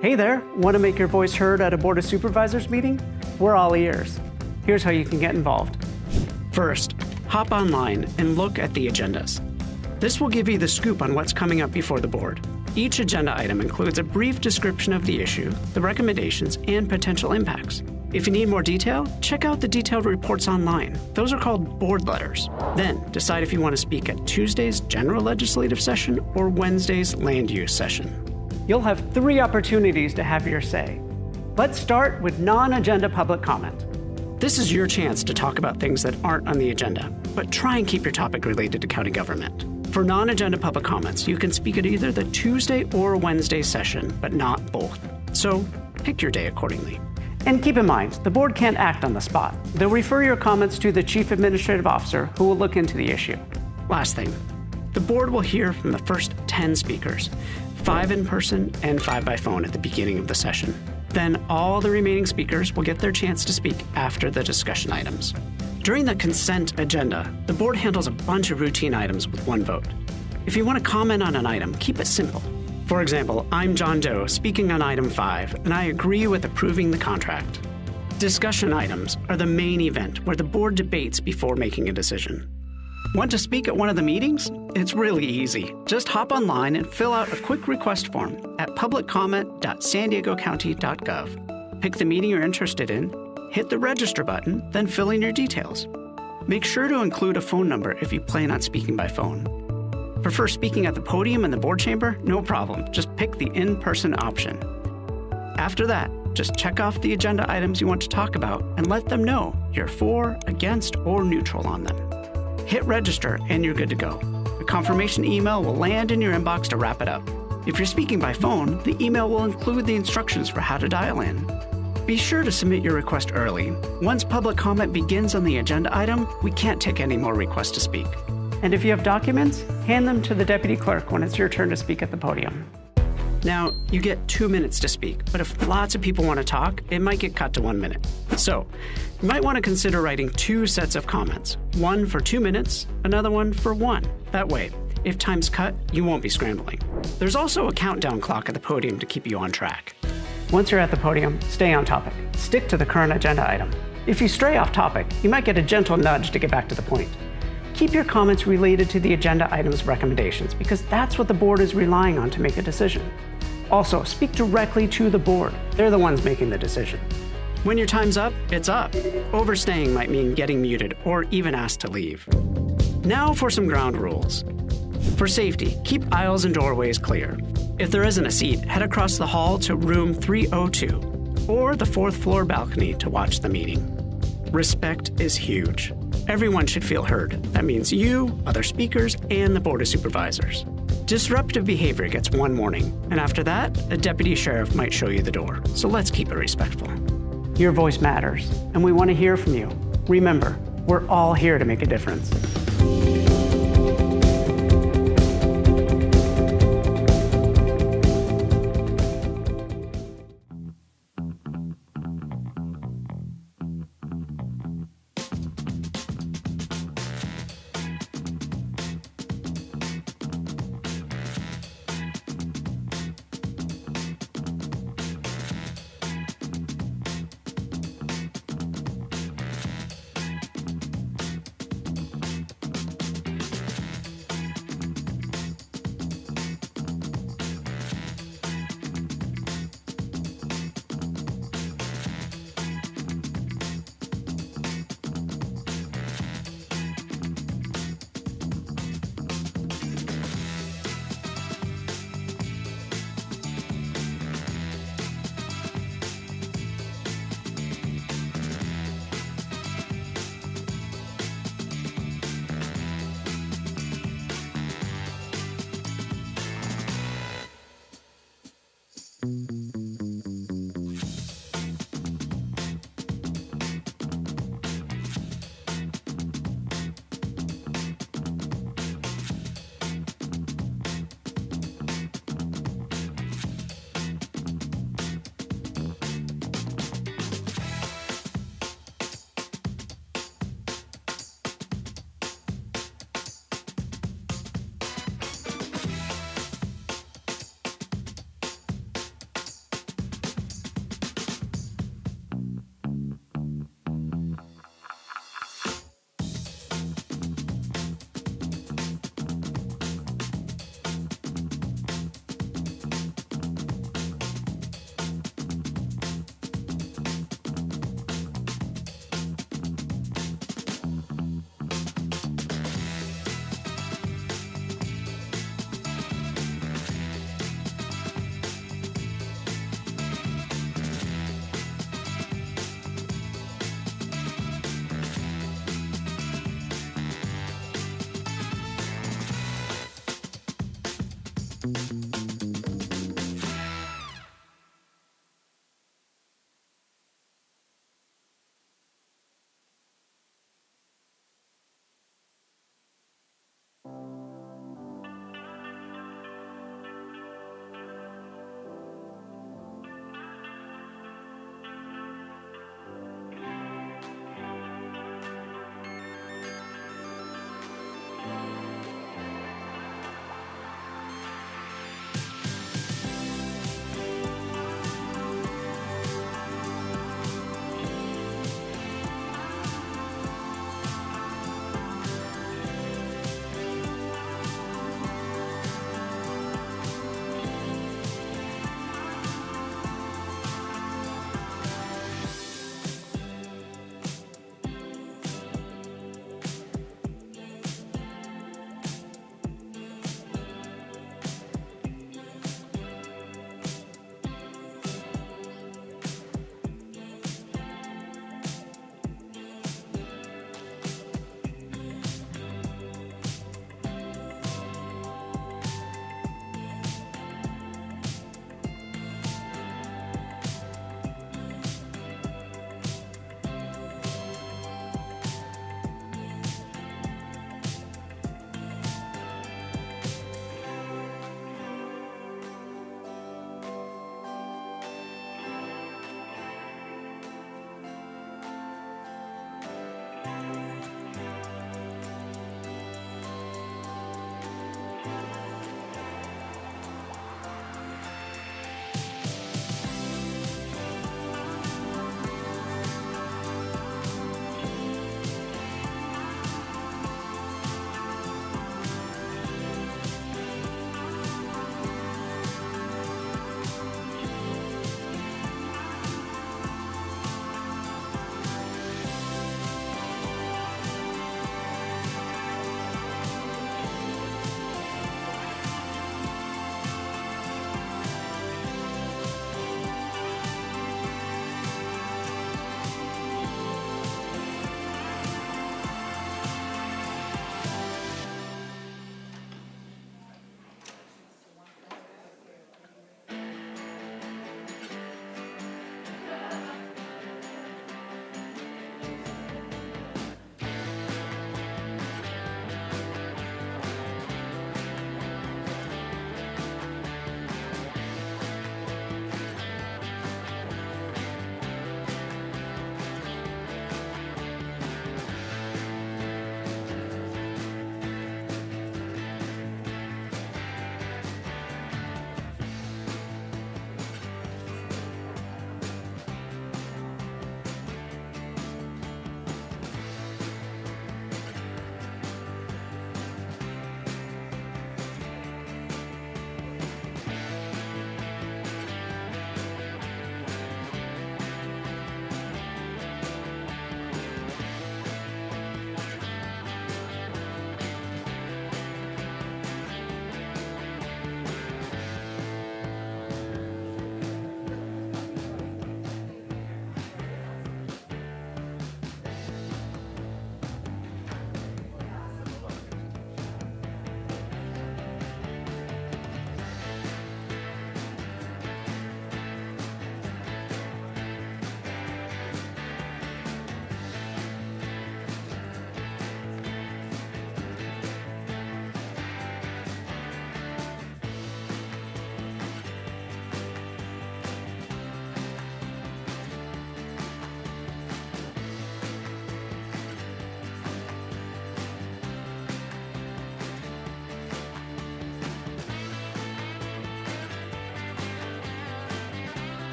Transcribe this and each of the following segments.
Hey there, want to make your voice heard at a Board of Supervisors meeting? We're all ears. Here's how you can get involved. First, hop online and look at the agendas. This will give you the scoop on what's coming up before the board. Each agenda item includes a brief description of the issue, the recommendations, and potential impacts. If you need more detail, check out the detailed reports online. Those are called board letters. Then, decide if you want to speak at Tuesday's general legislative session or Wednesday's land use session. You'll have 3 opportunities to have your say. Let's start with non-agenda public comment. This is your chance to talk about things that aren't on the agenda, but try and keep your topic related to county government. For non-agenda public comments, you can speak at either the Tuesday or Wednesday session, but not both. So, pick your day accordingly. And keep in mind, the board can't act on the spot. They'll refer your comments to the Chief Administrative Officer, who will look into the issue. Last thing, the board will hear from the first 10 speakers, 5 in person and 5 by phone at the beginning of the session. Then all the remaining speakers will get their chance to speak after the discussion items. During the consent agenda, the board handles a bunch of routine items with 1 vote. If you want to comment on an item, keep it simple. For example, I'm John Doe speaking on item 5, and I agree with approving the contract. Discussion items are the main event where the board debates before making a decision. Want to speak at one of the meetings? It's really easy. Just hop online and fill out a quick request form at publiccomment.sandiegocounty.gov. Pick the meeting you're interested in, hit the register button, then fill in your details. Make sure to include a phone number if you plan on speaking by phone. Prefer speaking at the podium in the board chamber? No problem. Just pick the in-person option. After that, just check off the agenda items you want to talk about and let them know you're for, against, or neutral on them. Hit register and you're good to go. A confirmation email will land in your inbox to wrap it up. If you're speaking by phone, the email will include the instructions for how to dial in. Be sure to submit your request early. Once public comment begins on the agenda item, we can't take any more requests to speak. And if you have documents, hand them to the deputy clerk when it's your turn to speak at the podium. Now, you get 2 minutes to speak, but if lots of people want to talk, it might get cut to 1 minute. So, you might want to consider writing 2 sets of comments, one for 2 minutes, another one for 1. That way, if time's cut, you won't be scrambling. There's also a countdown clock at the podium to keep you on track. Once you're at the podium, stay on topic. Stick to the current agenda item. If you stray off topic, you might get a gentle nudge to get back to the point. Keep your comments related to the agenda item's recommendations because that's what the board is relying on to make a decision. Also, speak directly to the board. They're the ones making the decision. When your time's up, it's up. Overstaying might mean getting muted or even asked to leave. Now for some ground rules. For safety, keep aisles and doorways clear. If there isn't a seat, head across the hall to room 302 or the 4th floor balcony to watch the meeting. Respect is huge. Everyone should feel heard. That means you, other speakers, and the Board of Supervisors. Disruptive behavior gets 1 warning, and after that, a deputy sheriff might show you the door. So let's keep it respectful. Your voice matters, and we want to hear from you. Remember, we're all here to make a difference.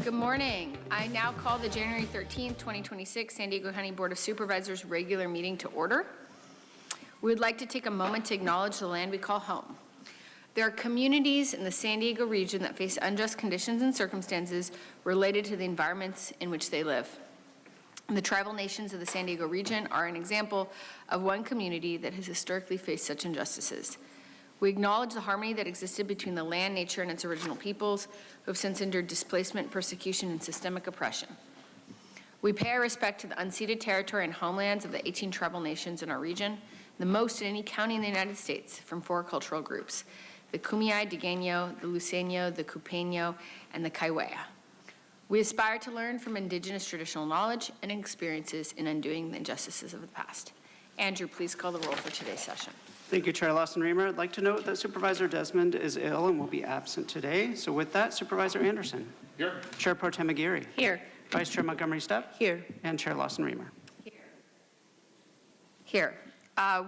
Good morning. I now call the January 13th, 2026 San Diego County Board of Supervisors regular meeting to order. We would like to take a moment to acknowledge the land we call home. There are communities in the San Diego region that face unjust conditions and circumstances related to the environments in which they live. The tribal nations of the San Diego region are an example of one community that has historically faced such injustices. We acknowledge the harmony that existed between the land, nature, and its original peoples, who have since endured displacement, persecution, and systemic oppression. We pay our respect to the unceded territory and homelands of the 18 tribal nations in our region, the most in any county in the United States, from 4 cultural groups: the Kumeyaay, Degeno, the Luiseño, the Cupeño, and the Kaiwea. We aspire to learn from Indigenous traditional knowledge and experiences in undoing the injustices of the past. Andrew, please call the roll for today's session. Thank you, Chair Lawson-Remer. I'd like to note that Supervisor Desmond is ill and will be absent today. So with that, Supervisor Anderson. Here. Chair Pro Tem Aguirre. Here. Vice Chair Montgomery Stepp. Here. And Chair Lawson-Remer. Here.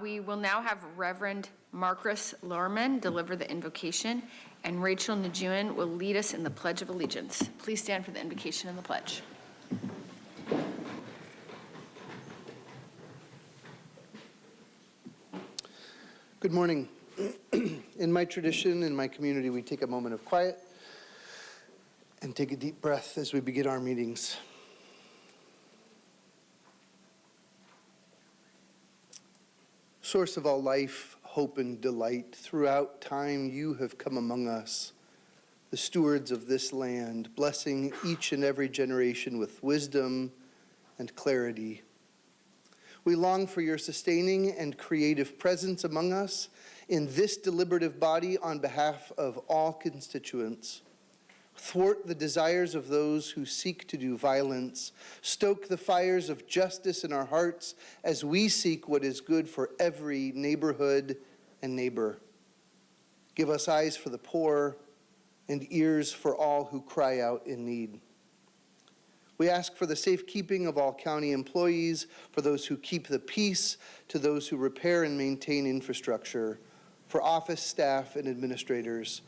We will now have Reverend Marcus Lorman deliver the invocation, and Rachel Najuan will lead us in the Pledge of Allegiance. Please stand for the invocation and the pledge. Good morning. In my tradition, in my community, we take a moment of quiet and take a deep breath as we begin our meetings. Source of all life, hope, and delight, throughout time you have come among us, the stewards of this land, blessing each and every generation with wisdom and clarity. We long for your sustaining and creative presence among us in this deliberative body on behalf of all constituents. Thwart the desires of those who seek to do violence. Stoke the fires of justice in our hearts as we seek what is good for every neighborhood and neighbor. Give us eyes for the poor and ears for all who cry out in need. We ask for the safekeeping of all county employees, for those who keep the peace, to those who repair and maintain infrastructure, for office staff and administrators,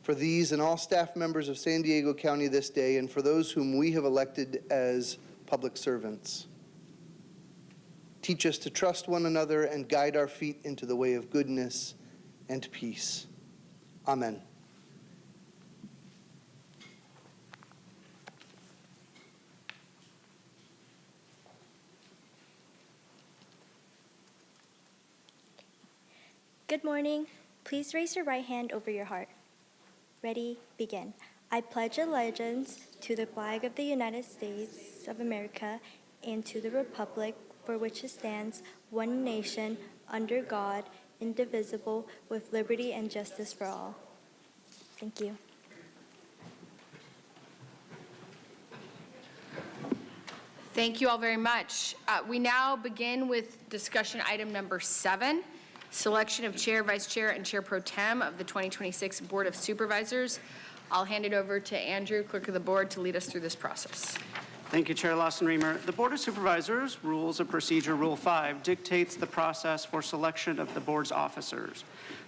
for these and all staff members of San Diego County this day, and for those whom we have elected as public servants. Teach us to trust one another and guide our feet into the way of goodness and peace. Amen. Good morning. Please raise your right hand over your heart. Ready, begin. I pledge allegiance to the flag of the United States of America and to the republic for which it stands, one nation, under God, indivisible, with liberty and justice for all. Thank you. Thank you all very much. We now begin with discussion item number 7. Selection of Chair, Vice Chair, and Chair Pro Tem of the 2026 Board of Supervisors. I'll hand it over to Andrew, Clerk of the Board, to lead us through this process. Thank you, Chair Lawson-Remer. The Board of Supervisors Rules of Procedure Rule 5 dictates the process for selection of the Board's officers.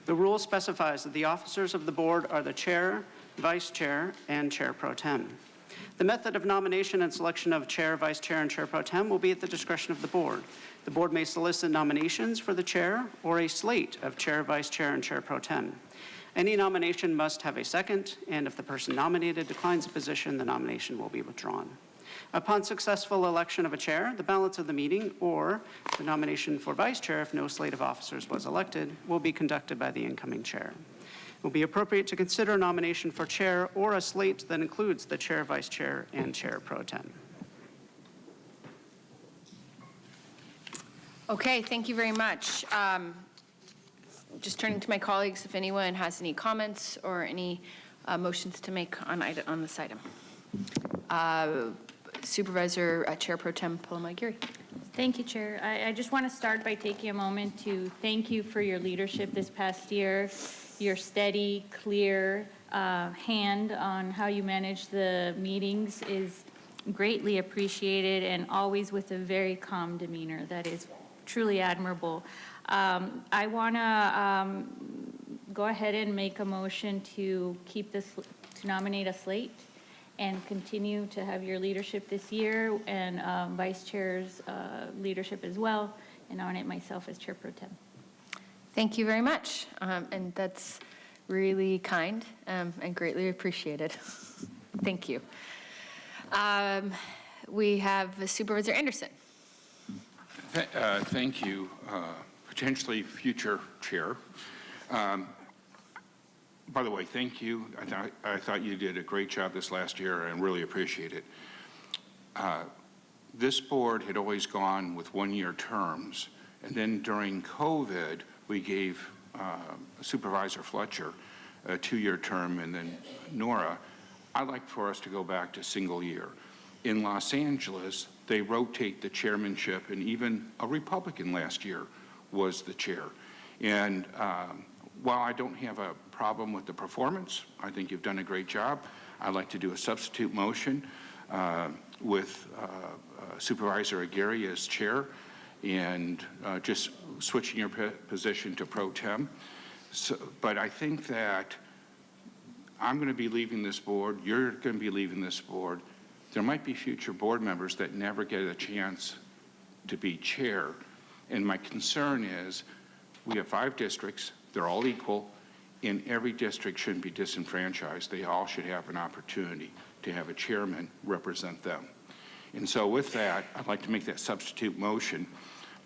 The rule specifies that the officers of the Board are the Chair, Vice Chair, and Chair Pro Tem. The method of nomination and selection of Chair, Vice Chair, and Chair Pro Tem will be at the discretion of the Board. The Board may solicit nominations for the Chair or a slate of Chair, Vice Chair, and Chair Pro Tem. Any nomination must have a second, and if the person nominated declines the position, the nomination will be withdrawn. Upon successful election of a Chair, the balance of the meeting or the nomination for Vice Chair, if no slate of officers was elected, will be conducted by the incoming Chair. It will be appropriate to consider a nomination for Chair or a slate that includes the Chair, Vice Chair, and Chair Pro Tem. Okay, thank you very much. Just turning to my colleagues, if anyone has any comments or any motions to make on this item. Supervisor Chair Pro Tem Paloma Aguirre. Thank you, Chair. I just want to start by taking a moment to thank you for your leadership this past year, your steady, clear hand on how you manage the meetings is greatly appreciated, and always with a very calm demeanor. That is truly admirable. I want to go ahead and make a motion to keep this, to nominate a slate, and continue to have your leadership this year and Vice Chair's leadership as well, and nominate myself as Chair Pro Tem. Thank you very much. And that's really kind and greatly appreciated. Thank you. We have Supervisor Anderson. Thank you, potentially future chair. By the way, thank you. I thought you did a great job this last year and really appreciate it. This board had always gone with one-year terms, and then during COVID, we gave Supervisor Fletcher a two-year term, and then Nora. I'd like for us to go back to single year. In Los Angeles, they rotate the chairmanship, and even a Republican last year was the chair. And while I don't have a problem with the performance, I think you've done a great job. I'd like to do a substitute motion with Supervisor Aguirre as chair, and just switching your position to pro tem. So, but I think that I'm going to be leaving this board, you're going to be leaving this board. There might be future board members that never get a chance to be chair. And my concern is we have 5 districts, they're all equal, and every district shouldn't be disenfranchised. They all should have an opportunity to have a chairman represent them. And so with that, I'd like to make that substitute motion,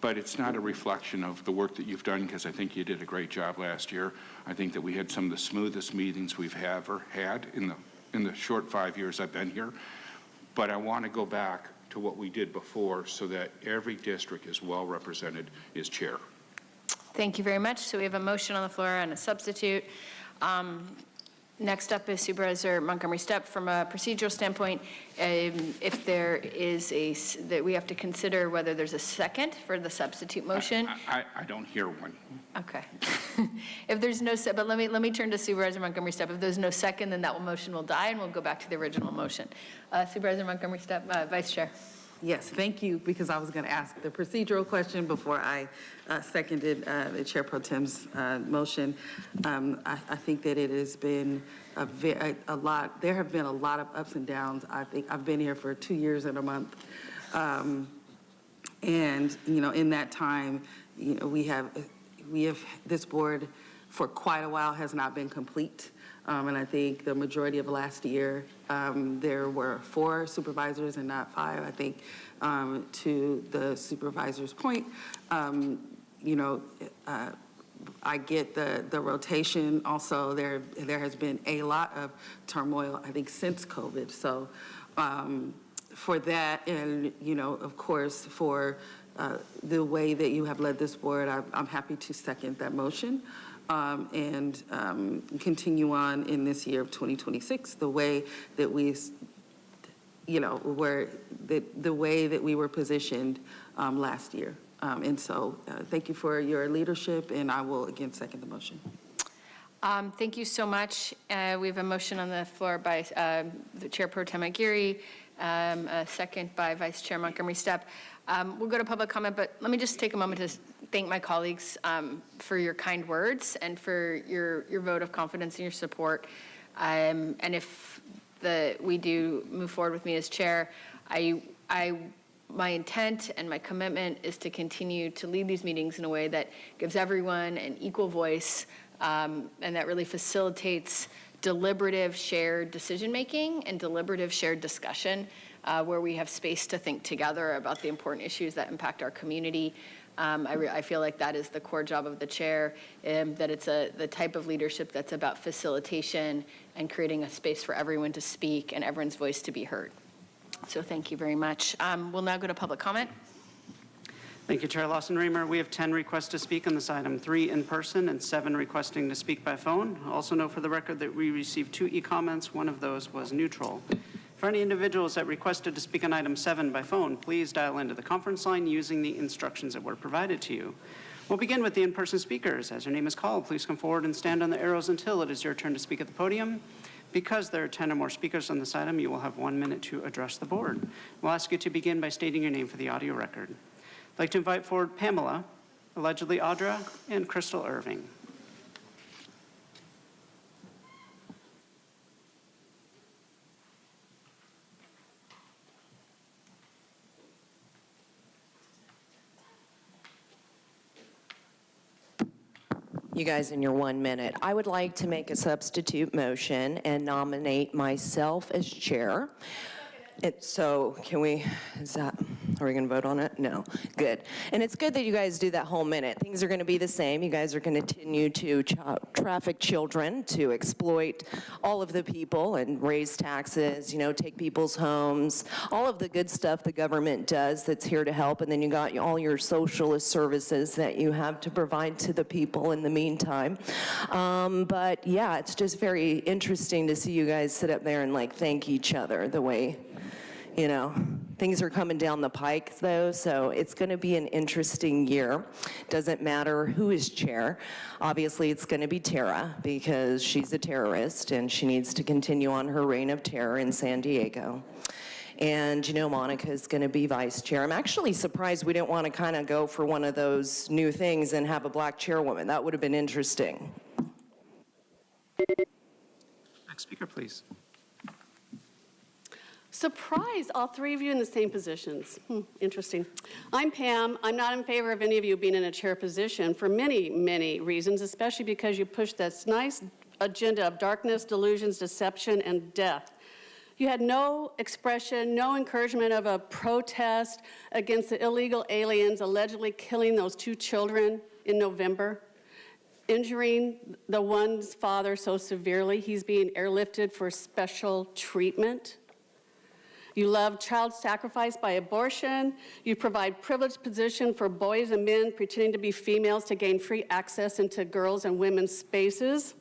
but it's not a reflection of the work that you've done, because I think you did a great job last year. I think that we had some of the smoothest meetings we've ever had in the short 5 years I've been here. But I want to go back to what we did before so that every district is well represented as chair. Thank you very much. So we have a motion on the floor and a substitute. Next up is Supervisor Montgomery Steppe. From a procedural standpoint, if there is that we have to consider whether there's a second for the substitute motion. I don't hear one. Okay. If there's no but let me turn to Supervisor Montgomery Steppe. If there's no second, then that motion will die, and we'll go back to the original motion. Supervisor Montgomery Steppe, Vice Chair. Yes, thank you, because I was going to ask the procedural question before I seconded the Chair Pro Tem's motion. I think that it has been a lot. There have been a lot of ups and downs. I think I've been here for 2 years and a month. And, you know, in that time, you know, we have this board for quite a while has not been complete. And I think the majority of last year, there were 4 supervisors and not 5. I think to the supervisor's point, you know, I get the rotation. Also, there has been a lot of turmoil, I think, since COVID. So for that, and, you know, of course, for the way that you have led this board, I'm happy to second that motion. And continue on in this year of 2026, the way that we, you know, the way that we were positioned last year. And so thank you for your leadership, and I will again second the motion. Thank you so much. We have a motion on the floor by the Chair Pro Tem Aguirre, a second by Vice Chair Montgomery Steppe. We'll go to public comment, but let me just take a moment to thank my colleagues for your kind words and for your vote of confidence and your support. And if we do move forward with me as chair, my intent and my commitment is to continue to lead these meetings in a way that gives everyone an equal voice and that really facilitates deliberative shared decision-making and deliberative shared discussion where we have space to think together about the important issues that impact our community. I feel like that is the core job of the chair, that it's the type of leadership that's about facilitation and creating a space for everyone to speak and everyone's voice to be heard. So thank you very much. We'll now go to public comment. Thank you, Chair Lawson-Remer. We have 10 requests to speak on this item, 3 in person and 7 requesting to speak by phone. Also note for the record that we received 2 e-comments. One of those was neutral. For any individuals that requested to speak on item 7 by phone, please dial into the conference line using the instructions that were provided to you. We'll begin with the in-person speakers. As your name is called, please come forward and stand on the arrows until it is your turn to speak at the podium. Because there are 10 or more speakers on this item, you will have 1 minute to address the board. We'll ask you to begin by stating your name for the audio record. I'd like to invite forward Pamela, allegedly Audra, and Crystal Irving. you guys in your 1 minute. I would like to make a substitute motion and nominate myself as chair. So can we, are we going to vote on it? No. Good. And it's good that you guys do that whole minute. Things are going to be the same. You guys are going to continue to traffic children, to exploit all of the people and raise taxes, take people's homes, all of the good stuff the government does that's here to help. And then you got all your socialist services that you have to provide to the people in the meantime. But yeah, it's just very interesting to see you guys sit up there and thank each other the way things are coming down the pike, though, so it's going to be an interesting year. Doesn't matter who is chair. Obviously, it's going to be Tara, because she's a terrorist, and she needs to continue on her reign of terror in San Diego. And, Monica is going to be vice chair. I'm actually surprised we didn't want to kind of go for one of those new things and have a black chairwoman. That would have been interesting. Next speaker, please. Surprise, all three of you in the same positions. Interesting. I'm Pam. I'm not in favor of any of you being in a chair position for many, many reasons, especially because you pushed this nice agenda of darkness, delusions, deception, and death. You had no expression, no encouragement of a protest against the illegal aliens allegedly killing those 2 children in November, injuring the one's father so severely he's being airlifted for special treatment. You love child sacrifice by abortion. You provide privileged position for boys and men pretending to be females to gain free access into girls' and women's spaces.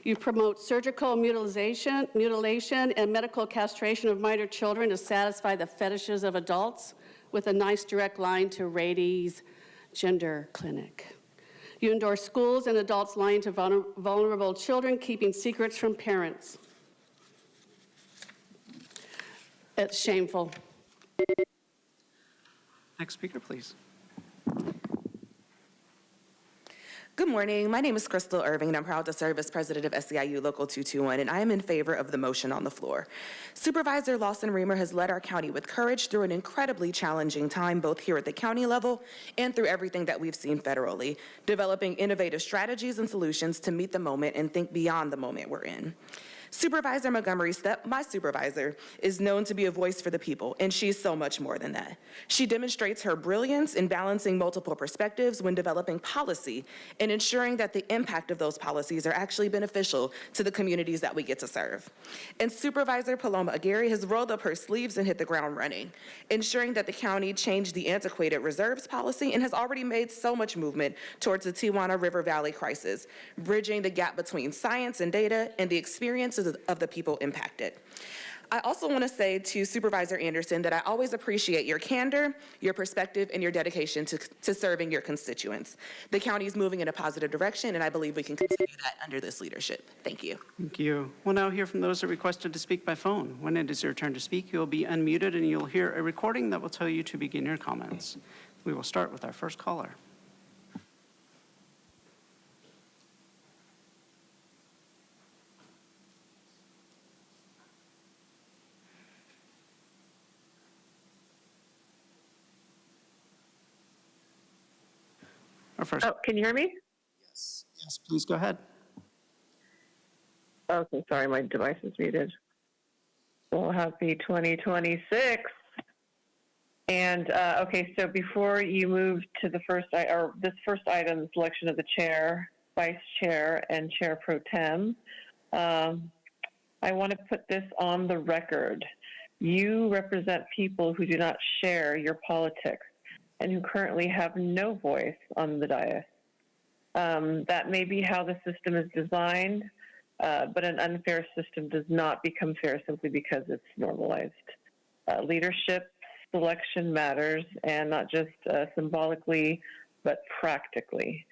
You promote surgical mutilation and medical castration of minor children to satisfy the fetishes of adults with a nice direct line to Rady's gender clinic. You endorse schools and adults lying to vulnerable children, keeping secrets from parents. It's shameful. Next speaker, please. Good morning. My name is Crystal Irving, and I'm proud to serve as president of SEIU Local 221, and I am in favor of the motion on the floor. Supervisor Lawson Reamer has led our county with courage through an incredibly challenging time, both here at the county level and through everything that we've seen federally, developing innovative strategies and solutions to meet the moment and think beyond the moment we're in. Supervisor Montgomery Stepp, my supervisor, is known to be a voice for the people, and she's so much more than that. She demonstrates her brilliance in balancing multiple perspectives when developing policy and ensuring that the impact of those policies are actually beneficial to the communities that we get to serve. And Supervisor Paloma Aguirre has rolled up her sleeves and hit the ground running, ensuring that the county changed the antiquated reserves policy and has already made so much movement towards the Tijuana River Valley crisis, bridging the gap between science and data and the experiences of the people impacted. I also want to say to Supervisor Anderson that I always appreciate your candor, your perspective, and your dedication to serving your constituents. The county is moving in a positive direction, and I believe we can continue that under this leadership. Thank you. Thank you. We'll now hear from those that requested to speak by phone. When it is your turn to speak, you will be unmuted, and you'll hear a recording that will tell you to begin your comments. We will start with our first caller. Oh, can you hear me? Yes, please go ahead. Okay, sorry, my device is muted. Well, happy 2026. And okay, so before you move to the first item, the selection of the chair, vice chair, and chair pro tem, I want to put this on the record. You represent people who do not share your politics and who currently have no voice on the dais. That may be how the system is designed, but an unfair system does not become fair simply because it's normalized. Leadership selection matters, and not just symbolically, but practically.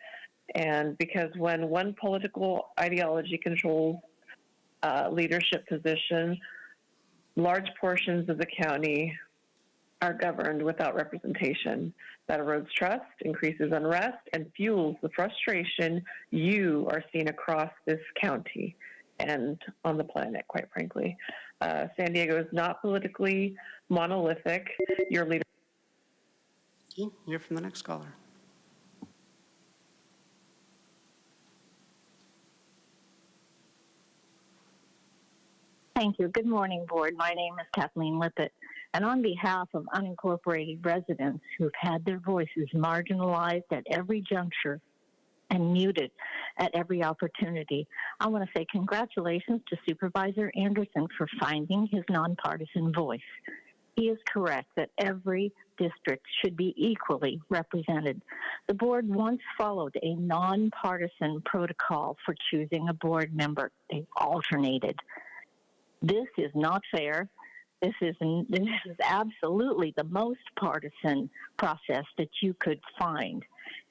And because when one political ideology controls leadership position, large portions of the county are governed without representation. That erodes trust, increases unrest, and fuels the frustration you are seeing across this county and on the planet, quite frankly. San Diego is not politically monolithic. Your leader. Okay, hear from the next caller. Thank you. Good morning, Board. My name is Kathleen Lippett, and on behalf of unincorporated residents who've had their voices marginalized at every juncture and muted at every opportunity, I want to say congratulations to Supervisor Anderson for finding his nonpartisan voice. He is correct that every district should be equally represented. The board once followed a nonpartisan protocol for choosing a board member. They alternated. This is not fair. This is absolutely the most partisan process that you could find.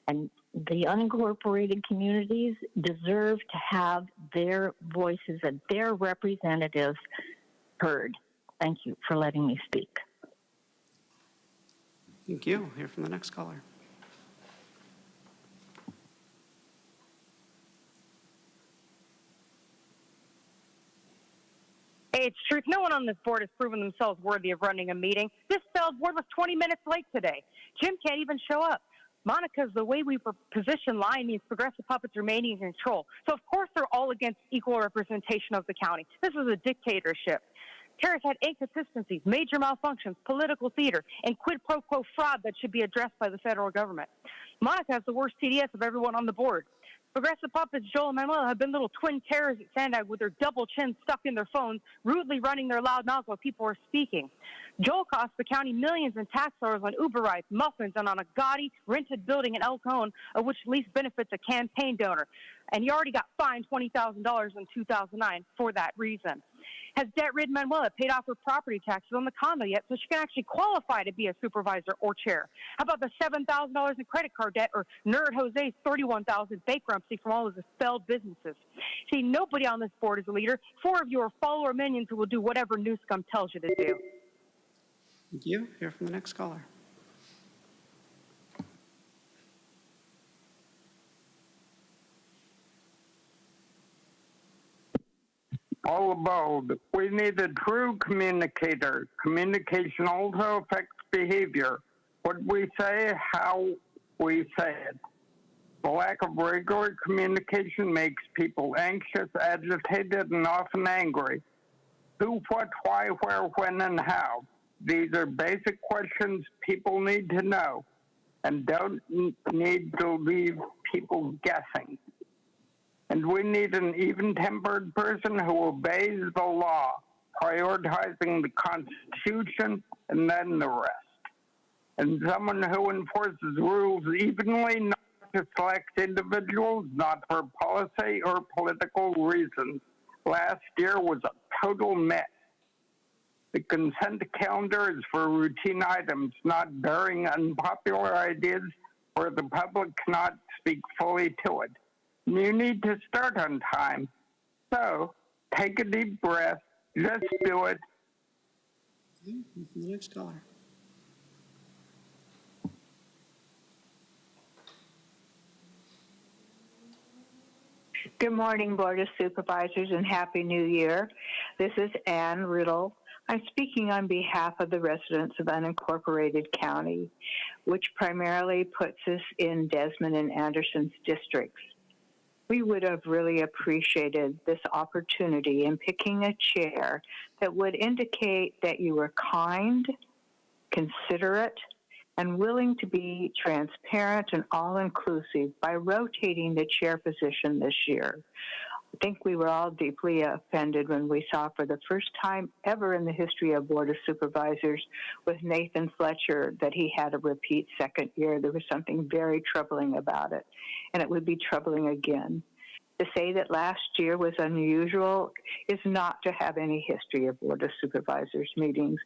And the unincorporated communities deserve to have their voices and their representatives heard. Thank you for letting me speak. Thank you. We'll hear from the next caller. Hey, it's truth. No one on this board has proven themselves worthy of running a meeting. This board was 20 minutes late today. Jim can't even show up. Monica's the way we position line means progressive puppets remaining in control. So, of course, they're all against equal representation of the county. This is a dictatorship. Terrace had inconsistencies, major malfunctions, political theater, and quid pro quo fraud that should be addressed by the federal government. Monica has the worst TDS of everyone on the board. Progressive puppets Joel and Manuel have been little twin terrors at Sandag with their double chins stuck in their phones, rudely running their loud mouths while people are speaking. Joel cost the county millions in tax dollars on Uber rides, muffins, and on a gaudy rented building in El Cajon, of which least benefits a campaign donor. And he already got fined $20,000 in 2009 for that reason. Has debt-ridden Manuela paid off her property taxes on the condo yet so she can actually qualify to be a supervisor or chair? How about the $7,000 in credit card debt or Nerd Jose's $31,000 bankruptcy from all of his failed businesses? See, nobody on this board is a leader. 4 of you are follower minions who will do whatever Newscomb tells you to do. Thank you. Hear from the next caller. All aboard. We need a true communicator. Communication also affects behavior. What we say, how we say it. The lack of regular communication makes people anxious, agitated, and often angry. Who, what, why, where, when, and how. These are basic questions people need to know and don't need to leave people guessing. And we need an even-tempered person who obeys the law, prioritizing the Constitution and then the rest. And someone who enforces rules evenly, not to select individuals, not for policy or political reasons. Last year was a total mess. The consent calendar is for routine items, not bearing unpopular ideas where the public cannot speak fully to it. You need to start on time. So, take a deep breath, just do it. The next caller. Good morning, Board of Supervisors, and Happy New Year. This is Ann Riddle. I'm speaking on behalf of the residents of unincorporated county, which primarily puts us in Desmond and Anderson's districts. We would have really appreciated this opportunity in picking a chair that would indicate that you were kind, considerate, and willing to be transparent and all-inclusive by rotating the chair position this year. I think we were all deeply offended when we saw for the first time ever in the history of Board of Supervisors with Nathan Fletcher that he had a repeat second year. There was something very troubling about it, and it would be troubling again. To say that last year was unusual is not to have any history of Board of Supervisors meetings.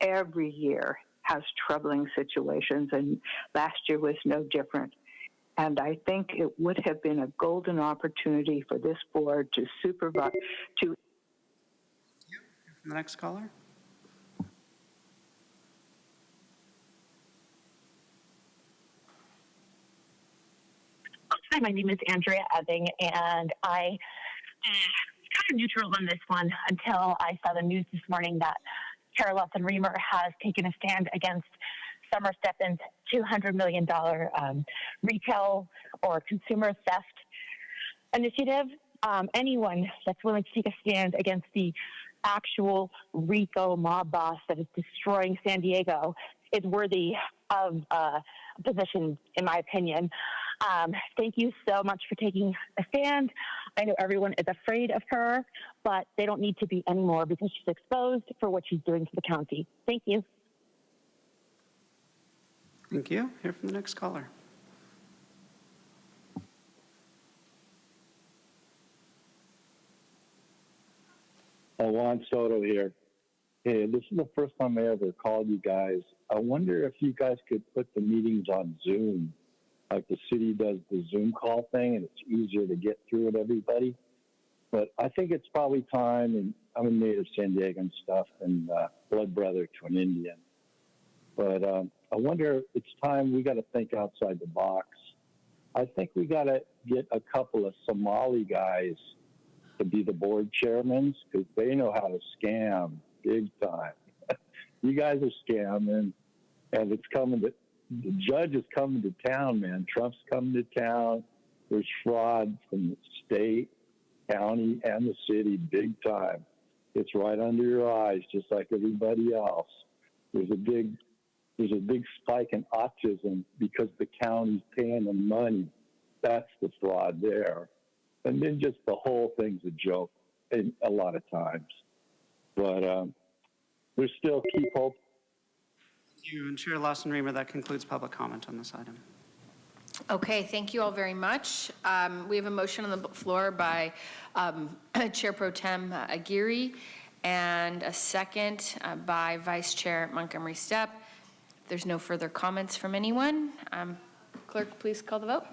Every year has troubling situations, and last year was no different. And I think it would have been a golden opportunity for this board to supervise, to... The next caller. Hi, my name is Andrea Ebbing, and I kind of neutral on this one until I saw the news this morning that Tara Lawson-Remer has taken a stand against Summer Stephan's $200 million retail or consumer theft initiative. Anyone that's willing to take a stand against the actual RICO mob boss that is destroying San Diego is worthy of a position, in my opinion. Thank you so much for taking a stand. I know everyone is afraid of her, but they don't need to be anymore because she's exposed for what she's doing to the county. Thank you. Thank you. Hear from the next caller. Juan Soto here. Hey, this is the first time I ever called you guys. I wonder if you guys could put the meetings on Zoom, like the city does the Zoom call thing, and it's easier to get through with everybody. But I think it's probably time, and I'm a native San Diegan stuff and blood brother to an Indian. But I wonder, it's time we got to think outside the box. I think we got to get a couple of Somali guys to be the board chairmen because they know how to scam big time. You guys are scamming, and it's coming to, the judge is coming to town, man. Trump's coming to town. There's fraud from the state, county, and the city big time. It's right under your eyes, just like everybody else. There's a big spike in autism because the county's paying them money. That's the fraud there. And then just the whole thing's a joke a lot of times. But there's still keep hope. Thank you. And Chair Lawson-Remer, that concludes public comment on this item. Okay, thank you all very much. We have a motion on the floor by Chair Pro Tem Aguirre and a second by Vice Chair Montgomery Steppe. If there's no further comments from anyone, clerk, please call the vote.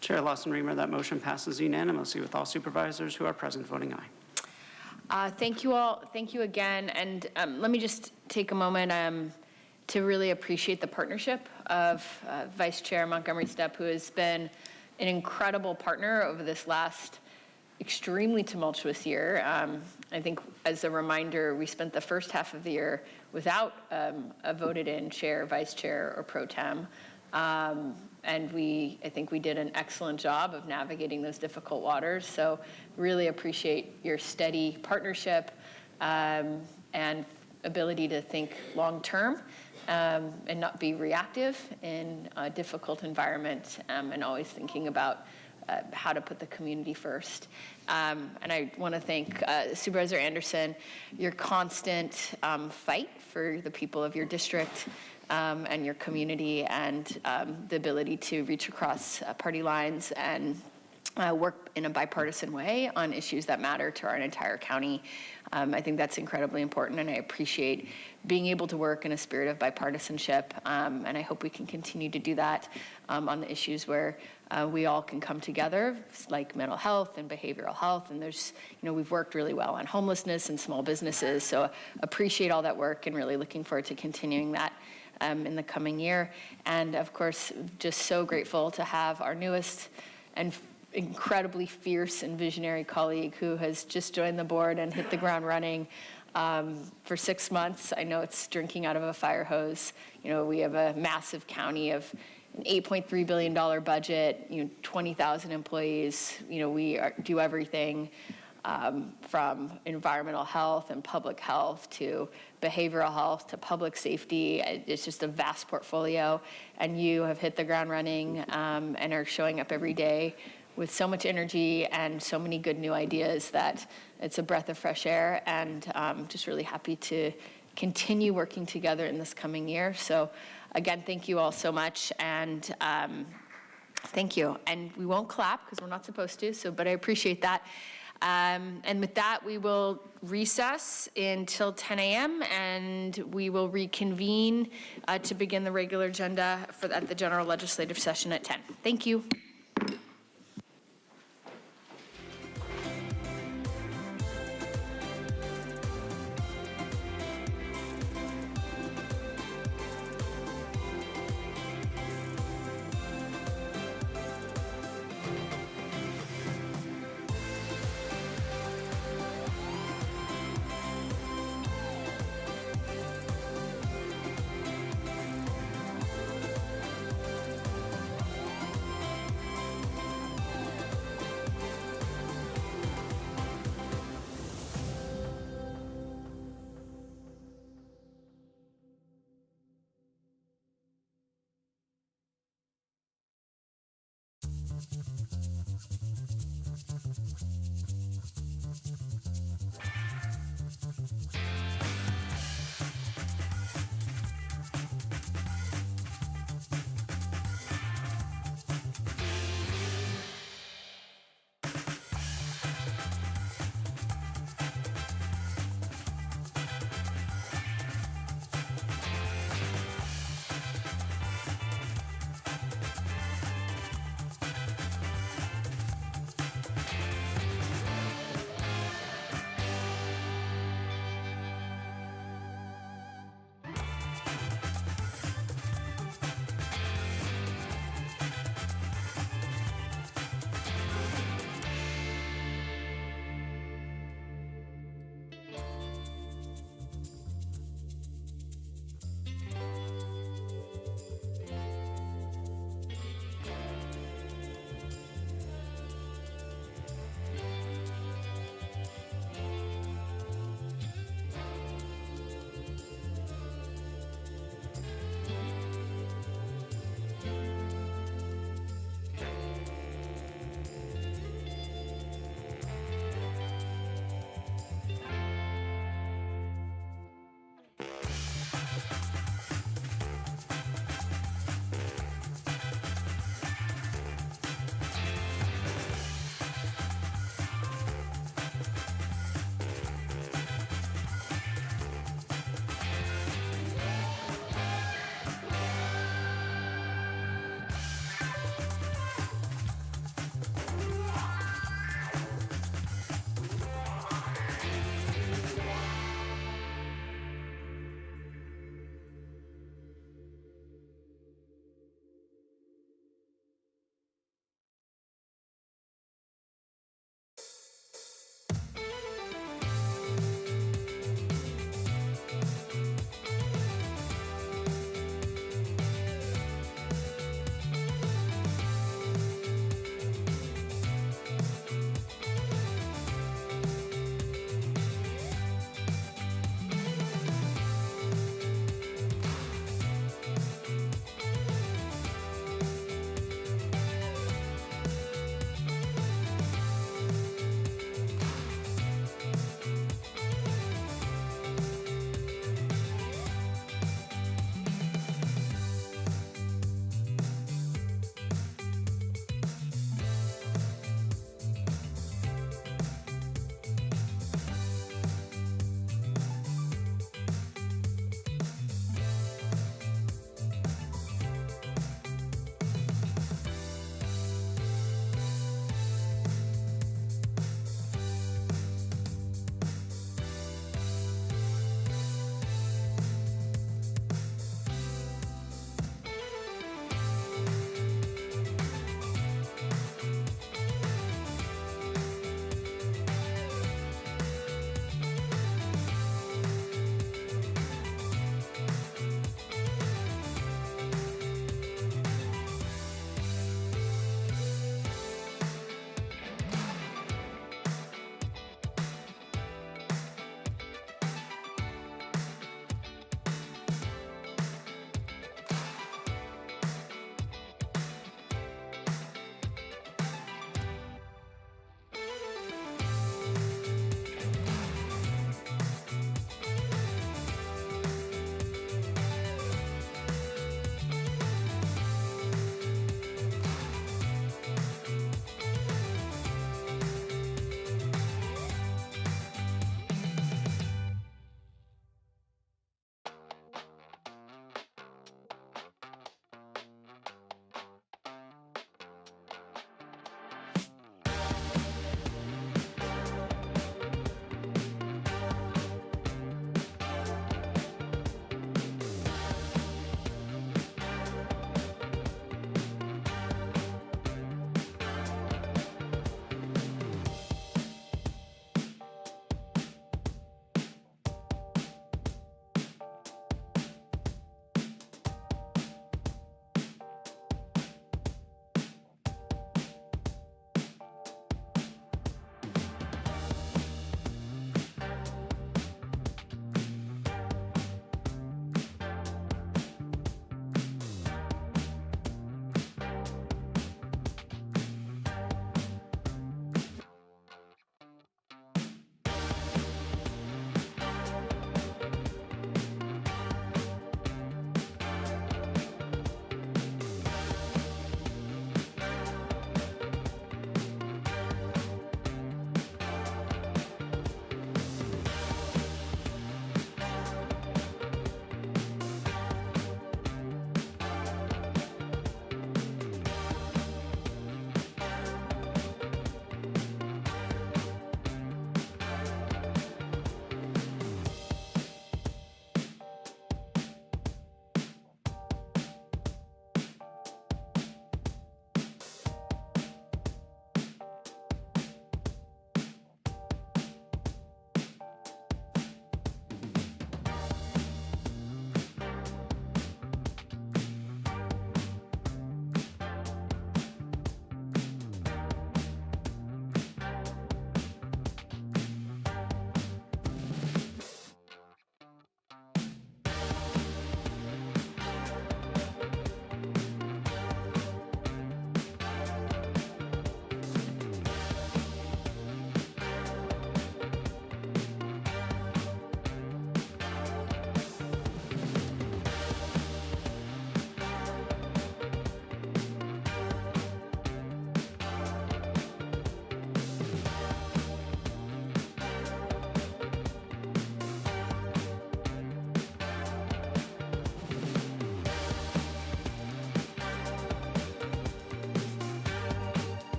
Chair Lawson-Remer, that motion passes unanimously with all supervisors who are present voting aye. Thank you all. Thank you again. And let me just take a moment to really appreciate the partnership of Vice Chair Montgomery Steppe, who has been an incredible partner over this last extremely tumultuous year. I think as a reminder, we spent the first half of the year without a voted-in chair, vice chair, or pro tem. And I think we did an excellent job of navigating those difficult waters. So really appreciate your steady partnership and ability to think long-term and not be reactive in a difficult environment and always thinking about how to put the community first. And I want to thank Supervisor Anderson, your constant fight for the people of your district and your community, and the ability to reach across party lines and work in a bipartisan way on issues that matter to our entire county. I think that's incredibly important, and I appreciate being able to work in a spirit of bipartisanship, and I hope we can continue to do that on the issues where we all can come together, like mental health and behavioral health, and there's, we've worked really well on homelessness and small businesses, so appreciate all that work and really looking forward to continuing that in the coming year. And of course, just so grateful to have our newest and incredibly fierce and visionary colleague who has just joined the board and hit the ground running for 6 months. I know it's drinking out of a fire hose. We have a massive county of an $8.3 billion budget, 20,000 employees. We do everything from environmental health and public health to behavioral health to public safety. It's just a vast portfolio, and you have hit the ground running and are showing up every day with so much energy and so many good new ideas that it's a breath of fresh air, and just really happy to continue working together in this coming year. So again, thank you all so much, and thank you. And we won't clap because we're not supposed to, but I appreciate that. And with that, we will recess until 10 a.m. and we will reconvene to begin the regular agenda at the general legislative session at 10. Thank you.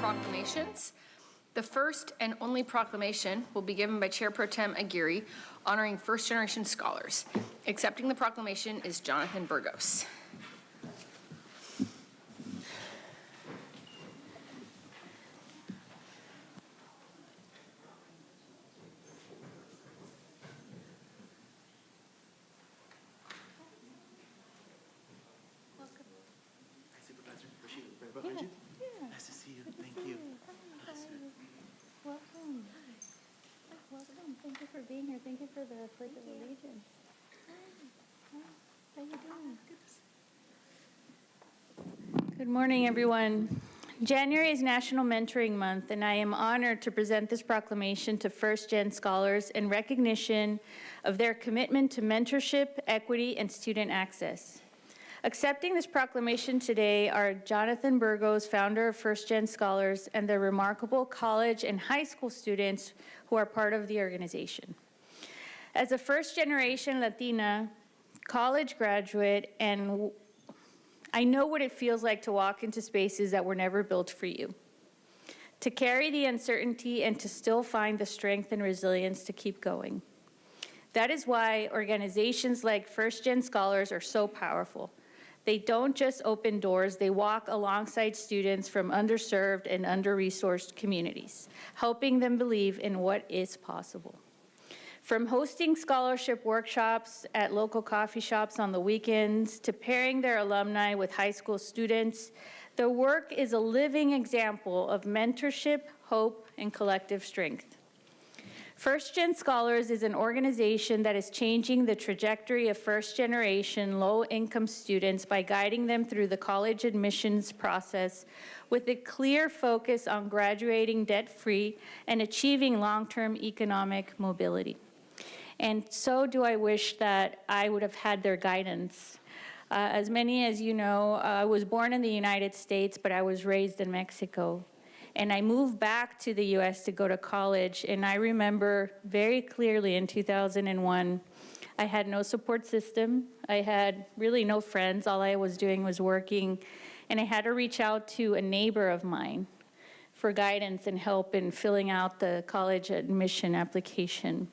proclamations. The first and only proclamation will be given by Chair Pro Tem Aguirre, honoring first-generation scholars. Accepting the proclamation is Jonathan Burgos. Behind you. Nice to see you. Thank you. Welcome. Welcome. Thank you for being here. Thank you for the Pledge of Allegiance. How you doing? Good morning, everyone. January is National Mentoring Month, and I am honored to present this proclamation to first-gen scholars in recognition of their commitment to mentorship, equity, and student access. Accepting this proclamation today are Jonathan Burgos, founder of First Gen Scholars, and the remarkable college and high school students who are part of the organization. As a first-generation Latina, college graduate, and I know what it feels like to walk into spaces that were never built for you, to carry the uncertainty and to still find the strength and resilience to keep going. That is why organizations like First Gen Scholars are so powerful. They don't just open doors, they walk alongside students from underserved and under-resourced communities, helping them believe in what is possible. From hosting scholarship workshops at local coffee shops on the weekends to pairing their alumni with high school students, their work is a living example of mentorship, hope, and collective strength. First Gen Scholars is an organization that is changing the trajectory of first-generation low-income students by guiding them through the college admissions process with a clear focus on graduating debt-free and achieving long-term economic mobility. And so do I wish that I would have had their guidance. As many as you know, I was born in the United States, but I was raised in Mexico. And I moved back to the US to go to college, and I remember very clearly in 2001, I had no support system. I had really no friends. All I was doing was working, and I had to reach out to a neighbor of mine for guidance and help in filling out the college admission application.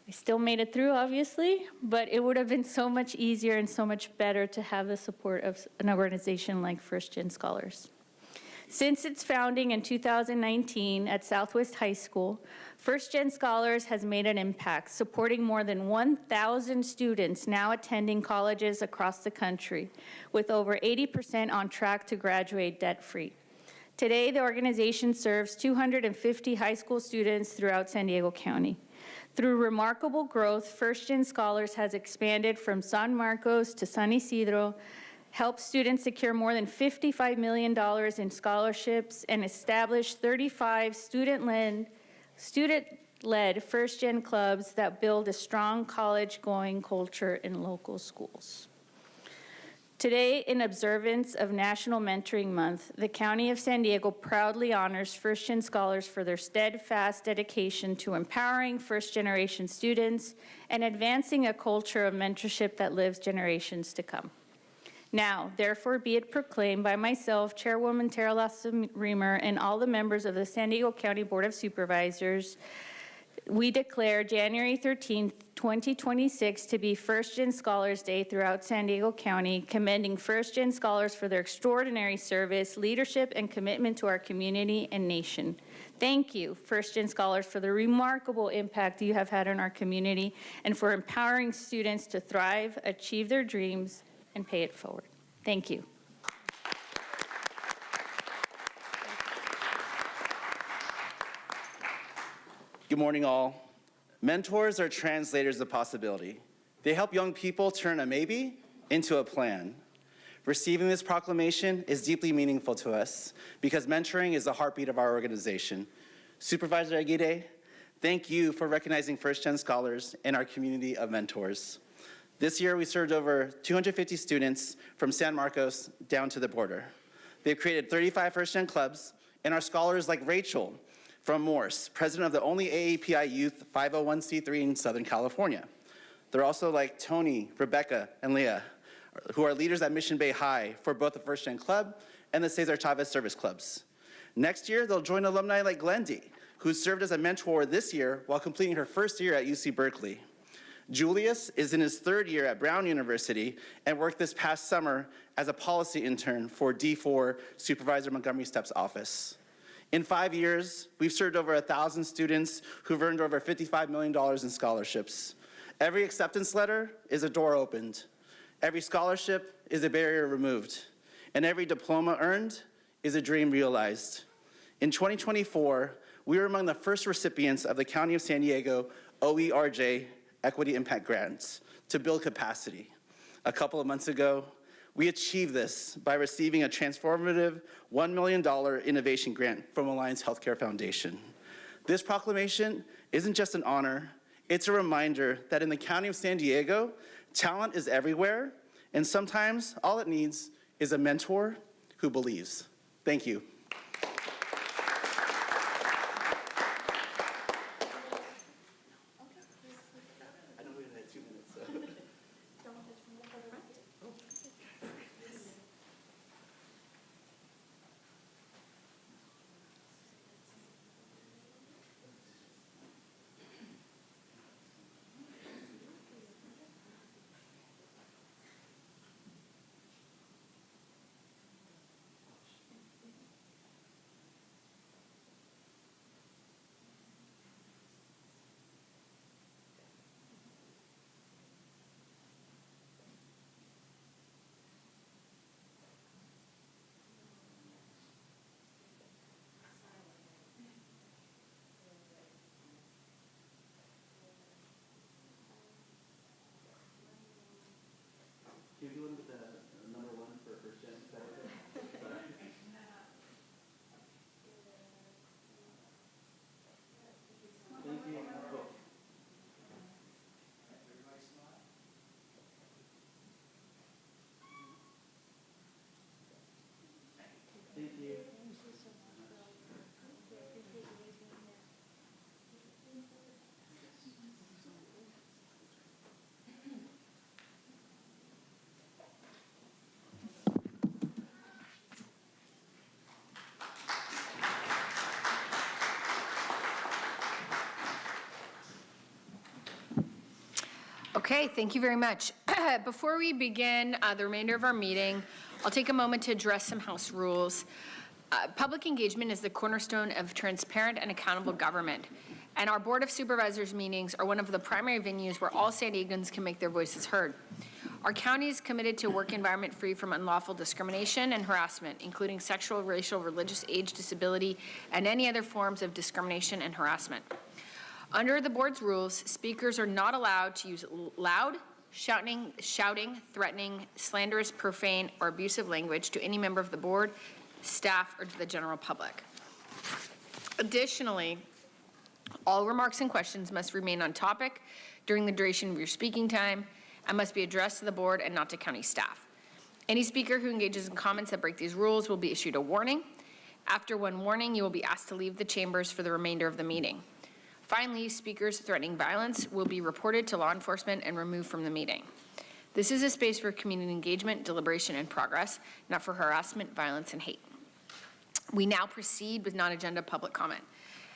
I still made it through, obviously, but it would have been so much easier and so much better to have the support of an organization like First Gen Scholars. Since its founding in 2019 at Southwest High School, First Gen Scholars has made an impact, supporting more than 1,000 students now attending colleges across the country, with over 80% on track to graduate debt-free. Today, the organization serves 250 high school students throughout San Diego County. Through remarkable growth, First Gen Scholars has expanded from San Marcos to San Isidro, helped students secure more than $55 million in scholarships, and established 35 student-led First Gen clubs that build a strong college-going culture in local schools. Today, in observance of National Mentoring Month, the County of San Diego proudly honors First Gen Scholars for their steadfast dedication to empowering first-generation students and advancing a culture of mentorship that lives generations to come. Now, therefore, be it proclaimed by myself, Chairwoman Tara Lasso-Reamer, and all the members of the San Diego County Board of Supervisors, we declare January 13th, 2026 to be First Gen Scholars Day throughout San Diego County, commending First Gen Scholars for their extraordinary service, leadership, and commitment to our community and nation. Thank you, First Gen Scholars, for the remarkable impact you have had on our community and for empowering students to thrive, achieve their dreams, and pay it forward. Thank you. Good morning, all. Mentors are translators of possibility. They help young people turn a maybe into a plan. Receiving this proclamation is deeply meaningful to us because mentoring is the heartbeat of our organization. Supervisor Aguirre, thank you for recognizing First Gen Scholars and our community of mentors. This year, we served over 250 students from San Marcos down to the border. They've created 35 First Gen clubs, and our scholars like Rachel from Morse, president of the only AAPI Youth 501c3 in Southern California. They're also like Tony, Rebecca, and Leah, who are leaders at Mission Bay High for both the First Gen Club and the Cesar Chavez Service Clubs. Next year, they'll join alumni like Glendy, who served as a mentor this year while completing her first year at UC Berkeley. Julius is in his third year at Brown University and worked this past summer as a policy intern for D4 Supervisor Montgomery Stepp's office. In 5 years, we've served over 1,000 students who've earned over $55 million in scholarships. Every acceptance letter is a door opened. Every scholarship is a barrier removed. And every diploma earned is a dream realized. In 2024, we were among the first recipients of the County of San Diego OERJ Equity Impact Grants to build capacity. A couple of months ago, we achieved this by receiving a transformative $1 million innovation grant from Alliance Healthcare Foundation. This proclamation isn't just an honor, it's a reminder that in the County of San Diego, talent is everywhere, and sometimes all it needs is a mentor who believes. Thank you. Can you do it with the number one for first gen? Is that okay? Thank you. Cool. Thank you. Okay, thank you very much. Before we begin the remainder of our meeting, I'll take a moment to address some House rules. Public engagement is the cornerstone of transparent and accountable government, and our Board of Supervisors meetings are one of the primary venues where all San Diegans can make their voices heard. Our county is committed to a work environment free from unlawful discrimination and harassment, including sexual, racial, religious, age, disability, and any other forms of discrimination and harassment. Under the board's rules, speakers are not allowed to use loud, shouting, threatening, slanderous, profane, or abusive language to any member of the board, staff, or to the general public. Additionally, all remarks and questions must remain on topic during the duration of your speaking time and must be addressed to the board and not to county staff. Any speaker who engages in comments that break these rules will be issued a warning. After one warning, you will be asked to leave the chambers for the remainder of the meeting. Finally, speakers threatening violence will be reported to law enforcement and removed from the meeting. This is a space for community engagement, deliberation, and progress, not for harassment, violence, and hate. We now proceed with non-agenda public comment.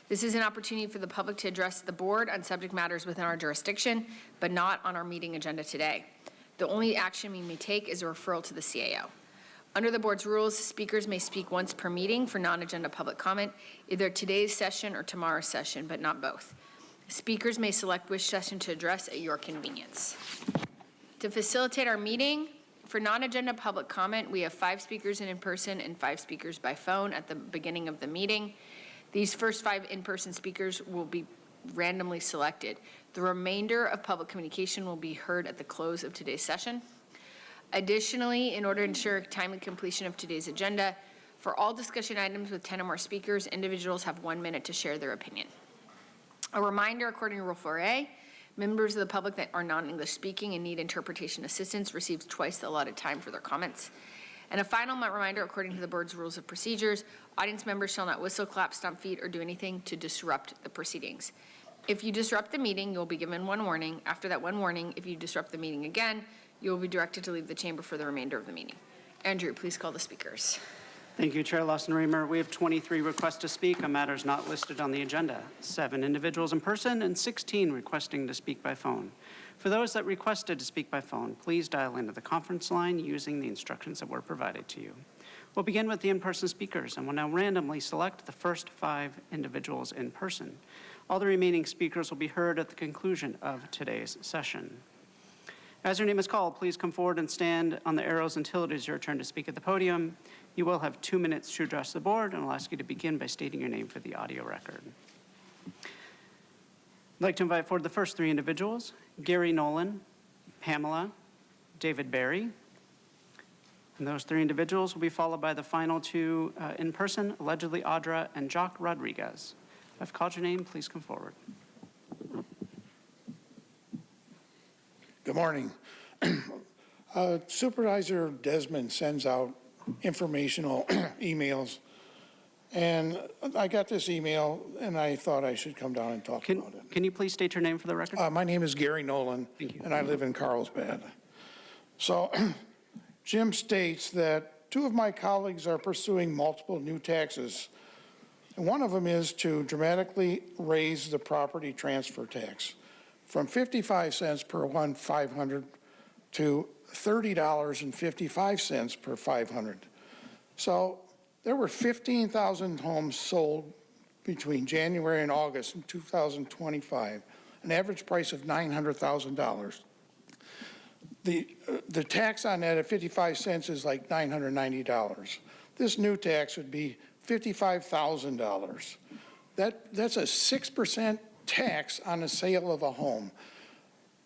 This is an opportunity for the public to address the board on subject matters within our jurisdiction, but not on our meeting agenda today. The only action we may take is a referral to the CAO. Under the board's rules, speakers may speak once per meeting for non-agenda public comment, either today's session or tomorrow's session, but not both. Speakers may select which session to address at your convenience. To facilitate our meeting, for non-agenda public comment, we have 5 speakers in person and 5 speakers by phone at the beginning of the meeting. These first 5 in-person speakers will be randomly selected. The remainder of public communication will be heard at the close of today's session. Additionally, in order to ensure timely completion of today's agenda, for all discussion items with 10 or more speakers, individuals have 1 minute to share their opinion. A reminder, according to Rule 4A, members of the public that are non-English speaking and need interpretation assistance receive twice the allotted time for their comments. And a final reminder, according to the board's rules of procedures, audience members shall not whistle, clap, stomp feet, or do anything to disrupt the proceedings. If you disrupt the meeting, you'll be given 1 warning. After that 1 warning, if you disrupt the meeting again, you will be directed to leave the chamber for the remainder of the meeting. Andrew, please call the speakers. Thank you, Chair Lawson-Remer. We have 23 requests to speak on matters not listed on the agenda, 7 individuals in person and 16 requesting to speak by phone. For those that requested to speak by phone, please dial into the conference line using the instructions that were provided to you. We'll begin with the in-person speakers and will now randomly select the first 5 individuals in person. All the remaining speakers will be heard at the conclusion of today's session. As your name is called, please come forward and stand on the arrows until it is your turn to speak at the podium. You will have 2 minutes to address the board, and I'll ask you to begin by stating your name for the audio record. I'd like to invite forward the first 3 individuals: Gary Nolan, Pamela, David Barry. And those 3 individuals will be followed by the final 2 in person, allegedly Audra and Jock Rodriguez. If I've called your name, please come forward. Good morning. Supervisor Desmond sends out informational emails, and I got this email, and I thought I should come down and talk about it. Can you please state your name for the record? My name is Gary Nolan, and I live in Carlsbad. So Jim states that 2 of my colleagues are pursuing multiple new taxes, and one of them is to dramatically raise the property transfer tax from 55 cents per 500 to $30.55 per 500. So there were 15,000 homes sold between January and August in 2025, an average price of $900,000. The tax on that at 55 cents is like $990. This new tax would be $55,000. That's a 6% tax on the sale of a home.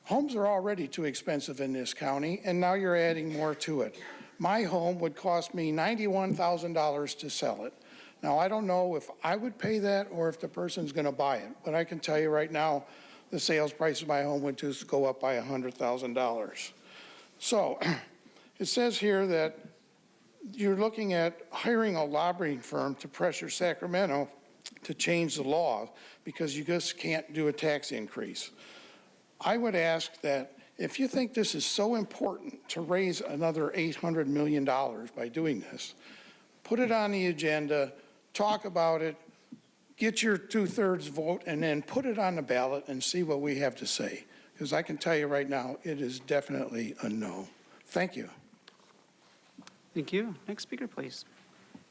Homes are already too expensive in this county, and now you're adding more to it. My home would cost me $91,000 to sell it. Now, I don't know if I would pay that or if the person's going to buy it, but I can tell you right now, the sales price of my home would just go up by $100,000. So it says here that you're looking at hiring a lobbying firm to pressure Sacramento to change the law because you just can't do a tax increase. I would ask that if you think this is so important to raise another $800 million by doing this, put it on the agenda, talk about it, get your 2/3 vote, and then put it on the ballot and see what we have to say. Because I can tell you right now, it is definitely a no. Thank you. Thank you. Next speaker, please.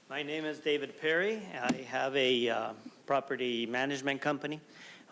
My name is David Perry. I have a property management company.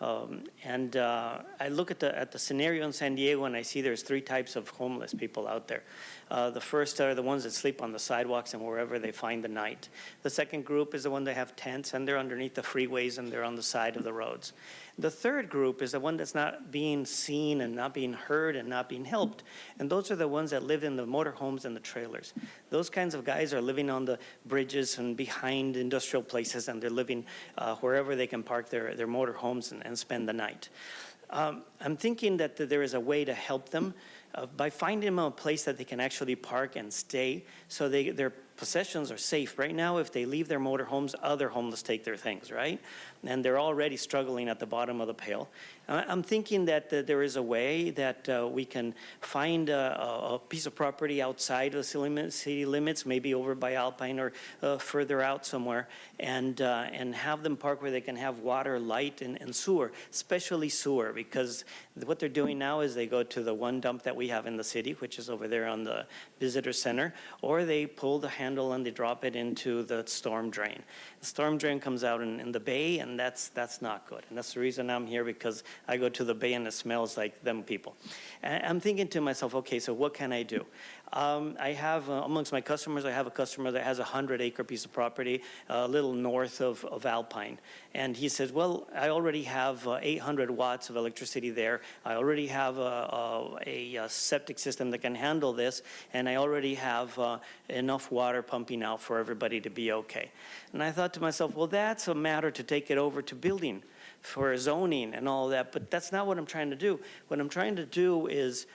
I look at the scenario in San Diego and I see there's 3 types of homeless people out there. The first are the ones that sleep on the sidewalks and wherever they find the night. The second group is the one that have tents and they're underneath the freeways and they're on the side of the roads. The third group is the one that's not being seen and not being heard and not being helped. And those are the ones that live in the motorhomes and the trailers. Those kinds of guys are living on the bridges and behind industrial places, and they're living wherever they can park their motorhomes and spend the night. I'm thinking that there is a way to help them by finding them a place that they can actually park and stay so their possessions are safe. Right now, if they leave their motorhomes, other homeless take their things, right? And they're already struggling at the bottom of the pail. I'm thinking that there is a way that we can find a piece of property outside of the city limits, maybe over by Alpine or further out somewhere, and have them park where they can have water, light, and sewer, especially sewer, because what they're doing now is they go to the one dump that we have in the city, which is over there on the visitor center, or they pull the handle and they drop it into the storm drain. The storm drain comes out in the bay, and that's not good. And that's the reason I'm here, because I go to the bay and it smells like them people. And I'm thinking to myself, okay, so what can I do? I have, amongst my customers, I have a customer that has a 100-acre piece of property a little north of Alpine. And he says, well, I already have 800 watts of electricity there. I already have a septic system that can handle this. And I already have enough water pumping out for everybody to be okay. And I thought to myself, well, that's a matter to take it over to building for zoning and all that. But that's not what I'm trying to do. What I'm trying to do is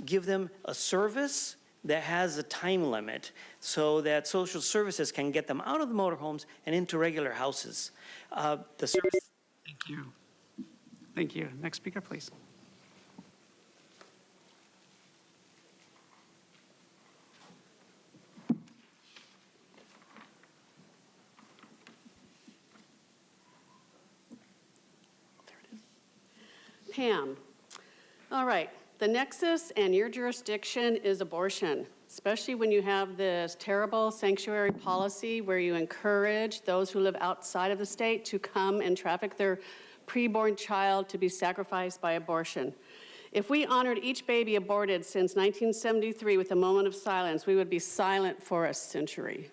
give them a service that has a time limit so that social services can get them out of the motorhomes and into regular houses. The service. Thank you. Thank you. Next speaker, please. Pam. All right, the nexus and your jurisdiction is abortion, especially when you have this terrible sanctuary policy where you encourage those who live outside of the state to come and traffic their preborn child to be sacrificed by abortion. If we honored each baby aborted since 1973 with a moment of silence, we would be silent for a century.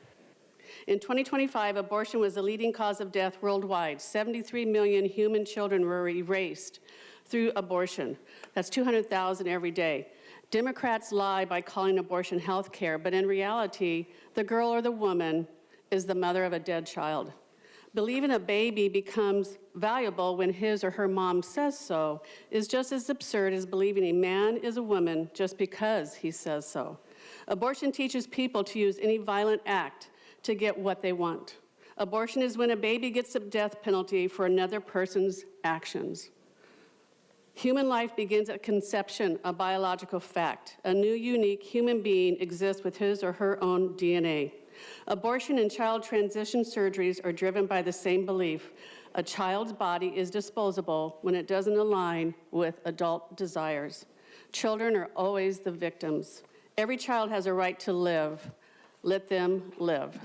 In 2025, abortion was the leading cause of death worldwide. 73 million human children were erased through abortion. That's 200,000 every day. Democrats lie by calling abortion health care, but in reality, the girl or the woman is the mother of a dead child. Believing a baby becomes valuable when his or her mom says so is just as absurd as believing a man is a woman just because he says so. Abortion teaches people to use any violent act to get what they want. Abortion is when a baby gets a death penalty for another person's actions. Human life begins at conception, a biological fact. A new, unique human being exists with his or her own DNA. Abortion and child transition surgeries are driven by the same belief. A child's body is disposable when it doesn't align with adult desires. Children are always the victims. Every child has a right to live. Let them live.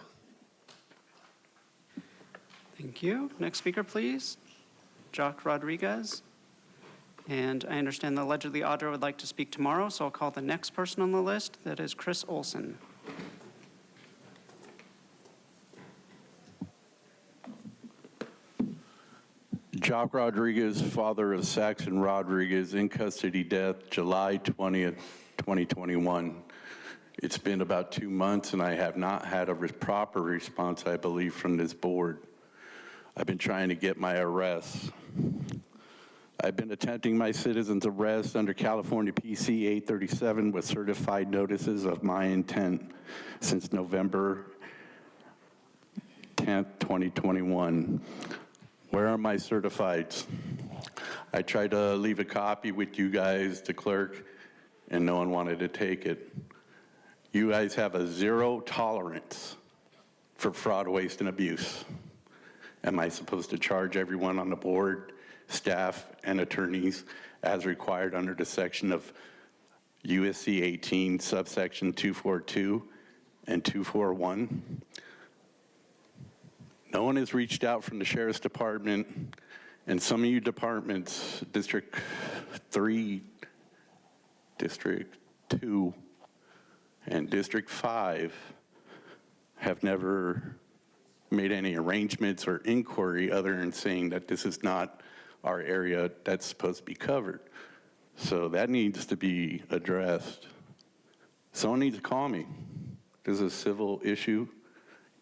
Thank you. Next speaker, please. Jock Rodriguez. And I understand that allegedly Audra would like to speak tomorrow, so I'll call the next person on the list. That is Chris Olson. Jock Rodriguez, father of Saxon Rodriguez, in custody death, July 20th, 2021. It's been about 2 months, and I have not had a proper response, I believe, from this board. I've been trying to get my arrests. I've been attempting my citizen's arrest under California PC 837 with certified notices of my intent since November 10th, 2021. Where are my certifieds? I tried to leave a copy with you guys, the clerk, and no one wanted to take it. You guys have a zero tolerance for fraud, waste, and abuse. Am I supposed to charge everyone on the board, staff, and attorneys as required under the section of USC 18, subsection 242 and 241? No one has reached out from the Sheriff's Department, and some of you departments, District 3, District 2, and District 5, have never made any arrangements or inquiry other than saying that this is not our area that's supposed to be covered. So that needs to be addressed. Someone needs to call me. This is a civil issue.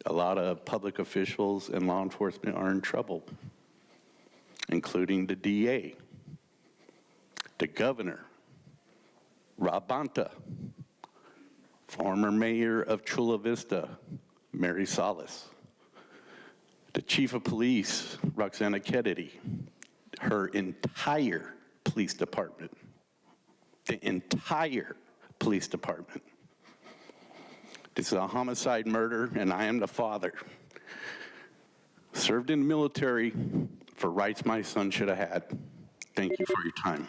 A lot of public officials and law enforcement are in trouble, including the DA, the governor, Rob Bonta, former mayor of Chula Vista, Mary Salas, the chief of police, Roxana Kennedy, her entire police department, the entire police department. This is a homicide murder, and I am the father. Served in the military for rights my son should have had. Thank you for your time.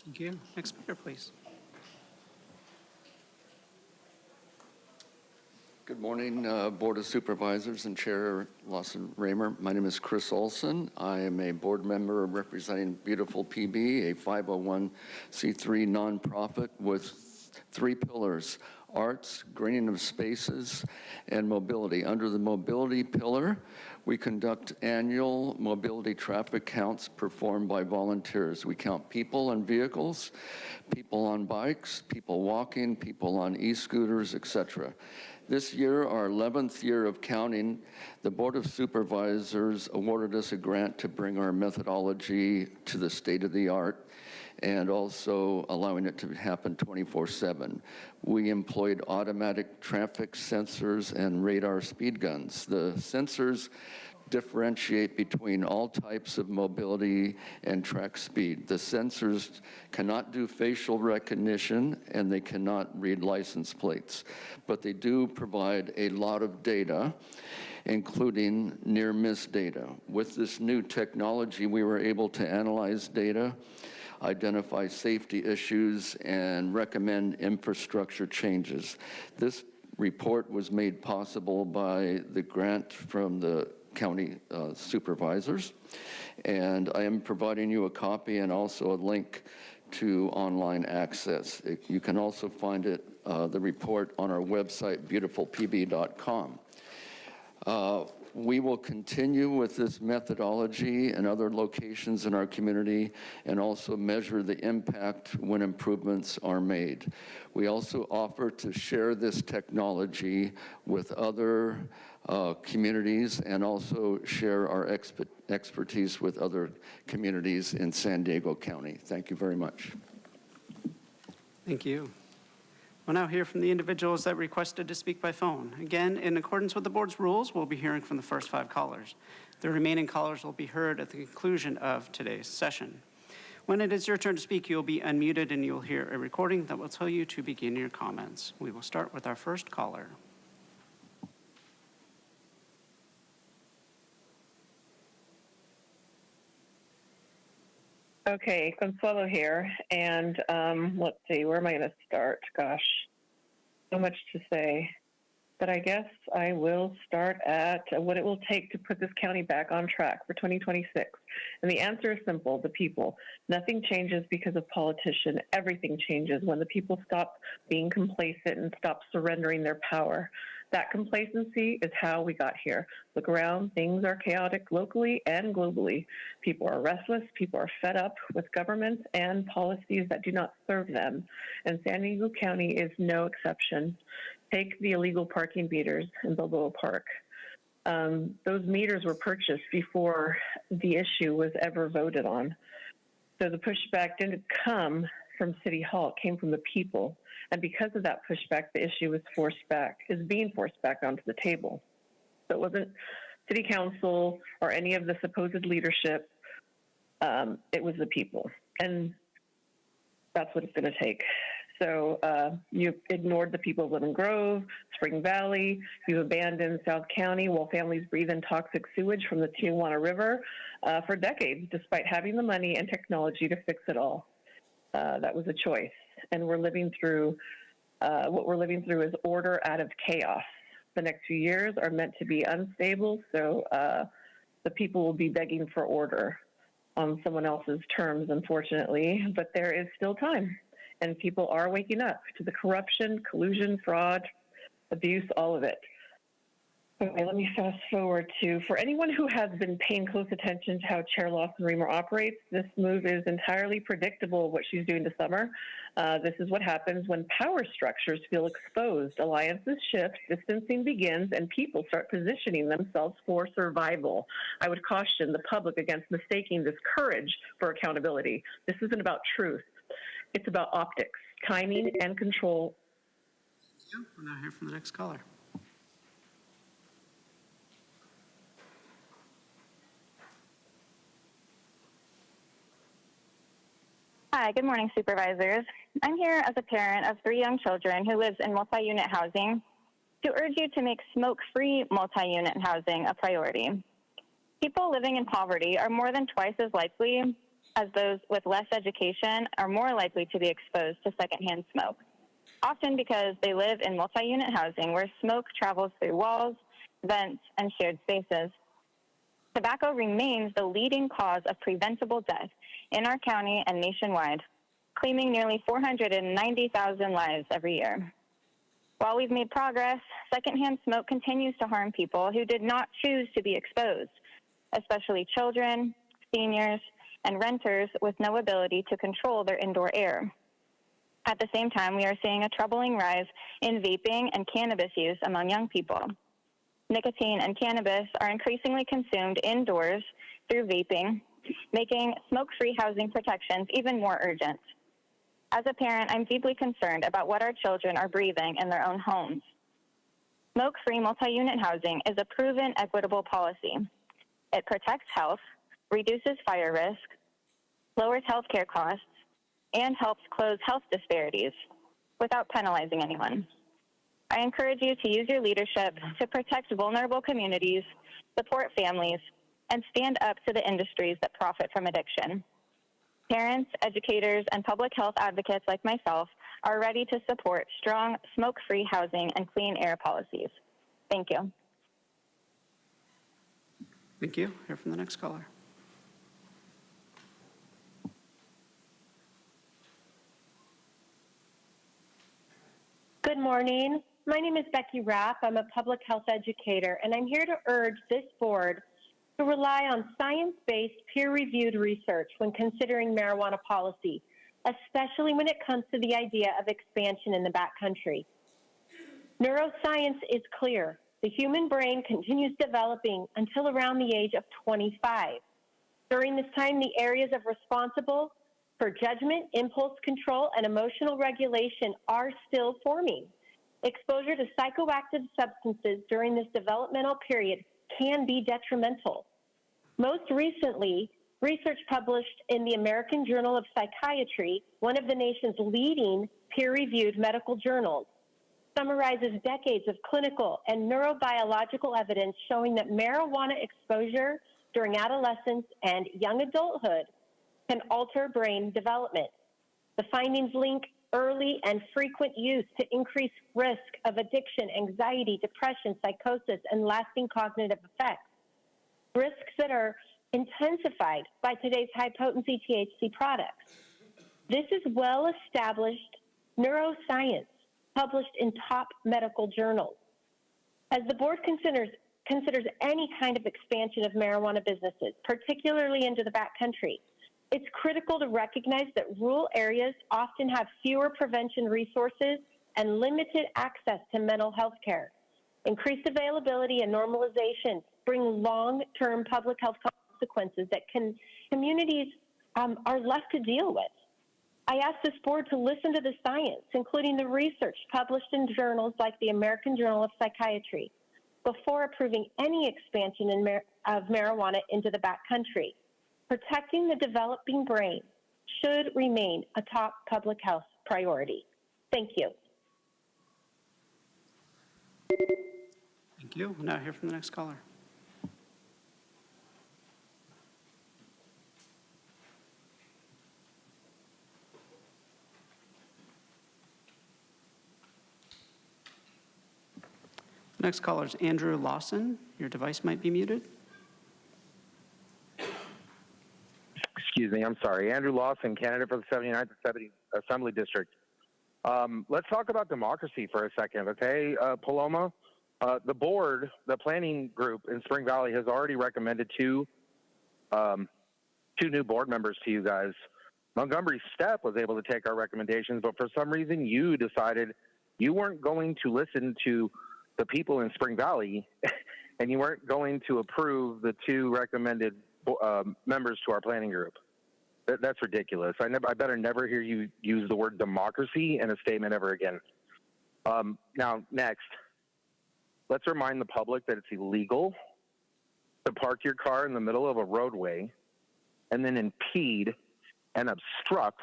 Thank you. Next speaker, please. Good morning, Board of Supervisors and Chair Lawson Raymer. My name is Chris Olson. I am a board member representing Beautiful PB, a 501c3 nonprofit with 3 pillars: arts, greening of spaces, and mobility. Under the mobility pillar, we conduct annual mobility traffic counts performed by volunteers. We count people and vehicles, people on bikes, people walking, people on e-scooters, etc. This year, our 11th year of counting, the Board of Supervisors awarded us a grant to bring our methodology to the state of the art, and also allowing it to happen 24/7. We employed automatic traffic sensors and radar speed guns. The sensors differentiate between all types of mobility and track speed. The sensors cannot do facial recognition and they cannot read license plates, but they do provide a lot of data, including near-miss data. With this new technology, we were able to analyze data identify safety issues, and recommend infrastructure changes. This report was made possible by the grant from the county supervisors, and I am providing you a copy and also a link to online access. You can also find it, the report, on our website, beautifulpb.com. We will continue with this methodology in other locations in our community and also measure the impact when improvements are made. We also offer to share this technology with other communities and also share our expertise with other communities in San Diego County. Thank you very much. Thank you. We'll now hear from the individuals that requested to speak by phone. Again, in accordance with the board's rules, we'll be hearing from the first 5 callers. The remaining callers will be heard at the conclusion of today's session. When it is your turn to speak, you'll be unmuted and you'll hear a recording that will tell you to begin your comments. We will start with our first caller. Okay, Consuelo here, and let's see, where am I going to start? Gosh, so much to say, but I guess I will start at what it will take to put this county back on track for 2026. And the answer is simple: the people. Nothing changes because of politician. Everything changes when the people stop being complacent and stop surrendering their power. That complacency is how we got here. Look around, things are chaotic locally and globally. People are restless, people are fed up with governments and policies that do not serve them. And San Diego County is no exception. Take the illegal parking meters in Balboa Park. Those meters were purchased before the issue was ever voted on. So the pushback didn't come from City Hall, it came from the people. And because of that pushback, the issue is being forced back onto the table. So it wasn't City Council or any of the supposed leadership, it was the people. And that's what it's going to take. So you ignored the people of Lemon Grove, Spring Valley, you abandoned South County while families breathe in toxic sewage from the Tijuana River for decades, despite having the money and technology to fix it all. That was a choice. And we're living through, what we're living through is order out of chaos. The next few years are meant to be unstable, so the people will be begging for order on someone else's terms, unfortunately, but there is still time. And people are waking up to the corruption, collusion, fraud, abuse, all of it. Okay, let me fast forward to, for anyone who has been paying close attention to how Chair Lawson Remer operates, this move is entirely predictable what she's doing this summer. This is what happens when power structures feel exposed. Alliances shift, distancing begins, and people start positioning themselves for survival. I would caution the public against mistaking this courage for accountability. This isn't about truth. It's about optics, timing, and control. We'll now hear from the next caller. Hi, good morning, supervisors. I'm here as a parent of 3 young children who lives in multi-unit housing to urge you to make smoke-free multi-unit housing a priority. People living in poverty are more than twice as likely as those with less education are more likely to be exposed to secondhand smoke, often because they live in multi-unit housing where smoke travels through walls, vents, and shared spaces. Tobacco remains the leading cause of preventable death in our county and nationwide, claiming nearly 490,000 lives every year. While we've made progress, secondhand smoke continues to harm people who did not choose to be exposed, especially children, seniors, and renters with no ability to control their indoor air. At the same time, we are seeing a troubling rise in vaping and cannabis use among young people. Nicotine and cannabis are increasingly consumed indoors through vaping, making smoke-free housing protections even more urgent. As a parent, I'm deeply concerned about what our children are breathing in their own homes. Smoke-free multi-unit housing is a proven equitable policy. It protects health, reduces fire risk, lowers healthcare costs, and helps close health disparities without penalizing anyone. I encourage you to use your leadership to protect vulnerable communities, support families, and stand up to the industries that profit from addiction. Parents, educators, and public health advocates like myself are ready to support strong, smoke-free housing and clean air policies. Thank you. Thank you. Hear from the next caller. Good morning. My name is Becky Rapp. I'm a public health educator, and I'm here to urge this board to rely on science-based, peer-reviewed research when considering marijuana policy, especially when it comes to the idea of expansion in the backcountry. Neuroscience is clear. The human brain continues developing until around the age of 25. During this time, the areas of responsible for judgment, impulse control, and emotional regulation are still forming. Exposure to psychoactive substances during this developmental period can be detrimental. Most recently, research published in the American Journal of Psychiatry, one of the nation's leading peer-reviewed medical journals, summarizes decades of clinical and neurobiological evidence showing that marijuana exposure during adolescence and young adulthood can alter brain development. The findings link early and frequent use to increased risk of addiction, anxiety, depression, psychosis, and lasting cognitive effects. Risks that are intensified by today's high-potency THC products. This is well-established neuroscience published in top medical journals. As the board considers any kind of expansion of marijuana businesses, particularly into the backcountry, it's critical to recognize that rural areas often have fewer prevention resources and limited access to mental health care. Increased availability and normalization bring long-term public health consequences that communities are left to deal with. I ask this board to listen to the science, including the research published in journals like the American Journal of Psychiatry, before approving any expansion of marijuana into the backcountry. Protecting the developing brain should remain a top public health priority. Thank you. Thank you. We'll now hear from the next caller. The next caller is Andrew Lawson. Your device might be muted. Excuse me, I'm sorry. Andrew Lawson, candidate for the 79th Assembly District. Let's talk about democracy for a second, okay? Paloma, the board, the planning group in Spring Valley has already recommended two new board members to you guys. Montgomery Steppe was able to take our recommendations, but for some reason you decided you weren't going to listen to the people in Spring Valley and you weren't going to approve the two recommended members to our planning group. That's ridiculous. I better never hear you use the word democracy in a statement ever again. Now, next, let's remind the public that it's illegal to park your car in the middle of a roadway and then impede and obstruct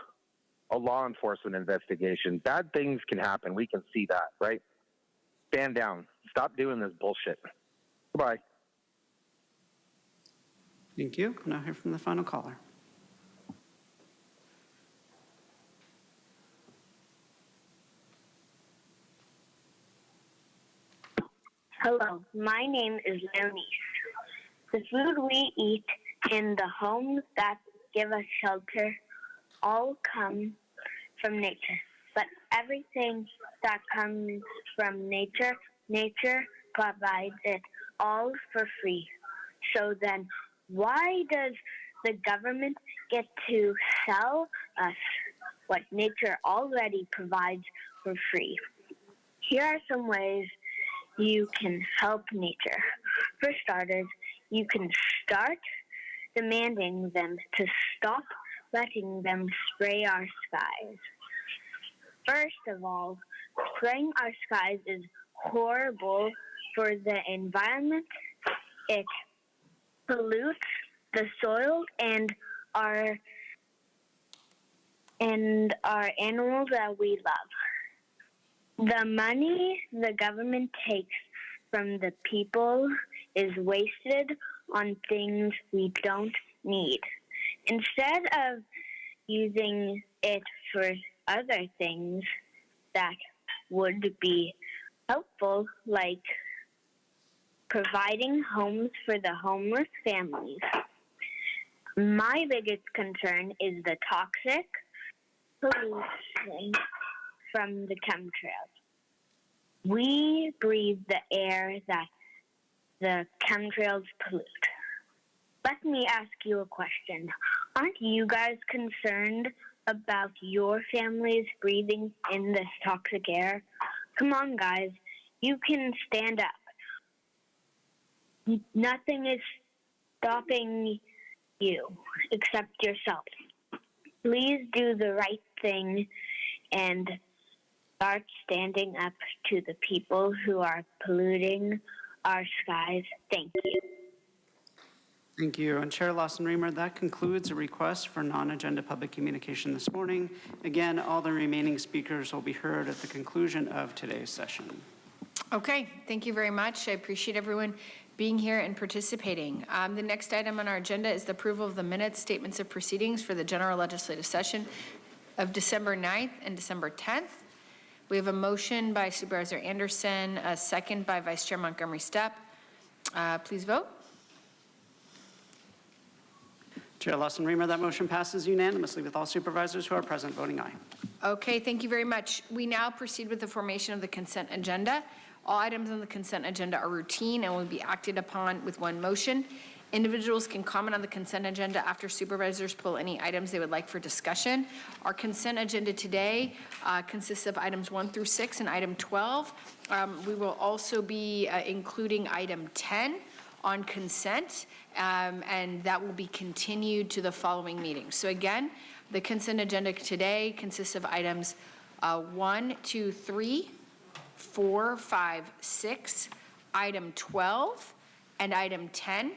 a law enforcement investigation. Bad things can happen. We can see that, right? Stand down. Stop doing this bullshit. Goodbye. Thank you. We'll now hear from the final caller. Hello, my name is Leonie. The food we eat and the homes that give us shelter all come from nature. But everything that comes from nature provides it all for free. So then why does the government get to sell us what nature already provides for free? Here are some ways you can help nature. For starters, you can start demanding them to stop letting them spray our skies. First of all, spraying our skies is horrible for the environment. It pollutes the soil and our animals that we love. The money the government takes from the people is wasted on things we don't need. Instead of using it for other things that would be helpful, like providing homes for the homeless families. My biggest concern is the toxic pollution from the chemtrails. We breathe the air that the chemtrails pollute. Let me ask you a question. Aren't you guys concerned about your families breathing in this toxic air? Come on, guys. You can stand up. Nothing is stopping you except yourself. Please do the right thing and start standing up to the people who are polluting our skies. Thank you. Thank you. And Chair Lawson-Remer, that concludes a request for non-agenda public communication this morning. Again, all the remaining speakers will be heard at the conclusion of today's session. Okay, thank you very much. I appreciate everyone being here and participating. The next item on our agenda is the approval of the minutes, statements of proceedings for the general legislative session of December 9th and December 10th. We have a motion by Supervisor Anderson, a second by Vice Chair Montgomery Stepp. Please vote. Chair Lawson-Remer, that motion passes unanimously with all supervisors who are present voting aye. Okay, thank you very much. We now proceed with the formation of the consent agenda. All items on the consent agenda are routine and will be acted upon with one motion. Individuals can comment on the consent agenda after supervisors pull any items they would like for discussion. Our consent agenda today consists of items 1 through 6 and item 12. We will also be including item 10 on consent, and that will be continued to the following meeting. So again, the consent agenda today consists of items 1, 2, 3, 4, 5, 6, item 12, and item 10.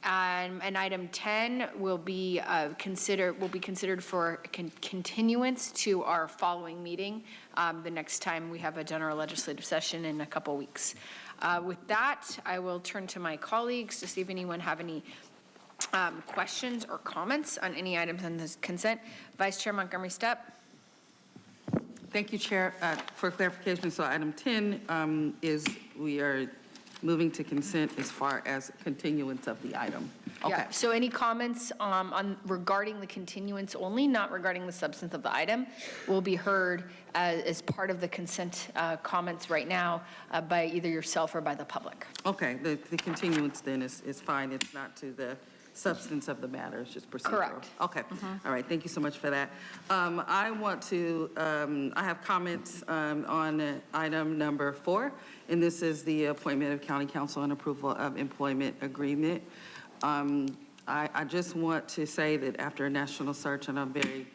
And item 10 will be considered for continuance to our following meeting, the next time we have a general legislative session in a couple weeks. With that, I will turn to my colleagues to see if anyone have any questions or comments on any items on this consent. Vice Chair Montgomery Stepp. Thank you, Chair. For clarification, so item 10 is we are moving to consent as far as continuance of the item. Okay. Yeah, so any comments on regarding the continuance only, not regarding the substance of the item, will be heard as part of the consent comments right now by either yourself or by the public. Okay, the continuance then is fine. It's not to the substance of the matter, it's just procedural. Correct. Okay, all right, thank you so much for that. I have comments on item number 4, and this is the appointment of county council and approval of employment agreement. I just want to say that after a national search, and I'm very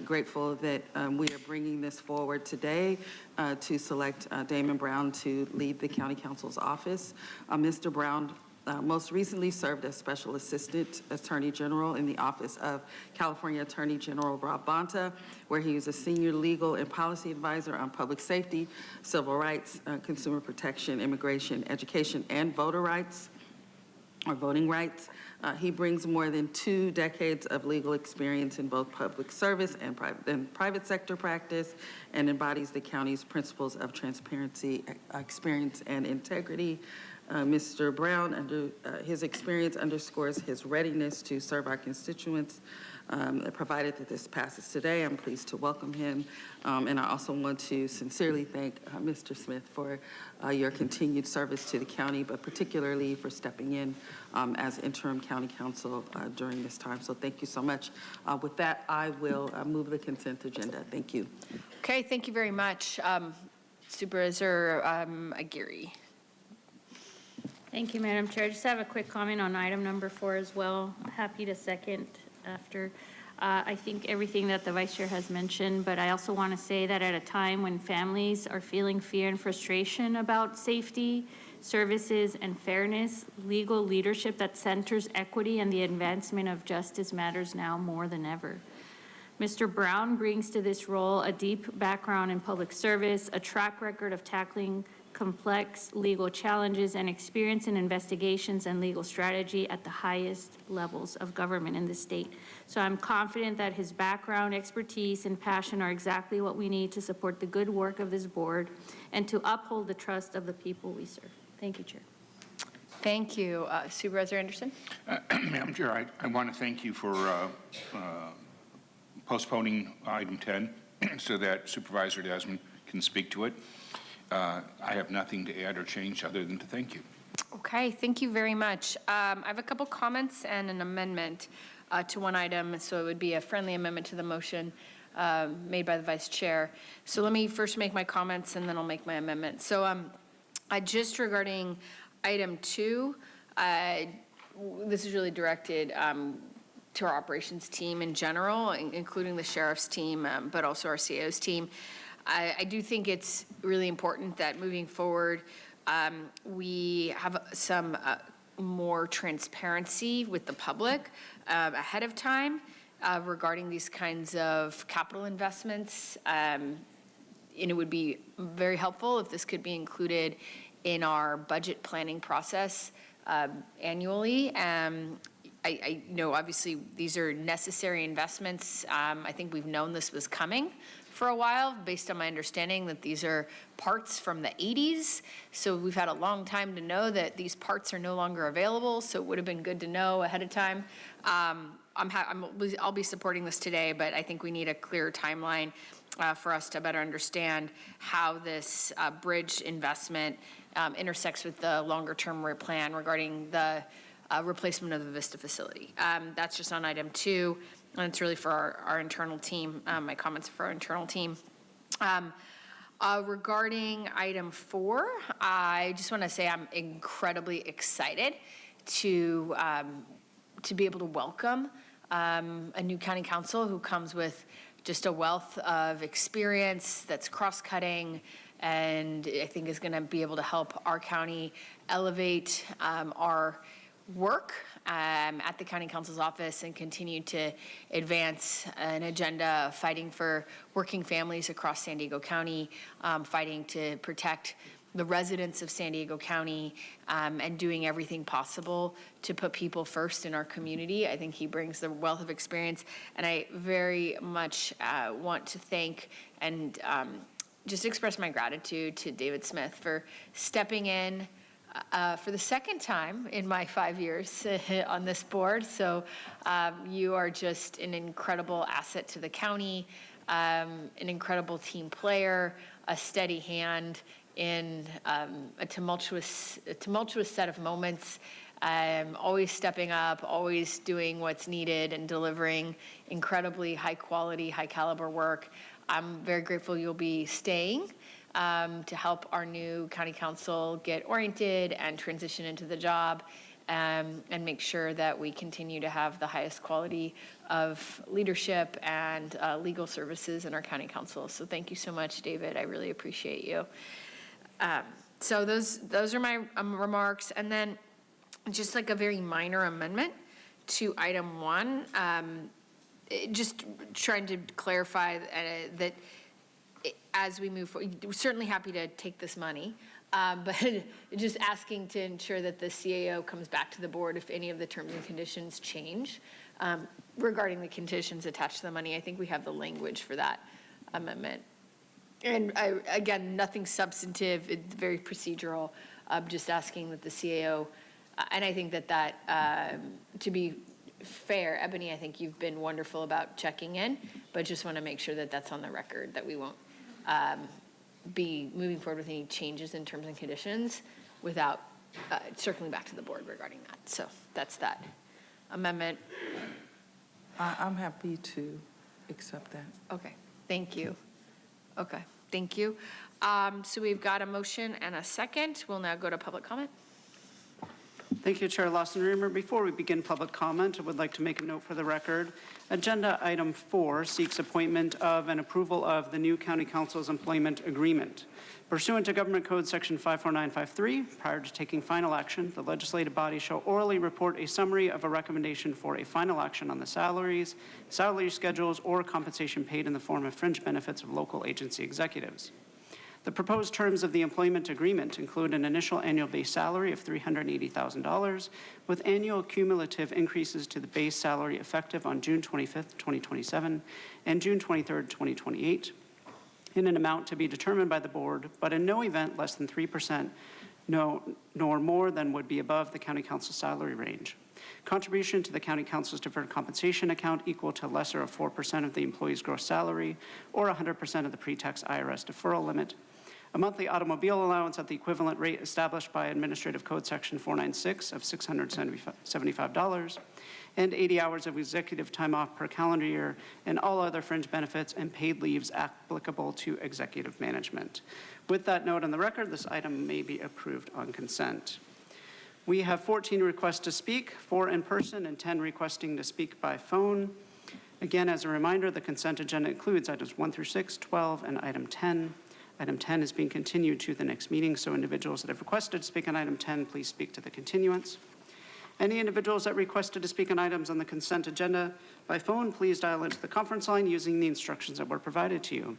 grateful that we are bringing this forward today to select Damon Brown to lead the county council's office. Mr. Brown most recently served as Special Assistant Attorney General in the Office of California Attorney General Rob Bonta, where he was a Senior Legal and Policy Advisor on Public Safety, Civil Rights, Consumer Protection, Immigration, Education, and Voter Rights, or Voting Rights. He brings more than 2 decades of legal experience in both public service and private sector practice, and embodies the county's principles of transparency, experience, and integrity. Mr. Brown, his experience underscores his readiness to serve our constituents. Provided that this passes today, I'm pleased to welcome him. And I also want to sincerely thank Mr. Smith for your continued service to the county, but particularly for stepping in as interim county counsel during this time. So thank you so much. With that, I will move the consent agenda. Thank you. Okay, thank you very much. Supervisor Aguirre. Thank you, Madam Chair. I just have a quick comment on item number 4 as well. Happy to second after. I think everything that the Vice Chair has mentioned, but I also want to say that at a time when families are feeling fear and frustration about safety, services, and fairness, legal leadership that centers equity and the advancement of justice matters now more than ever. Mr. Brown brings to this role a deep background in public service, a track record of tackling complex legal challenges, and experience in investigations and legal strategy at the highest levels of government in the state. So I'm confident that his background, expertise, and passion are exactly what we need to support the good work of this board and to uphold the trust of the people we serve. Thank you, Chair. Thank you. Supervisor Anderson? Madam Chair, I want to thank you for postponing item 10 so that Supervisor Desmond can speak to it. I have nothing to add or change other than to thank you. Okay, thank you very much. I have a couple comments and an amendment to one item, so it would be a friendly amendment to the motion made by the Vice Chair. So let me first make my comments and then I'll make my amendment. So just regarding item 2, this is really directed to our operations team in general, including the sheriff's team, but also our CAO's team. I do think it's really important that moving forward, we have some more transparency with the public ahead of time regarding these kinds of capital investments. And it would be very helpful if this could be included in our budget planning process annually. I know obviously these are necessary investments. I think we've known this was coming for a while, based on my understanding that these are parts from the 80s. So we've had a long time to know that these parts are no longer available. So it would have been good to know ahead of time. I'll be supporting this today, but I think we need a clear timeline for us to better understand how this bridge investment intersects with the longer-term plan regarding the replacement of the Vista facility. That's just on item 2, and it's really for our internal team. My comments are for our internal team. Regarding item 4, I just want to say I'm incredibly excited to be able to welcome a new county council who comes with just a wealth of experience that's cross-cutting, and I think is going to be able to help our county elevate our work at the county council's office and continue to advance an agenda of fighting for working families across San Diego County, fighting to protect the residents of San Diego County, and doing everything possible to put people first in our community. I think he brings the wealth of experience, and I very much want to thank and just express my gratitude to David Smith for stepping in for the second time in my 5 years on this board. So you are just an incredible asset to the county, an incredible team player, a steady hand in a tumultuous set of moments, always stepping up, always doing what's needed and delivering incredibly high quality, high caliber work. I'm very grateful you'll be staying to help our new county council get oriented and transition into the job, and make sure that we continue to have the highest quality of leadership and legal services in our county council. So thank you so much, David. I really appreciate you. So those are my remarks. And then just like a very minor amendment to item 1, just trying to clarify that as we move forward, we're certainly happy to take this money, but just asking to ensure that the CAO comes back to the board if any of the terms and conditions change regarding the conditions attached to the money. I think we have the language for that amendment. And again, nothing substantive, it's very procedural, just asking that the CAO, and I think that to be fair, Ebony, I think you've been wonderful about checking in, but just want to make sure that that's on the record, that we won't be moving forward with any changes in terms and conditions without circling back to the board regarding that. So that's that amendment. I'm happy to accept that. Okay, thank you. Okay, thank you. So we've got a motion and a second. We'll now go to public comment. Thank you, Chair Lawson-Remer. Before we begin public comment, I would like to make a note for the record. Agenda item 4 seeks appointment of and approval of the new County Council's employment agreement. Pursuant to Government Code Section 54953, prior to taking final action, the legislative body shall orally report a summary of a recommendation for a final action on the salaries, salary schedules, or compensation paid in the form of fringe benefits of local agency executives. The proposed terms of the employment agreement include an initial annual base salary of $380,000 with annual cumulative increases to the base salary effective on June 25th, 2027 and June 23rd, 2028 in an amount to be determined by the board, but in no event less than 3%, nor more than would be above the County Council salary range. Contribution to the County Council's deferred compensation account equal to lesser of 4% of the employee's gross salary or 100% of the pre-tax IRS deferral limit. A monthly automobile allowance at the equivalent rate established by Administrative Code Section 496 of $675, and 80 hours of executive time off per calendar year, and all other fringe benefits and paid leaves applicable to executive management. With that note on the record, this item may be approved on consent. We have 14 requests to speak, 4 in person and 10 requesting to speak by phone. Again, as a reminder, the consent agenda includes items 1 through 6, 12, and item 10. Item 10 is being continued to the next meeting, so individuals that have requested to speak on item 10, please speak to the continuance. Any individuals that requested to speak on items on the consent agenda by phone, please dial into the conference line using the instructions that were provided to you.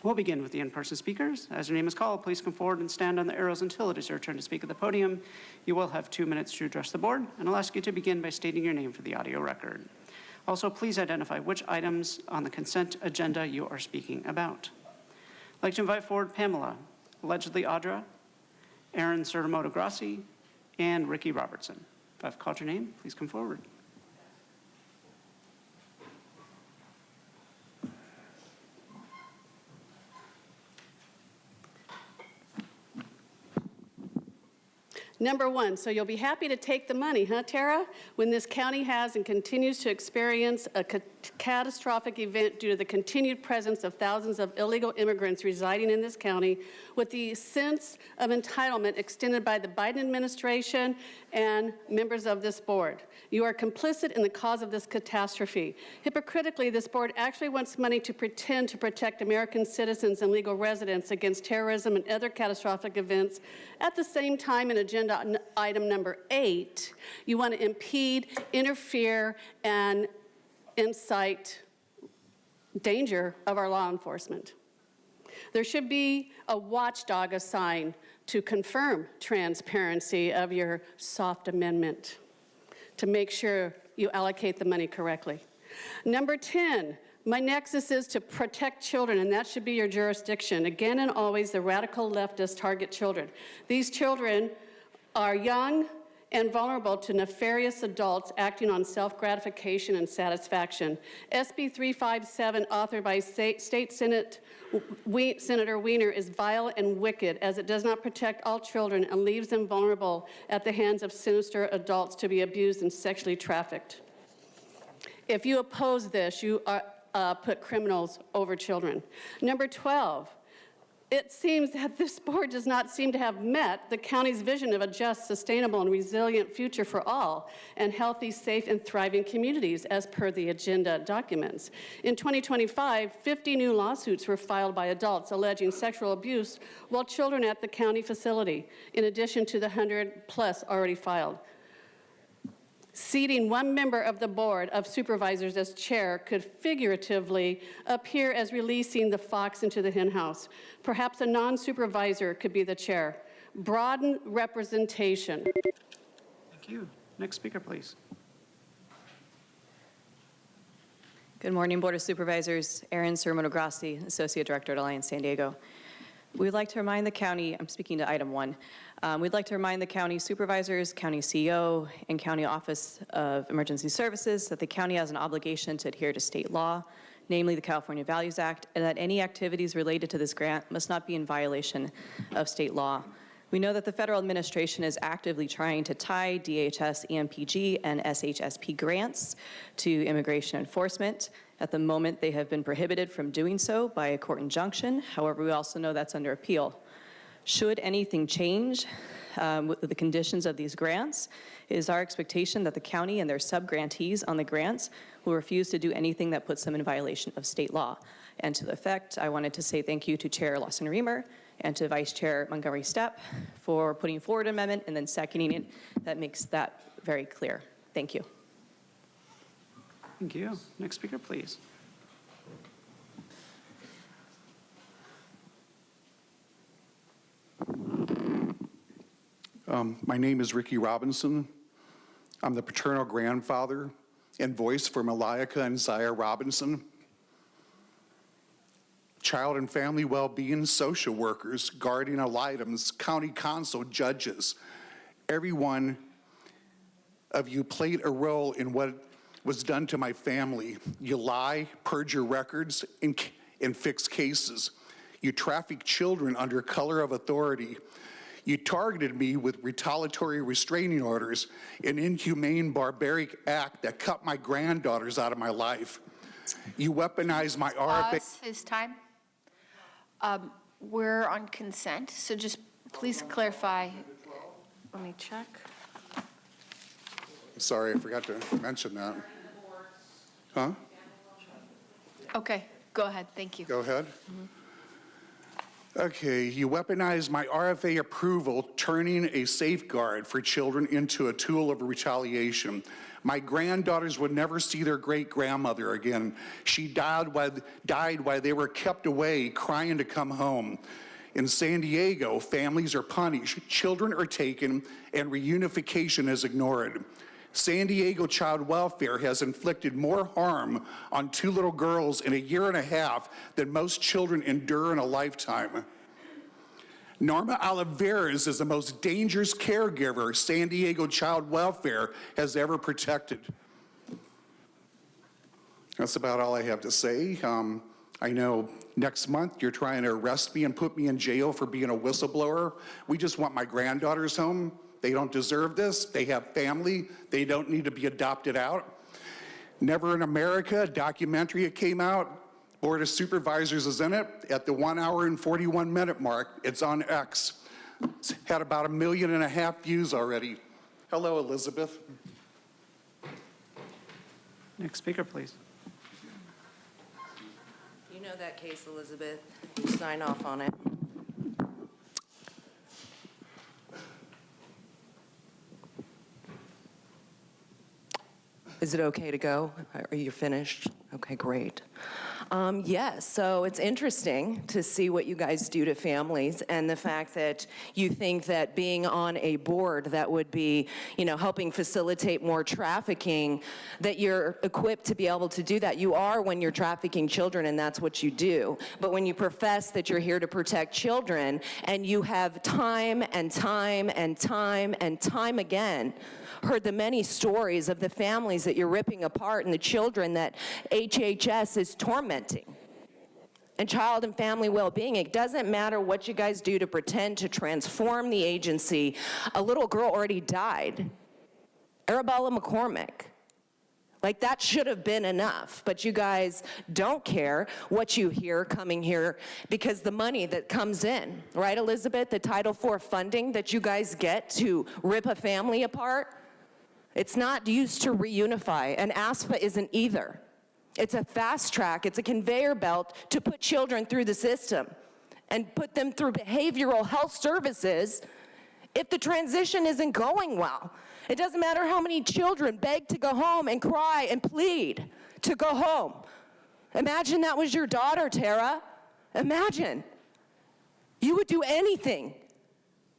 We'll begin with the in-person speakers. As your name is called, please come forward and stand on the arrows until it is your turn to speak at the podium. You will have 2 minutes to address the board, and I'll ask you to begin by stating your name for the audio record. Also, please identify which items on the consent agenda you are speaking about. I'd like to invite forward Pamela, allegedly Audra, Aaron Sertamoto Grassi, and Ricky Robertson. If I've called your name, please come forward. Number one, so you'll be happy to take the money, huh, Tara? When this county has and continues to experience a catastrophic event due to the continued presence of thousands of illegal immigrants residing in this county, with the sense of entitlement extended by the Biden administration and members of this board. You are complicit in the cause of this catastrophe. Hypocritically, this board actually wants money to pretend to protect American citizens and legal residents against terrorism and other catastrophic events. At the same time, in agenda item number 8, you want to impede, interfere, and incite danger of our law enforcement. There should be a watchdog assigned to confirm transparency of your soft amendment to make sure you allocate the money correctly. Number 10, my nexus is to protect children, and that should be your jurisdiction. Again and always, the radical leftists target children. These children are young and vulnerable to nefarious adults acting on self-gratification and satisfaction. SB 357, authored by State Senator Wiener, is vile and wicked, as it does not protect all children and leaves them vulnerable at the hands of sinister adults to be abused and sexually trafficked. If you oppose this, you put criminals over children. Number 12, it seems that this board does not seem to have met the county's vision of a just, sustainable, and resilient future for all, and healthy, safe, and thriving communities, as per the agenda documents. In 2025, 50 new lawsuits were filed by adults alleging sexual abuse while children at the county facility, in addition to the 100+ already filed. Seating one member of the Board of Supervisors as chair could figuratively appear as releasing the fox into the henhouse. Perhaps a non-supervisor could be the chair. Broaden representation. Thank you. Next speaker, please. Good morning, Board of Supervisors. Aaron Sertamoto Grassi, Associate Director at Alliance San Diego. We'd like to remind the county, I'm speaking to item 1, we'd like to remind the county supervisors, county CEO, and county Office of Emergency Services that the county has an obligation to adhere to state law, namely the California Values Act, and that any activities related to this grant must not be in violation of state law. We know that the federal administration is actively trying to tie DHS, EMPG, and SHSP grants to immigration enforcement. At the moment, they have been prohibited from doing so by a court injunction. However, we also know that's under appeal. Should anything change with the conditions of these grants, it is our expectation that the county and their sub-grantees on the grants will refuse to do anything that puts them in violation of state law. And to the effect, I wanted to say thank you to Chair Lawson-Remer and to Vice Chair Montgomery Stepp for putting forward an amendment and then seconding it. That makes that very clear. Thank you. Thank you. Next speaker, please. My name is Ricky Robinson. I'm the paternal grandfather and voice for Malika and Zaya Robinson. Child and family well-being, social workers, guardian ad litems, county council, judges. Every one of you played a role in what was done to my family. You lie, purge your records, and fix cases. You traffic children under color of authority. You targeted me with retaliatory restraining orders, an inhumane, barbaric act that cut my granddaughters out of my life. You weaponized my RFA. Pause his time. We're on consent, so just please clarify. Let me check. Sorry, I forgot to mention that. Huh? Okay, go ahead. Thank you. Go ahead. Okay, you weaponized my RFA approval, turning a safeguard for children into a tool of retaliation. My granddaughters would never see their great-grandmother again. She died while they were kept away, crying to come home. In San Diego, families are punished, children are taken, and reunification is ignored. San Diego child welfare has inflicted more harm on 2 little girls in a year and a half than most children endure in a lifetime. Norma Oliveras is the most dangerous caregiver San Diego child welfare has ever protected. That's about all I have to say. I know next month you're trying to arrest me and put me in jail for being a whistleblower. We just want my granddaughters home. They don't deserve this. They have family. They don't need to be adopted out. Never in America, a documentary that came out. Board of Supervisors is in it at the 1 hour and 41 minute mark. It's on X. It's had about 1.5 million views already. Hello, Elizabeth. Next speaker, please. You know that case, Elizabeth. You sign off on it. Is it okay to go? Are you finished? Okay, great. Yes, so it's interesting to see what you guys do to families and the fact that you think that being on a board that would be, helping facilitate more trafficking, that you're equipped to be able to do that. You are when you're trafficking children, and that's what you do. But when you profess that you're here to protect children, and you have time and time and time and time again heard the many stories of the families that you're ripping apart and the children that HHS is tormenting, and child and family well-being. It doesn't matter what you guys do to pretend to transform the agency. A little girl already died, Arabella McCormick. Like, that should have been enough, but you guys don't care what you hear coming here because the money that comes in, right, Elizabeth, the Title IV funding that you guys get to rip a family apart, it's not used to reunify, and ASFA isn't either. It's a fast track, it's a conveyor belt to put children through the system and put them through behavioral health services if the transition isn't going well. It doesn't matter how many children beg to go home and cry and plead to go home. Imagine that was your daughter, Tara. Imagine. You would do anything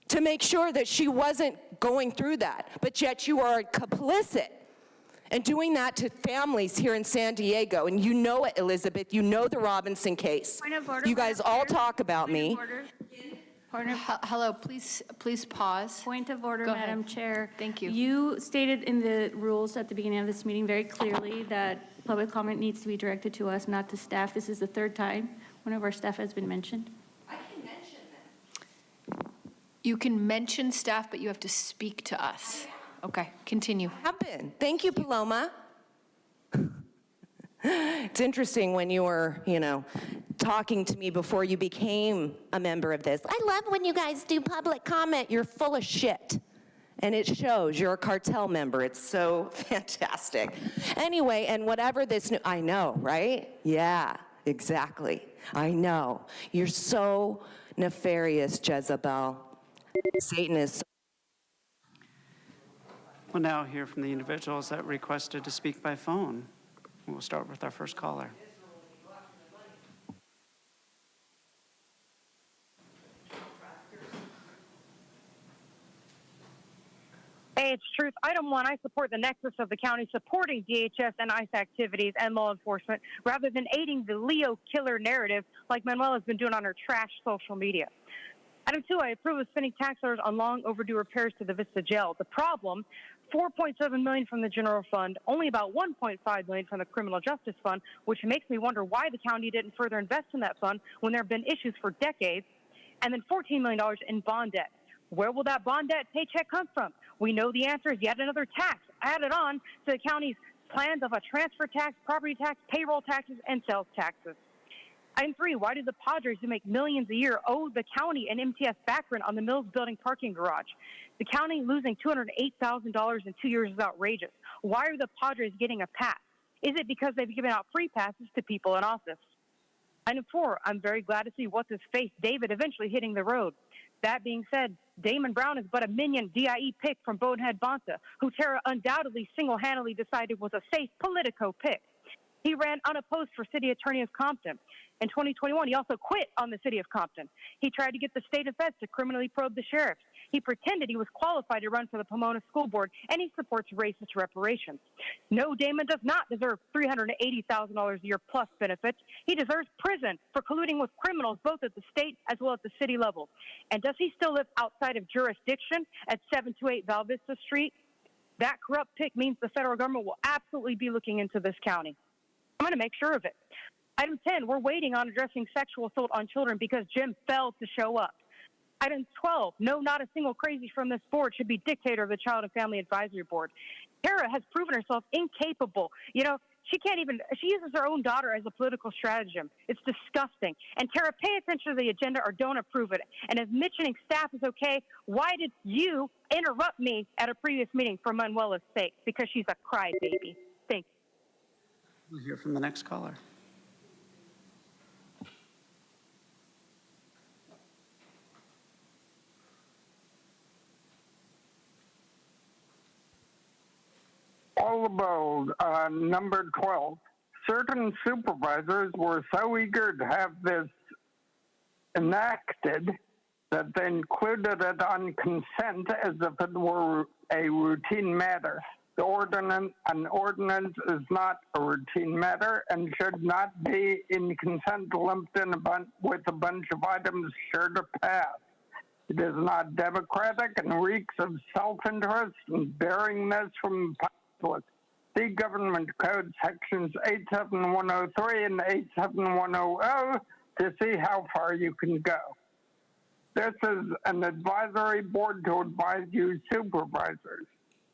to make sure that she wasn't going through that, but yet you are complicit in doing that to families here in San Diego. And you know it, Elizabeth. You know the Robinson case. Point of order. You guys all talk about me. Hello, please pause. Point of order, Go Madam ahead. Chair. Thank you. You stated in the rules at the beginning of this meeting very clearly that public comment needs to be directed to us, not to staff. This is the 3rd time one of our staff has been mentioned. You can mention staff, but you have to speak to us. Okay, continue. Happen. Thank you, Paloma. It's interesting when you were, talking to me before you became a member of this. I love when you guys do public comment. You're full of shit. And it shows. You're a cartel member. It's so fantastic. Anyway, and whatever this new, I know, right? Yeah, exactly. I know. You're so nefarious, Jezebel. Satan is. We'll now hear from the individuals that requested to speak by phone. We'll start with our first caller. Hey, it's Truth. Item 1, I support the nexus of the county supporting DHS and ICE activities and law enforcement rather than aiding the Leo killer narrative like Manuel has been doing on her trash social media. Item 2, I approve of spending tax dollars on long overdue repairs to the Vista Jail. The problem, $4.7 million from the general fund, only about $1.5 million from the criminal justice fund, which makes me wonder why the county didn't further invest in that fund when there have been issues for decades, and then $14 million in bond debt. Where will that bond debt paycheck come from? We know the answer is yet another tax added on to the county's plans of a transfer tax, property tax, payroll taxes, and sales taxes. Item 3, why do the Padres, who make millions a year, owe the county an MTS back rent on the Mills Building parking garage? The county losing $208,000 in 2 years is outrageous. Why are the Padres getting a pass? Is it because they've given out free passes to people in office? Item 4, I'm very glad to see what's-his-face David eventually hitting the road. That being said, Damon Brown is but a minion DIE pick from Bonehead Bonta, who Tara undoubtedly single-handedly decided was a safe Politico pick. He ran unopposed for city attorney of Compton. In 2021, he also quit on the city of Compton. He tried to get the state of feds to criminally probe the sheriffs. He pretended he was qualified to run for the Pomona School Board, and he supports racist reparations. No, Damon does not deserve $380,000 a year plus benefits. He deserves prison for colluding with criminals both at the state as well as the city level. And does he still live outside of jurisdiction at 728 Val Vista Street? That corrupt pick means the federal government will absolutely be looking into this county. I'm going to make sure of it. Item 10, we're waiting on addressing sexual assault on children because Jim failed to show up. Item 12, no, not a single crazy from this board should be dictator of the Child and Family Advisory Board. Tara has proven herself incapable. You know, she uses her own daughter as a political stratagem. It's disgusting. And Tara, pay attention to the agenda or don't approve it. And if mentioning staff is okay, why did you interrupt me at a previous meeting for Manuela's sake? Because she's a crybaby. Thank you. We'll hear from the next caller. All abold, number 12. Certain supervisors were so eager to have this enacted that they included it on consent as if it were a routine matter. An ordinance is not a routine matter and should not be in consent lumped in with a bunch of items sure to pass. It is not democratic and reeks of self-interest and bearing this from public. See Government Code Sections 87103 and 87100 to see how far you can go. This is an advisory board to advise you supervisors.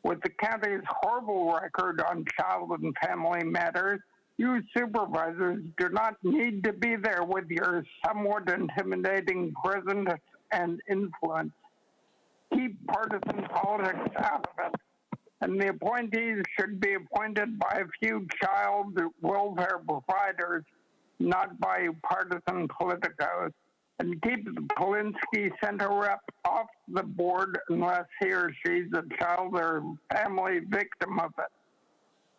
With the county's horrible record on child and family matters, you supervisors do not need to be there with your somewhat intimidating presence and influence. Keep partisan politics out of it, and the appointees should be appointed by a few child welfare providers, not by partisan politicos. And keep the Polinsky Center rep off the board unless he or she's a child or family victim of it.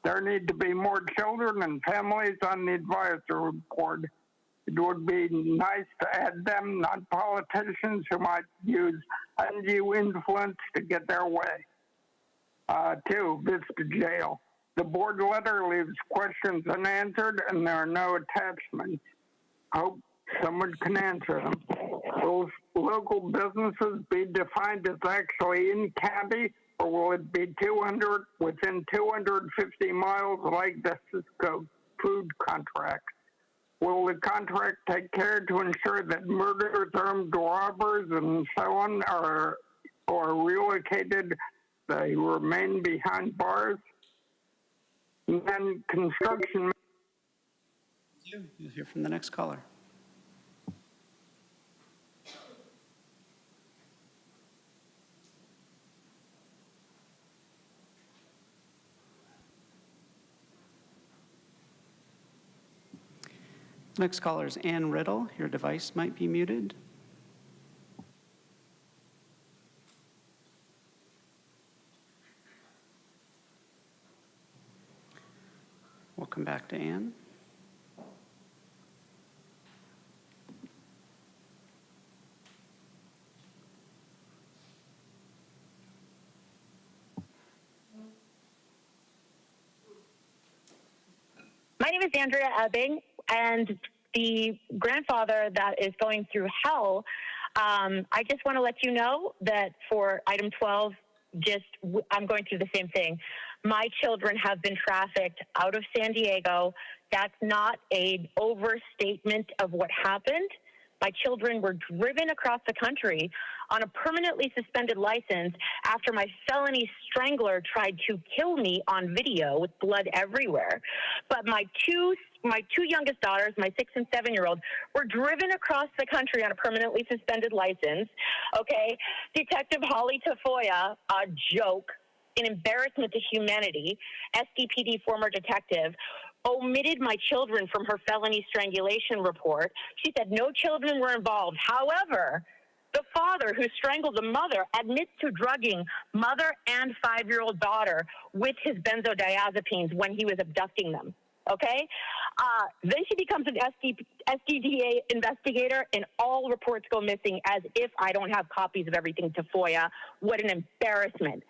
There need to be more children and families on the advisory board. It would be nice to add them, not politicians who might use undue influence to get their way. 2, Vista Jail. The board letter leaves questions unanswered and there are no attachments. Hope someone can answer them. Will local businesses be defined as actually in county, or will it be within 250 miles like the Cisco food contract? Will the contract take care to ensure that murderers, armed robbers, and so on are relocated? They remain behind bars? And then construction. You'll hear from the next caller. Next caller is Ann Riddle. Your device might be muted. We'll come back to Ann. name is Andrea Ebbing, and the grandfather that is going through hell, I just want to let you know that for item 12, I'm going through the same thing. My children have been trafficked out of San Diego. That's not an overstatement of what happened. My children were driven across the country on a permanently suspended license after my felony strangler tried to kill me on video with blood everywhere. But my two youngest daughters, my 6 and 7-year-old, were driven across the country on a permanently suspended license. Okay, Detective Holly Tafoya, a joke, an embarrassment to humanity, SDPD former detective, omitted my children from her felony strangulation report. She said no children were involved. However, the father who strangled the mother admits to drugging mother and 5-year-old daughter with his benzodiazepines when he was abducting them. Okay? Then she becomes an SDDA investigator, and all reports go missing as if I don't have copies of everything to FOIA. What an embarrassment.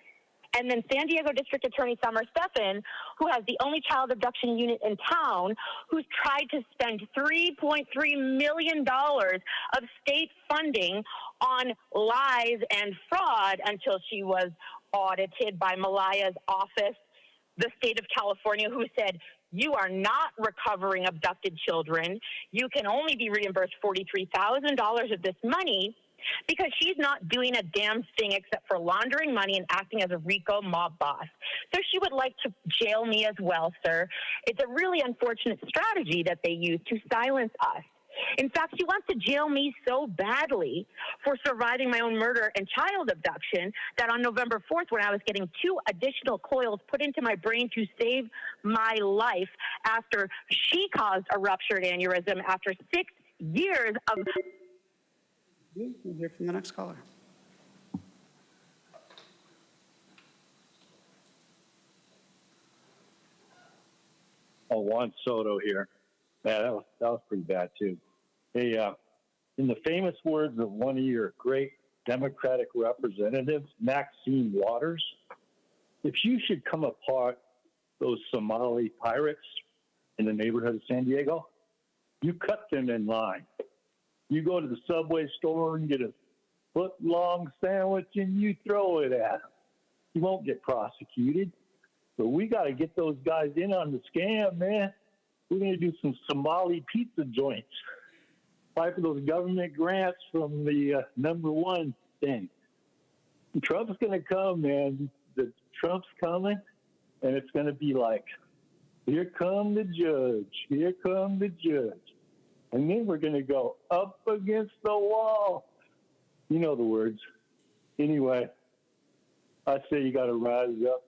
And then San Diego District Attorney Summer Steffen, who has the only child abduction unit in town, who's tried to spend $3.3 million of state funding on lies and fraud until she was audited by Malaya's office, the state of California, who said, you are not recovering abducted children. You can only be reimbursed $43,000 of this money, because she's not doing a damn thing except for laundering money and acting as a RICO mob boss. So she would like to jail me as well, sir. It's a really unfortunate strategy that they use to silence us. In fact, she wants to jail me so badly for surviving my own murder and child abduction that on November 4th, when I was getting 2 additional coils put into my brain to save my life after she caused a ruptured aneurysm after 6 years of... We'll hear from the next caller. Oh, Juan Soto here. Man, that was pretty bad, too. Hey, in the famous words of one of your great Democratic representatives, Maxine Waters, if you should come upon those Somali pirates in the neighborhood of San Diego, you cut them in line. You go to the Subway store and get a foot-long sandwich and you throw it at them. You won't get prosecuted. But we got to get those guys in on the scam, man. We're going to do some Somali pizza joints. Apply for those government grants from the #1 thing. And Trump's going to come, man. Trump's coming, and it's going to be like, here come the judge. Here come the judge. And then we're going to go up against the wall. You know the words. Anyway, I say you got to rise up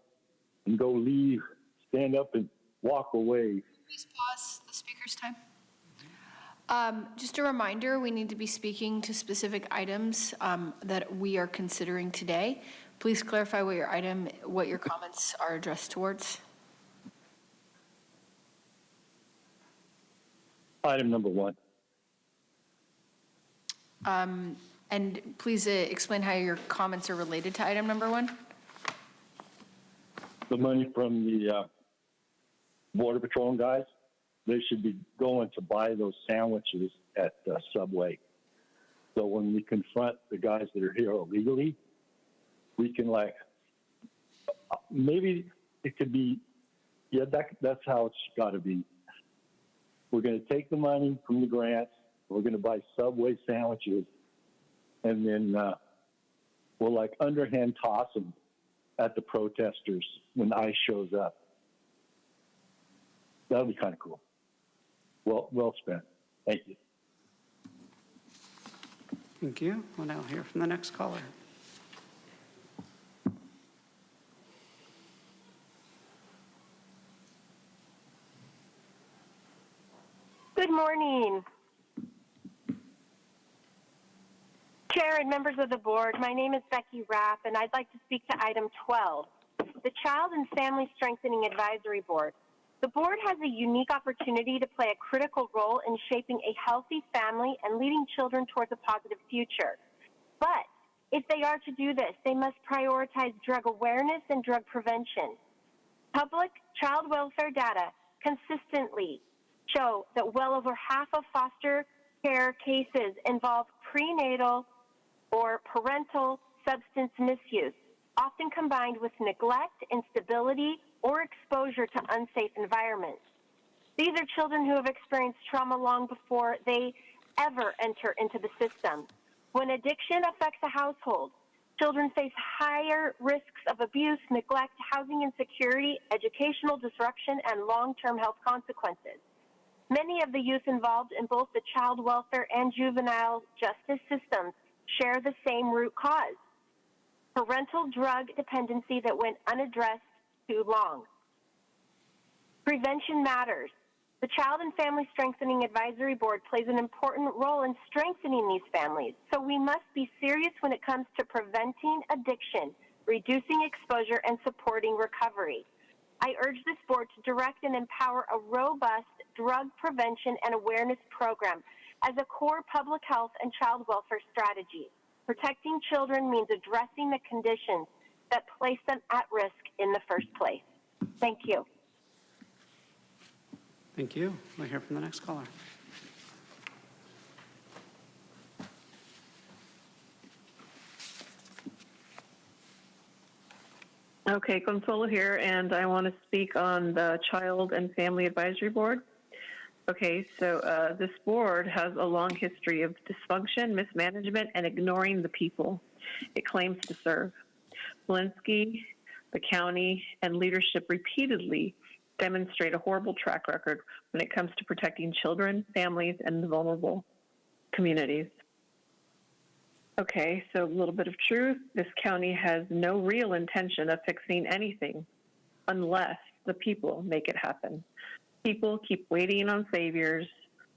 and go leave, stand up and walk away. Please pause the speaker's time. Just a reminder, we need to be speaking to specific items that we are considering today. Please clarify what your comments are addressed towards. Item number 1. And please explain how your comments are related to item number 1. The money from the Border Patrol guys, they should be going to buy those sandwiches at Subway. So when we confront the guys that are here illegally, we can maybe it could be, that's how it's got to be. We're going to take the money from the grants. We're going to buy Subway sandwiches, and then we'll underhand toss them at the protesters when ICE shows up. That'll be kind of cool. Well spent. Thank you. Thank you. We'll now hear from the next caller. Good morning. Chair and members of the board, my name is Becky Rapp, and I'd like to speak to item 12, the Child and Family Strengthening Advisory Board. The board has a unique opportunity to play a critical role in shaping a healthy family and leading children towards a positive future. But if they are to do this, they must prioritize drug awareness and drug prevention. Public child welfare data consistently show that well over half of foster care cases involve prenatal or parental substance misuse, often combined with neglect, instability, or exposure to unsafe environments. These are children who have experienced trauma long before they ever enter into the system. When addiction affects a household, children face higher risks of abuse, neglect, housing insecurity, educational disruption, and long-term health consequences. Many of the youth involved in both the child welfare and juvenile justice systems share the same root cause: parental drug dependency that went unaddressed too long. Prevention matters. The Child and Family Strengthening Advisory Board plays an important role in strengthening these families, so we must be serious when it comes to preventing addiction, reducing exposure, and supporting recovery. I urge this board to direct and empower a robust drug prevention and awareness program as a core public health and child welfare strategy. Protecting children means addressing the conditions that place them at risk in the first place. Thank you. Thank you. We'll hear from the next caller. Okay, Consuelo here, and I want to speak on the Child and Family Advisory Board. Okay, so this board has a long history of dysfunction, mismanagement, and ignoring the people it claims to serve. Walensky, the county, and leadership repeatedly demonstrate a horrible track record when it comes to protecting children, families, and vulnerable communities. Okay, so a little bit of truth. This county has no real intention of fixing anything unless the people make it happen. People keep waiting on saviors,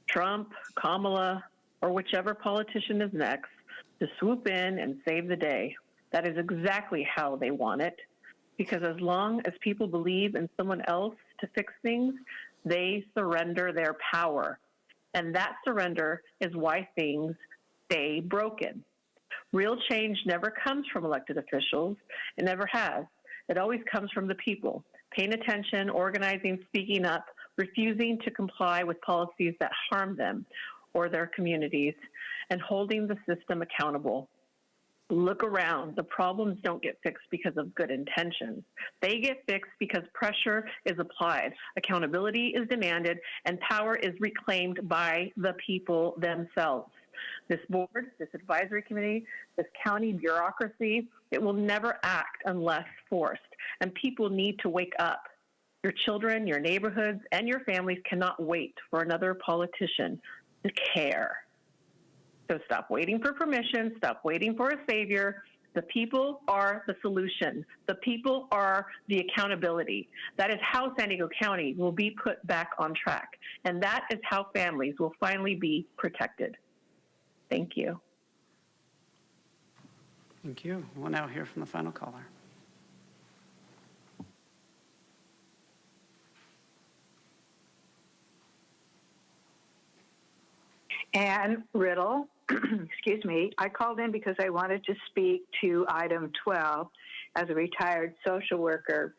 Trump, Kamala, or whichever politician is next, to swoop in and save the day. That is exactly how they want it, because as long as people believe in someone else to fix things, they surrender their power. And that surrender is why things stay broken. Real change never comes from elected officials. It never has. It always comes from the people, paying attention, organizing, speaking up, refusing to comply with policies that harm them or their communities, and holding the system accountable. Look around. The problems don't get fixed because of good intentions. They get fixed because pressure is applied, accountability is demanded, and power is reclaimed by the people themselves. This board, this advisory committee, this county bureaucracy, it will never act unless forced. And people need to wake up. Your children, your neighborhoods, and your families cannot wait for another politician to care. So stop waiting for permission, stop waiting for a savior. The people are the solution. The people are the accountability. That is how San Diego County will be put back on track. And that is how families will finally be protected. Thank you. Thank you. We'll now hear from the final caller. Ann Riddle, excuse me. I called in because I wanted to speak to item 12 as a retired social worker.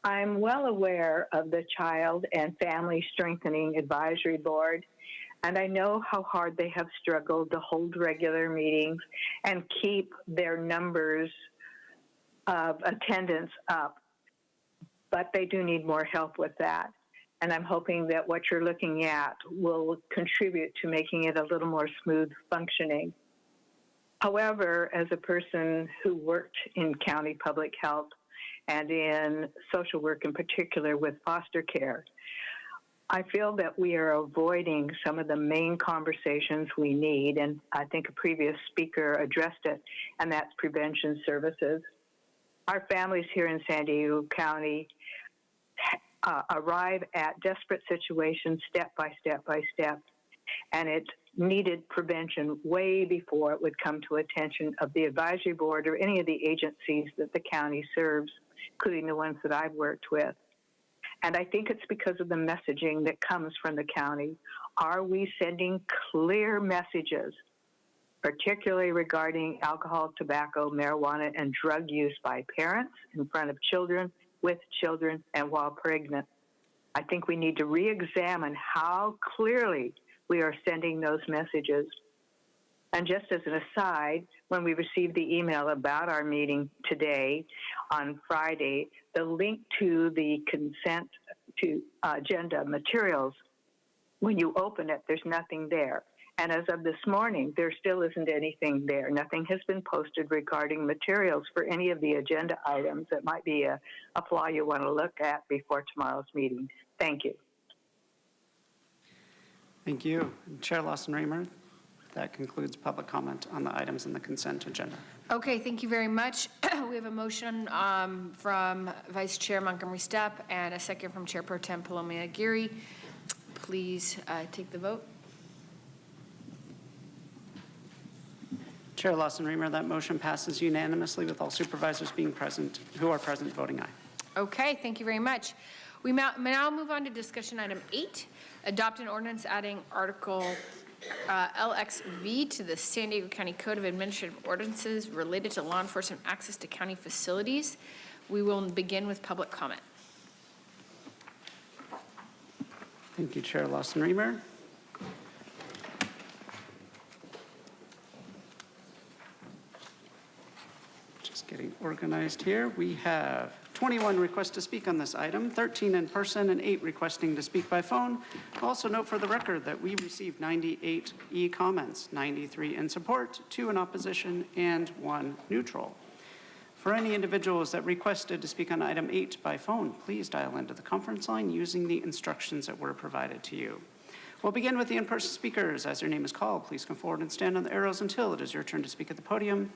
I'm well aware of the Child and Family Strengthening Advisory Board, and I know how hard they have struggled to hold regular meetings and keep their numbers of attendance up. But they do need more help with that. And I'm hoping that what you're looking at will contribute to making it a little more smooth functioning. However, as a person who worked in county public health and in social work in particular with foster care, I feel that we are avoiding some of the main conversations we need, and I think a previous speaker addressed it, and that's prevention services. Our families here in San Diego County arrive at desperate situations step by step by step, and it needed prevention way before it would come to attention of the advisory board or any of the agencies that the county serves, including the ones that I've worked with. And I think it's because of the messaging that comes from the county. Are we sending clear messages, particularly regarding alcohol, tobacco, marijuana, and drug use by parents in front of children, with children, and while pregnant? I think we need to re-examine how clearly we are sending those messages. And just as an aside, when we received the email about our meeting today on Friday, the link to the consent to agenda materials, when you open it, there's nothing there. And as of this morning, there still isn't anything there. Nothing has been posted regarding materials for any of the agenda items. That might be a flaw you want to look at before tomorrow's meeting. Thank you. Thank you. Chair Lawson-Raymer, that concludes public comment on the items in the consent agenda. Okay, thank you very much. We have a motion from Vice Chair Montgomery Stepp and a second from Chair Pro Tem Paloma Aguirre. Please take the vote. Chair Lawson-Raymer, that motion passes unanimously with all supervisors being present, who are present, voting aye. Okay, thank you very much. We now move on to discussion item 8, adopt an ordinance adding Article LXV to the San Diego County Code of Administrative Ordinances related to law enforcement access to county facilities. We will begin with public comment. Thank you, Chair Lawson-Raymer. Getting organized here. We have 21 requests to speak on this item, 13 in person and 8 requesting to speak by phone. Also note for the record that we received 98 e-comments, 93 in support, 2 in opposition, and 1 neutral. For any individuals that requested to speak on item 8 by phone, please dial into the conference line using the instructions that were provided to you. We'll begin with the in-person speakers. As your name is called, please come forward and stand on the arrows until it is your turn to speak at the podium.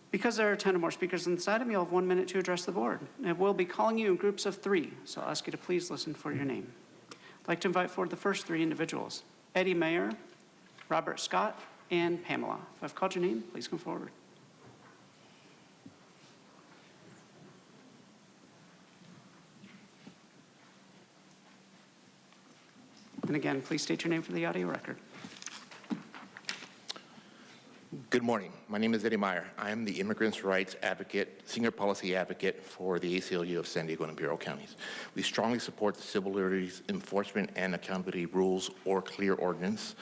Because there are 10 or more speakers on this item, you'll have 1 minute to address the board. And we'll be calling you in groups of 3, so I'll ask you to please listen for your name. I'd like to invite forward the first 3 individuals, Eddie Mayer, Robert Scott, and Pamela. If I've called your name, please come forward. And again, please state your name for the audio record. Good morning. My name is Eddie Meyer. I am the Immigrants' Rights Advocate, Senior Policy Advocate for the ACLU of San Diego and Imperial Counties. We strongly support the Civil Liberties Enforcement and Accountability Rules, or CLEAR ordinance.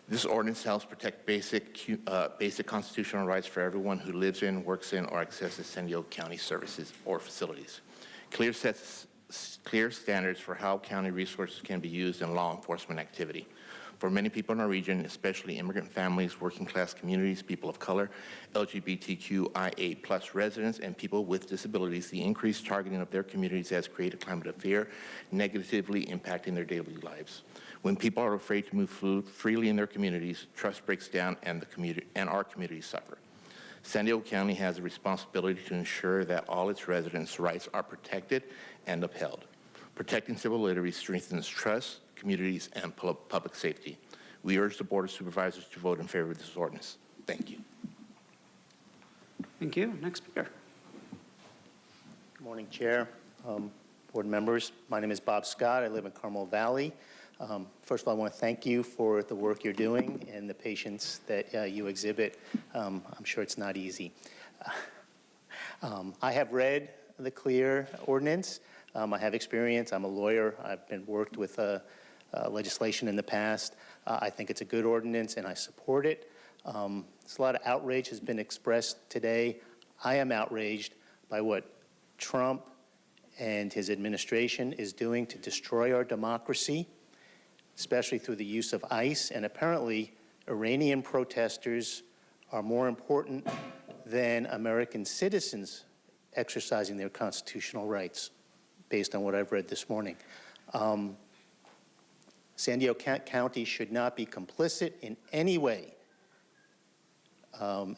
This ordinance helps protect basic constitutional rights for everyone who lives in, works in, or accesses San Diego County services or facilities. CLEAR sets clear standards for how county resources can be used in law enforcement activity. For many people in our region, especially immigrant families, working class communities, people of color, LGBTQIA+ residents, and people with disabilities, the increased targeting of their communities has created a climate of fear, negatively impacting their daily lives. When people are afraid to move freely in their communities, trust breaks down and our communities suffer. San Diego County has a responsibility to ensure that all its residents' rights are protected and upheld. Protecting civil liberties strengthens trust, communities, and public safety. We urge the Board of Supervisors to vote in favor of this ordinance. Thank you. Thank you. Next speaker. Good morning, Chair, board members. My name is Bob Scott. I live in Carmel Valley. First of all, I want to thank you for the work you're doing and the patience that you exhibit. I'm sure it's not easy. I have read the CLEAR ordinance. I have experience. I'm a lawyer. I've been worked with legislation in the past. I think it's a good ordinance, and I support it. There's a lot of outrage has been expressed today. I am outraged by what Trump and his administration is doing to destroy our democracy, especially through the use of ICE. And apparently, Iranian protesters are more important than American citizens exercising their constitutional rights, based on what I've read this morning. San Diego County should not be complicit in any way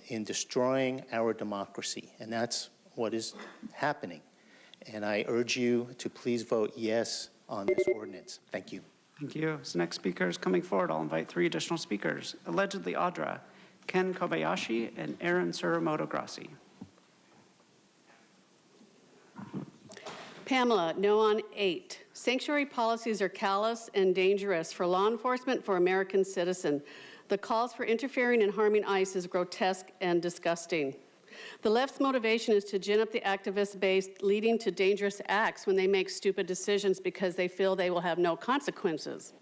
in destroying our democracy, and that's what is happening. And I urge you to please vote yes on this ordinance. Thank you. Thank you. So next speaker is coming forward. I'll invite 3 additional speakers. Allegedly Audra, Ken Kobayashi, and Aaron Suramoto Grassi. Pamela, no on 8. Sanctuary policies are callous and dangerous for law enforcement, for American citizen. The calls for interfering and harming ICE is grotesque and disgusting. The left's motivation is to gin up the activist base, leading to dangerous acts when they make stupid decisions because they feel they will have no consequences.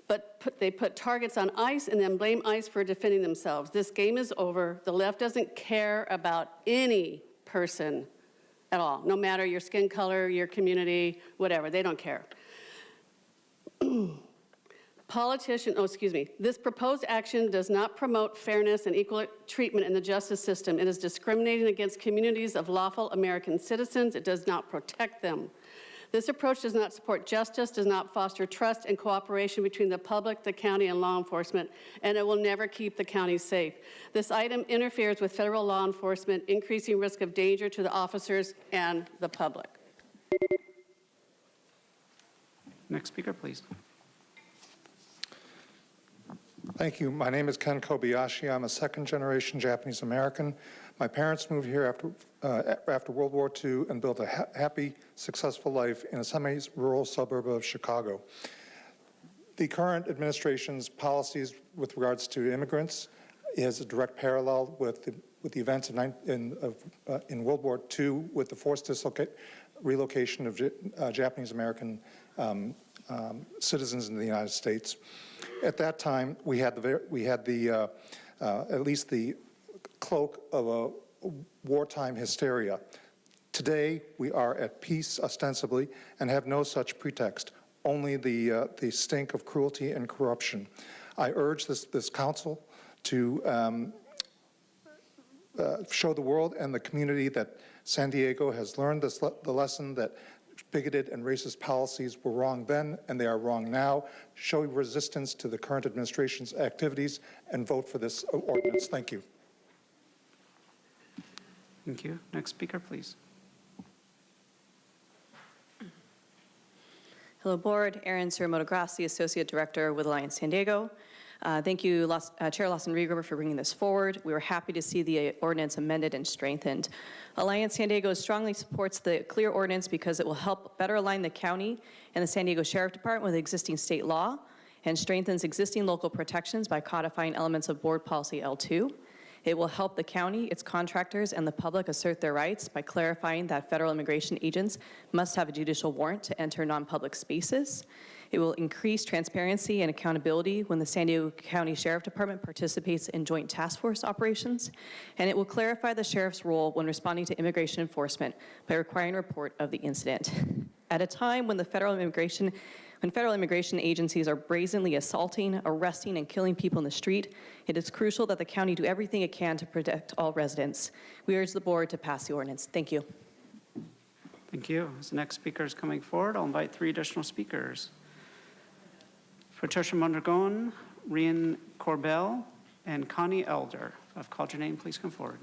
But they put targets on ICE and then blame ICE for defending themselves. This game is over. The left doesn't care about any person at all, no matter your skin color, your community, whatever. They don't care. This proposed action does not promote fairness and equal treatment in the justice system. It is discriminating against communities of lawful American citizens. It does not protect them. This approach does not support justice, does not foster trust and cooperation between the public, the county, and law enforcement, and it will never keep the county safe. This item interferes with federal law enforcement, increasing risk of danger to the officers and the public. Next speaker, please. Thank you. My name is Ken Kobayashi. I'm a second-generation Japanese American. My parents moved here after World War II and built a happy, successful life in a semi-rural suburb of Chicago. The current administration's policies with regards to immigrants is a direct parallel with the events in World War II with the forced relocation of Japanese American citizens in the United States. At that time, we had at least the cloak of a wartime hysteria. Today, we are at peace ostensibly and have no such pretext, only the stink of cruelty and corruption. I urge this council to show the world and the community that San Diego has learned the lesson that bigoted and racist policies were wrong then and they are wrong now. Show resistance to the current administration's activities and vote for this ordinance. Thank you. Thank you. Next speaker, please. Hello, Board. Erin Suramoto-Grassi, Associate Director with Alliance San Diego. Thank you, Chair Lawson-Rieger, for bringing this forward. We were happy to see the ordinance amended and strengthened. Alliance San Diego strongly supports the CLEAR ordinance because it will help better align the county and the San Diego Sheriff Department with existing state law and strengthens existing local protections by codifying elements of Board Policy L2. It will help the county, its contractors, and the public assert their rights by clarifying that federal immigration agents must have a judicial warrant to enter non-public spaces. It will increase transparency and accountability when the San Diego County Sheriff Department participates in joint task force operations, and it will clarify the sheriff's role when responding to immigration enforcement by requiring a report of the incident. At a time when federal immigration agencies are brazenly assaulting, arresting, and killing people in the street, it is crucial that the county do everything it can to protect all residents. We urge the board to pass the ordinance. Thank you. Thank you. As the next speaker is coming forward, I'll invite 3 additional speakers. Patricia Mondragon, Rian Corbell, and Connie Elder. If I've called your name, please come forward.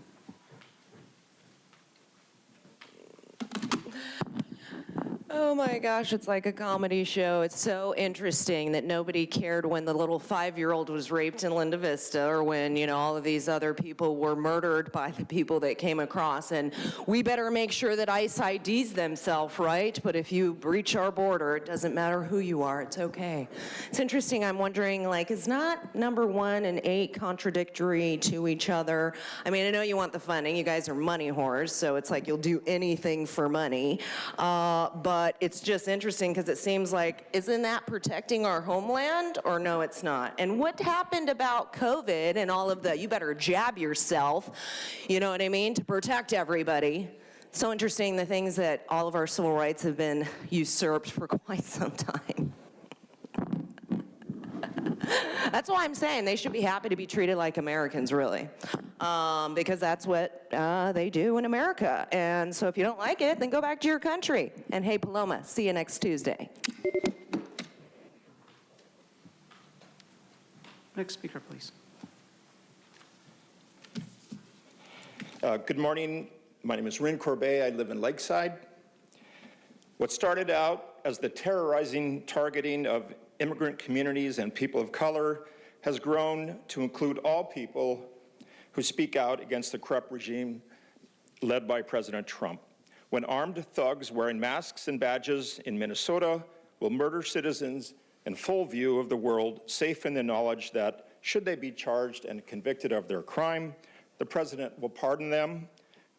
Oh my gosh, it's like a comedy show. It's so interesting that nobody cared when the little 5-year-old was raped in Linda Vista or when, you know, all of these other people were murdered by the people that came across. And we better make sure that ICE IDs themselves, right? But if you breach our border, it doesn't matter who you are, it's okay. It's interesting, I'm wondering, like, is not number 1 and 8 contradictory to each other? I mean, I know you want the funding, you guys are money whores, so it's like you'll do anything for money. But it's just interesting because it seems like, isn't that protecting our homeland or no, it's not? And what happened about COVID and all of the, you better jab yourself, you know what I mean, to protect everybody? So interesting, the things that all of our civil rights have been usurped for quite some time. That's why I'm saying they should be happy to be treated like Americans, really, because that's what they do in America. And so if you don't like it, then go back to your country. And hey, Paloma, see you next Tuesday. Next speaker, please. Good morning. My name is Rin Corbet. I live in Lakeside. What started out as the terrorizing targeting of immigrant communities and people of color has grown to include all people who speak out against the corrupt regime led by President Trump. When armed thugs wearing masks and badges in Minnesota will murder citizens in full view of the world, safe in the knowledge that should they be charged and convicted of their crime, the president will pardon them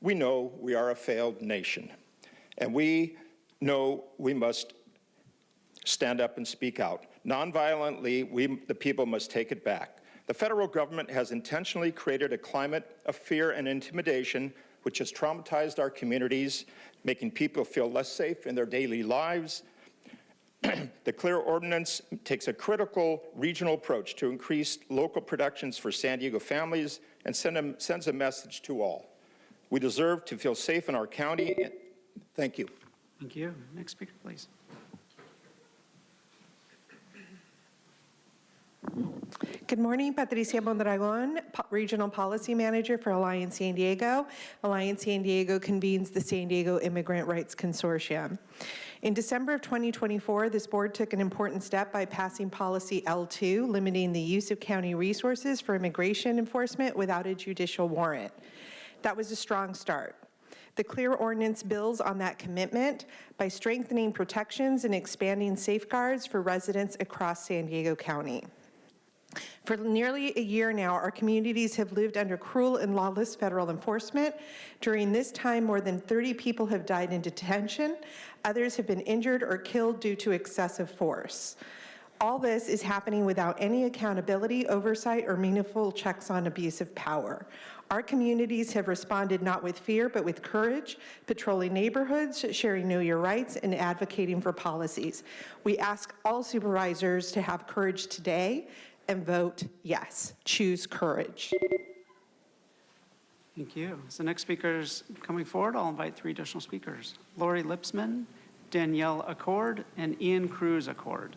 We know we are a failed nation, and we know we must stand up and speak out. Nonviolently, we, the people, must take it back. The federal government has intentionally created a climate of fear and intimidation which has traumatized our communities, making people feel less safe in their daily lives. The CLEAR ordinance takes a critical regional approach to increase local protections for San Diego families and sends a message to all. We deserve to feel safe in our county. Thank you. Thank you. Next speaker, please. Good morning, Patricia Mondragon, Regional Policy Manager for Alliance San Diego. Alliance San Diego convenes the San Diego Immigrant Rights Consortium. In December of 2024, this board took an important step by passing Policy L2, limiting the use of county resources for immigration enforcement without a judicial warrant. That was a strong start. The CLEAR ordinance builds on that commitment by strengthening protections and expanding safeguards for residents across San Diego County. For nearly a year now, our communities have lived under cruel and lawless federal enforcement. During this time, more than 30 people have died in detention. Others have been injured or killed due to excessive force. All this is happening without any accountability, oversight, or meaningful checks on abuse of power. Our communities have responded not with fear, but with courage, patrolling neighborhoods, sharing Know Your Rights, and advocating for policies. We ask all supervisors to have courage today and vote yes. Choose courage. Thank you. As the next speaker is coming forward, I'll invite 3 additional speakers. Lori Lipsman, Danielle Accord, and Ian Cruz Accord.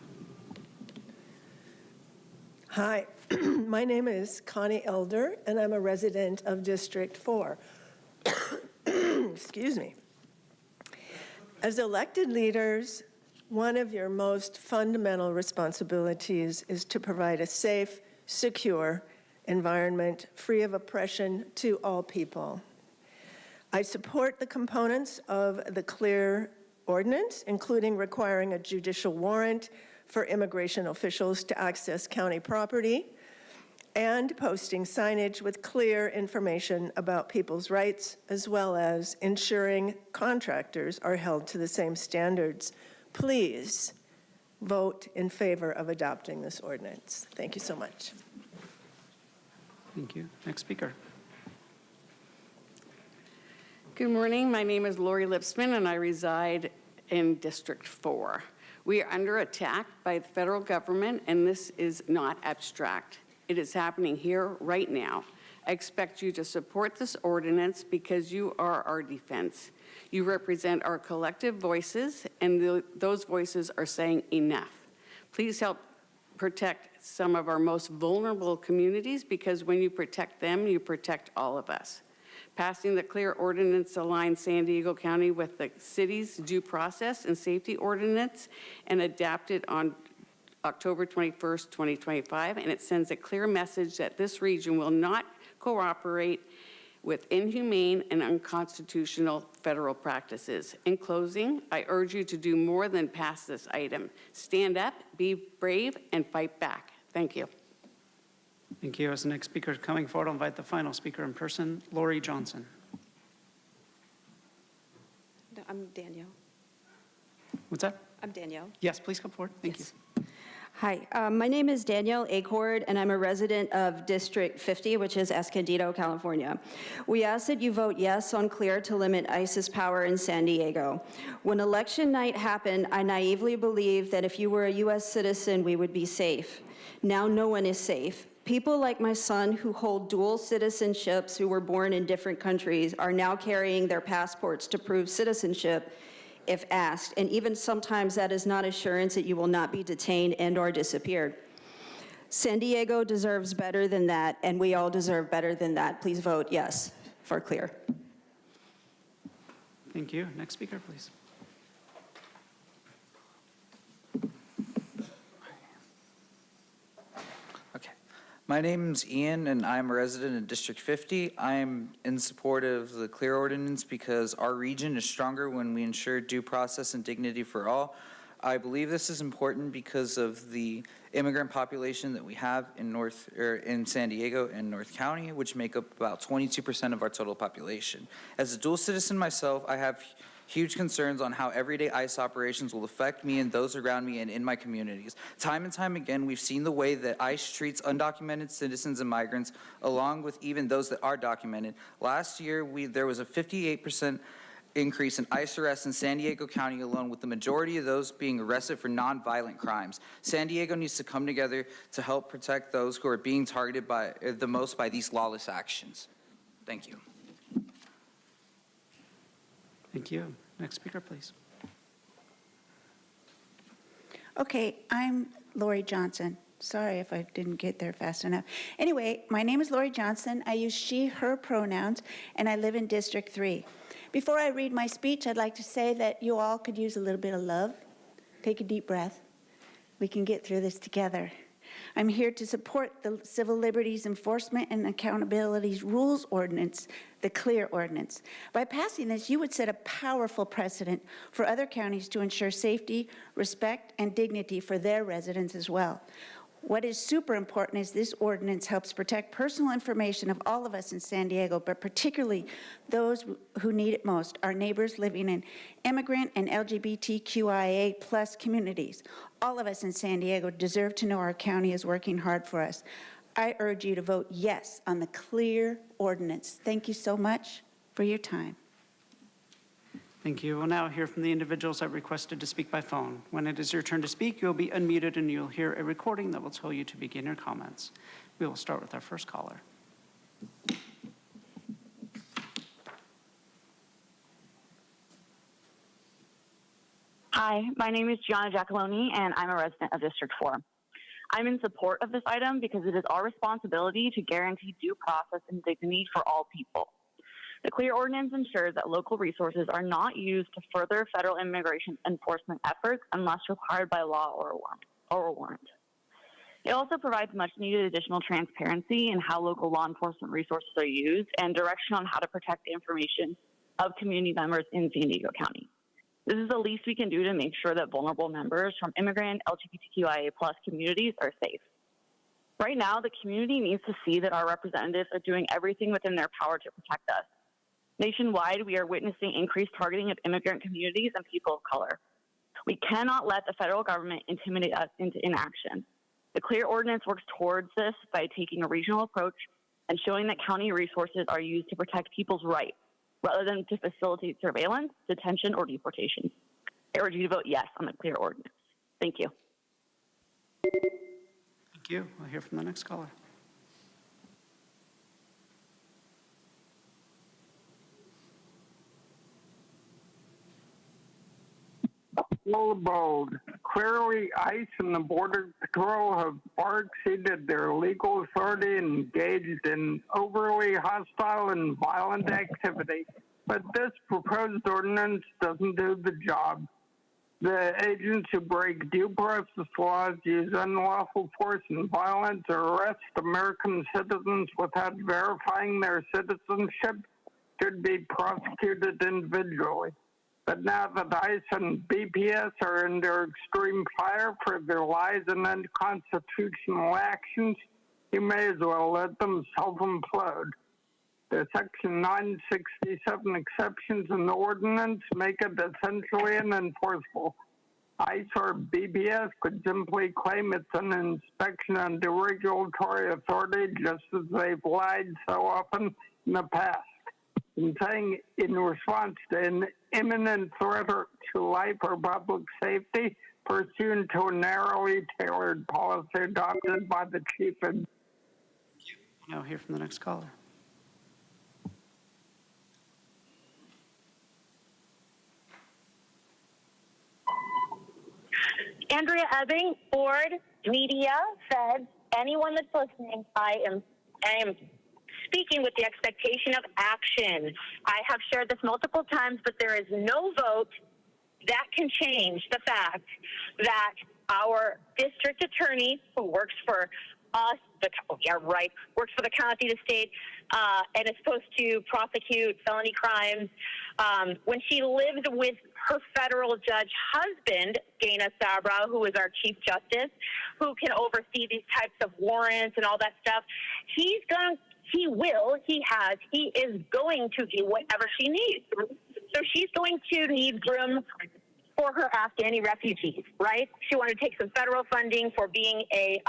Hi, my name is Connie Elder, and I'm a resident of District 4. Excuse me. As elected leaders, one of your most fundamental responsibilities is to provide a safe, secure environment free of oppression to all people. I support the components of the CLEAR ordinance, including requiring a judicial warrant for immigration officials to access county property and posting signage with clear information about people's rights, as well as ensuring contractors are held to the same standards. Please vote in favor of adopting this ordinance. Thank you so much. Thank you. Next speaker. Good morning. My name is Lori Lipsman, and I reside in District 4. We are under attack by the federal government, and this is not abstract. It is happening here right now. I expect you to support this ordinance because you are our defense. You represent our collective voices, and those voices are saying enough. Please help protect some of our most vulnerable communities, because when you protect them, you protect all of us. Passing the CLEAR ordinance aligns San Diego County with the city's due process and safety ordinance and adapted on October 21st, 2025, and it sends a clear message that this region will not cooperate with inhumane and unconstitutional federal practices. In closing, I urge you to do more than pass this item. Stand up, be brave, and fight back. Thank you. Thank you. As the next speaker is coming forward, I'll invite the final speaker in person, Lori Johnson. I'm Danielle. What's that? I'm Danielle. Yes, please come forward. Thank you. Hi, my name is Danielle Accord, and I'm a resident of District 50, which is Escondido, California. We ask that you vote yes on CLEAR to limit ICE's power in San Diego. When election night happened, I naively believed that if you were a U.S. citizen, we would be safe. Now no one is safe. People like my son who hold dual citizenships, who were born in different countries, are now carrying their passports to prove citizenship if asked, and even sometimes that is not assurance that you will not be detained and or disappeared. San Diego deserves better than that, and we all deserve better than that. Please vote yes for CLEAR. Thank you. Next speaker, please. My name's Ian, and I'm a resident in District 50. I'm in support of the CLEAR ordinance because our region is stronger when we ensure due process and dignity for all. I believe this is important because of the immigrant population that we have in San Diego and North County, which make up about 22% of our total population. As a dual citizen myself, I have huge concerns on how everyday ICE operations will affect me and those around me and in my communities. Time and time again, we've seen the way that ICE treats undocumented citizens and migrants, along with even those that are documented. Last year, there was a 58% increase in ICE arrests in San Diego County alone, with the majority of those being arrested for nonviolent crimes. San Diego needs to come together to help protect those who are being targeted the most by these lawless actions. Thank you. Thank you. Next speaker, please. Okay, I'm Lori Johnson. Sorry if I didn't get there fast enough. Anyway, my name is Lori Johnson. I use she, her pronouns, and I live in District 3. Before I read my speech, I'd like to say that you all could use a little bit of love. Take a deep breath. We can get through this together. I'm here to support the Civil Liberties Enforcement and Accountability Rules Ordinance, the CLEAR Ordinance. By passing this, you would set a powerful precedent for other counties to ensure safety, respect, and dignity for their residents as well. What is super important is this ordinance helps protect personal information of all of us in San Diego, but particularly those who need it most, our neighbors living in immigrant and LGBTQIA+ communities. All of us in San Diego deserve to know our county is working hard for us. I urge you to vote yes on the CLEAR ordinance. Thank you so much for your time. Thank you. We'll now hear from the individuals that requested to speak by phone. When it is your turn to speak, you'll be unmuted and you'll hear a recording that will tell you to begin your comments. We will start with our first caller. Hi, my name is Gianna Giacalone, and I'm a resident of District 4. I'm in support of this item because it is our responsibility to guarantee due process and dignity for all people. The CLEAR ordinance ensures that local resources are not used to further federal immigration enforcement efforts unless required by law or a warrant. It also provides much-needed additional transparency in how local law enforcement resources are used and direction on how to protect the information of community members in San Diego County. This is the least we can do to make sure that vulnerable members from immigrant, LGBTQIA+ communities are safe. Right now, the community needs to see that our representatives are doing everything within their power to protect us. Nationwide, we are witnessing increased targeting of immigrant communities and people of color. We cannot let the federal government intimidate us into inaction. The CLEAR ordinance works towards this by taking a regional approach and showing that county resources are used to protect people's rights, rather than to facilitate surveillance, detention, or deportation. I urge you to vote yes on the CLEAR ordinance. Thank you. Thank you. We'll hear from the next caller. Bold. Clearly, ICE and the Border Patrol have far exceeded their legal authority and engaged in overly hostile and violent activity. But this proposed ordinance doesn't do the job. The agents who break due process laws, use unlawful force and violence, or arrest American citizens without verifying their citizenship should be prosecuted individually. But now that ICE and BPS are under extreme fire for their lies and unconstitutional actions, you may as well let them self-implode. The Section 967 exceptions in the ordinance make it essentially unenforceable. ICE or BPS could simply claim it's an inspection and regulatory authority, just as they've lied so often in the past. In saying in response to an imminent threat to life or public safety pursuant to a narrowly tailored policy adopted by the chief. Now hear from the next caller. Andrea Ebbing, board, media, feds, anyone that's listening, I am speaking with the expectation of action. I have shared this multiple times, but there is no vote that can change the fact that our district attorney, who works for us, works for the county, the state, and is supposed to prosecute felony crimes, when she lived with her federal judge husband, Dana Sabra, who is our Chief Justice, who can oversee these types of warrants and all that stuff. He is going to do whatever she needs. So she's going to need room for her Afghani refugees, right? She wanted to take some federal funding for being a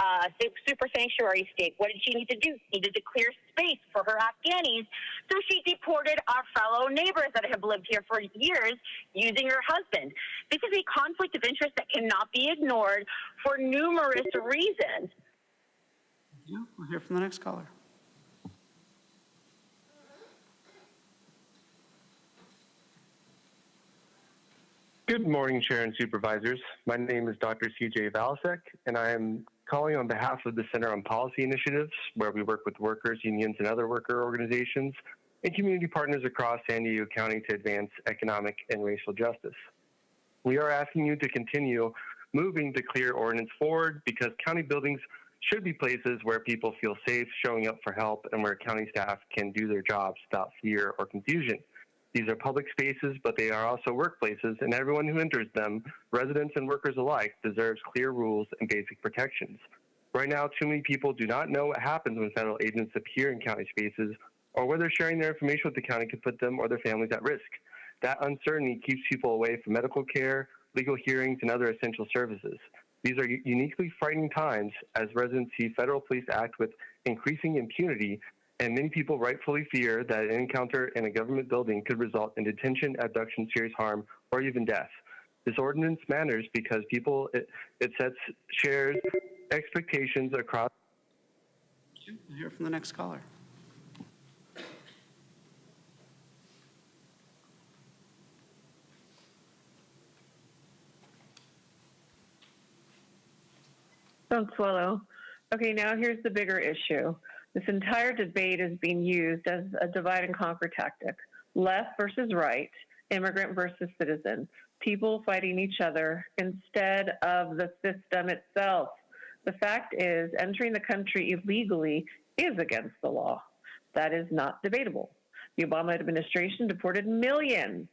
super sanctuary state. What did she need to do? She needed to clear space for her Afghanis. So she deported our fellow neighbors that have lived here for years using her husband. This is a conflict of interest that cannot be ignored for numerous reasons. Yeah, we'll hear from the next caller. Good morning, Chair and Supervisors. My name is Dr. CJ Valasek, and I am calling on behalf of the Center on Policy Initiatives, where we work with workers, unions, and other worker organizations, and community partners across San Diego County to advance economic and racial justice. We are asking you to continue moving the CLEAR ordinance forward because county buildings should be places where people feel safe showing up for help and where county staff can do their jobs without fear or confusion. These are public spaces, but they are also workplaces, and everyone who enters them, residents and workers alike, deserves clear rules and basic protections. Right now, too many people do not know what happens when federal agents appear in county spaces or whether sharing their information with the county could put them or their families at risk. That uncertainty keeps people away from medical care, legal hearings, and other essential services. These are uniquely frightening times as residents see federal police act with increasing impunity, and many people rightfully fear that an encounter in a government building could result in detention, abduction, serious harm, or even death. This ordinance matters because it sets shared expectations across. We'll hear from the next caller. Don't swallow. Okay, now here's the bigger issue. This entire debate is being used as a divide and conquer tactic. Left versus right, immigrant versus citizen, people fighting each other instead of the system itself. The fact is, entering the country illegally is against the law. That is not debatable. The Obama administration deported millions,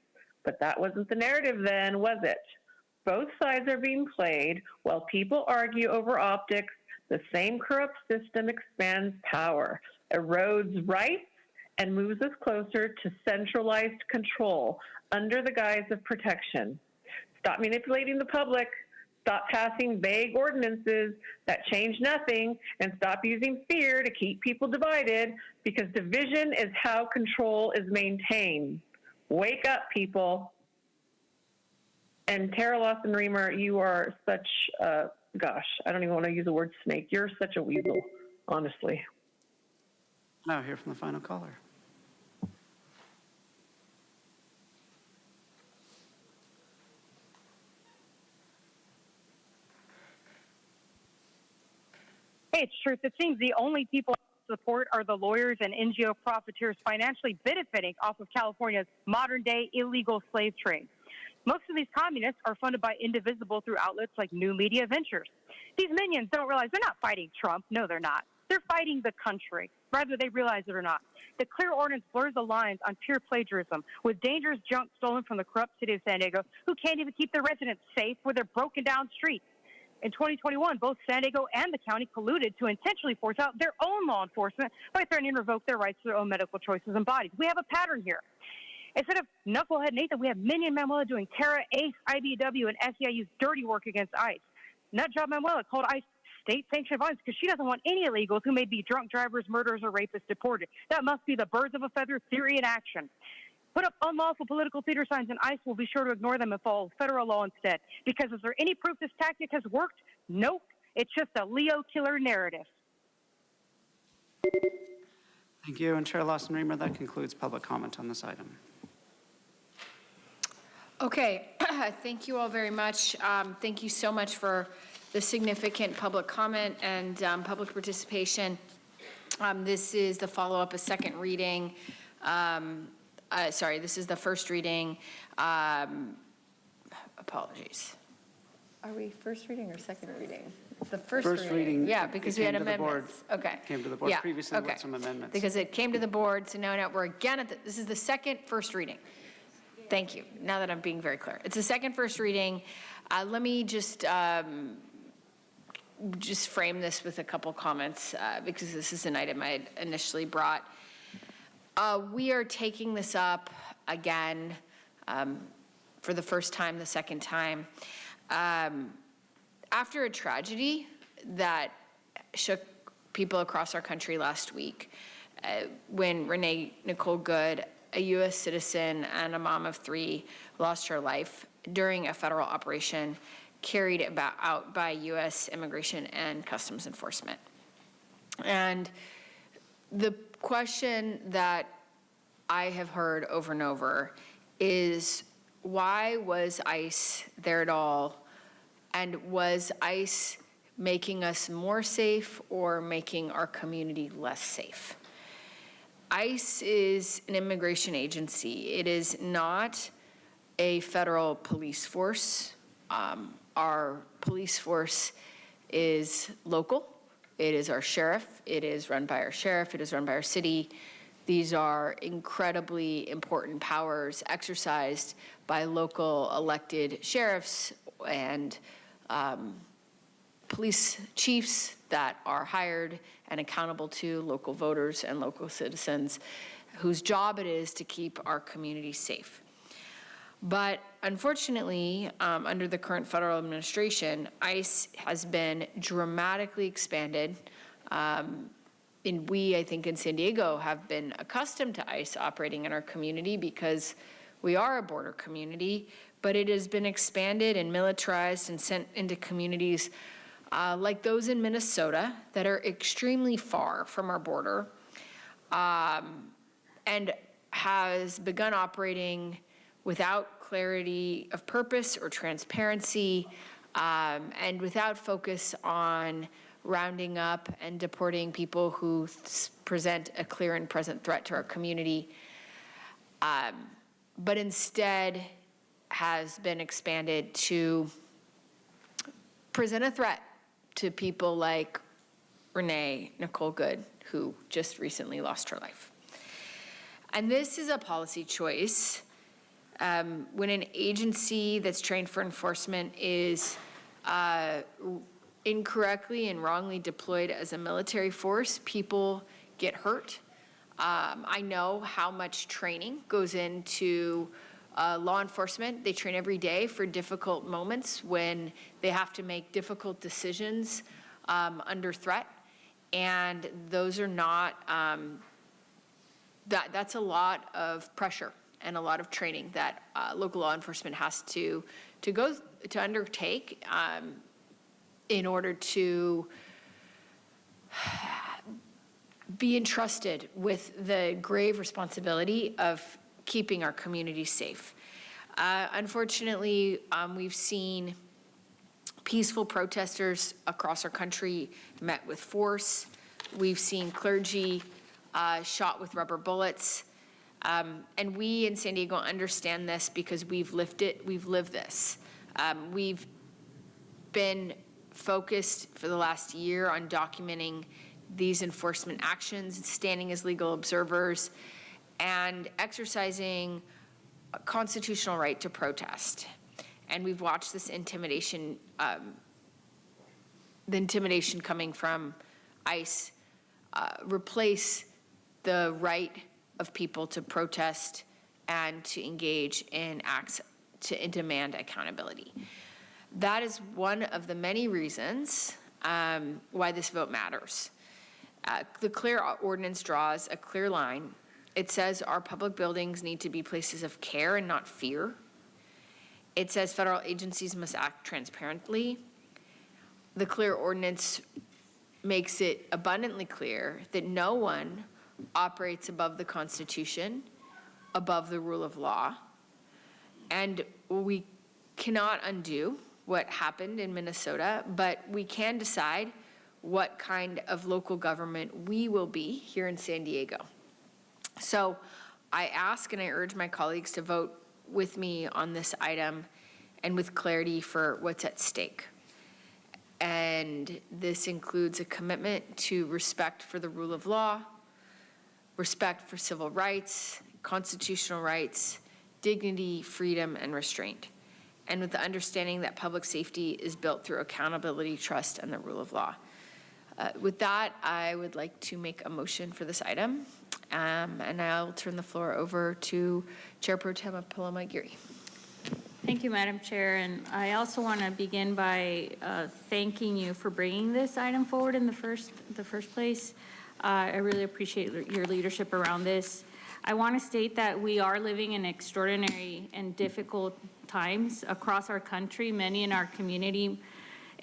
but that wasn't the narrative then, was it? Both sides are being played while people argue over optics. The same corrupt system expands power, erodes rights, and moves us closer to centralized control under the guise of protection. Stop manipulating the public, stop passing vague ordinances that change nothing, and stop using fear to keep people divided, because division is how control is maintained. Wake up, people. And Tara Lawson-Remer, you are such a, gosh, I don't even want to use the word snake. You're such a weasel, honestly. Now hear from the final caller. Hey, it's Truth. It seems the only people support are the lawyers and NGO profiteers financially benefiting off of California's modern-day illegal slave trade. Most of these communists are funded by Indivisible through outlets like New Media Ventures. These minions don't realize they're not fighting Trump. No, they're not. They're fighting the country, whether they realize it or not. The CLEAR ordinance blurs the lines on pure plagiarism with dangerous junk stolen from the corrupt city of San Diego, who can't even keep their residents safe with their broken down streets. In 2021, both San Diego and the county colluded to intentionally force out their own law enforcement by threatening to revoke their rights to their own medical choices and bodies. We have a pattern here. Instead of Knucklehead Nathan, we have Minion Manuela doing Terra, ACE, IBW, and SEIU's dirty work against ICE. Nutjob Manuela called ICE state-sanctioned violence because she doesn't want any illegals who may be drunk drivers, murderers, or rapists deported. That must be the birds of a feather theory in action. Put up unlawful political theater signs, and ICE will be sure to ignore them and follow federal law instead. Because is there any proof this tactic has worked? Nope. It's just a Leo killer narrative. Thank you. And Chair Lawson-Remer, that concludes public comment on this item. Okay, thank you all very much. Thank you so much for the significant public comment and public participation. This is the follow-up, a second reading. Sorry, this is the first reading. Apologies. Are we first reading or second reading? The first reading. Yeah, because we had amendments. Okay. Came to the board Yeah, previously okay. with some amendments. Because it came to the board, so now we're again at this is the second first reading. Thank you. Now that I'm being very clear. It's a second first reading. Let me just frame this with a couple comments because this is an item I had initially brought. We are taking this up again for the first time, the second time, after a tragedy that shook people across our country last week when Renee Nicole Good, a U.S. citizen and a mom of 3, lost her life during a federal operation carried out by U.S. Immigration and Customs Enforcement. And the question that I have heard over and over is, why was ICE there at all? And was ICE making us more safe or making our community less safe? ICE is an immigration agency. It is not a federal police force. Our police force is local. It is our sheriff. It is run by our sheriff. It is run by our city. These are incredibly important powers exercised by local elected sheriffs and police chiefs that are hired and accountable to local voters and local citizens whose job it is to keep our community safe. But unfortunately, under the current federal administration, ICE has been dramatically expanded. And we, I think, in San Diego have been accustomed to ICE operating in our community because we are a border community, but it has been expanded and militarized and sent into communities like those in Minnesota that are extremely far from our border, and has begun operating without clarity of purpose or transparency, and without focus on rounding up and deporting people who present a clear and present threat to our community, but instead has been expanded to present a threat to people like Renee Nicole Good, who just recently lost her life. And this is a policy choice. When an agency that's trained for enforcement is incorrectly and wrongly deployed as a military force, people get hurt. I know how much training goes into law enforcement. They train every day for difficult moments when they have to make difficult decisions under threat. And those are not, that's a lot of pressure and a lot of training that local law enforcement has to undertake in order to be entrusted with the grave responsibility of keeping our community safe. Unfortunately, we've seen peaceful protesters across our country met with force. We've seen clergy shot with rubber bullets. And we in San Diego understand this because we've lived this. We've been focused for the last year on documenting these enforcement actions, standing as legal observers, and exercising a constitutional right to protest. And we've watched this intimidation, the intimidation coming from ICE, replace the right of people to protest and to engage in acts to demand accountability. That is one of the many reasons why this vote matters. The clear ordinance draws a clear line. It says our public buildings need to be places of care and not fear. It says federal agencies must act transparently. The clear ordinance makes it abundantly clear that no one operates above the Constitution, above the rule of law. And we cannot undo what happened in Minnesota, but we can decide what kind of local government we will be here in San Diego. So I ask and I urge my colleagues to vote with me on this item and with clarity for what's at stake. And this includes a commitment to respect for the rule of law, respect for civil rights, constitutional rights, dignity, freedom, and restraint, and with the understanding that public safety is built through accountability, trust, and the rule of law. With that, I would like to make a motion for this item, and I'll turn the floor over to Chair Pro Tem Paloma Aguirre. Thank you, Madam Chair, and I also want to begin by thanking you for bringing this item forward in the first place. I really appreciate your leadership around this. I want to state that we are living in extraordinary and difficult times across our country. Many in our community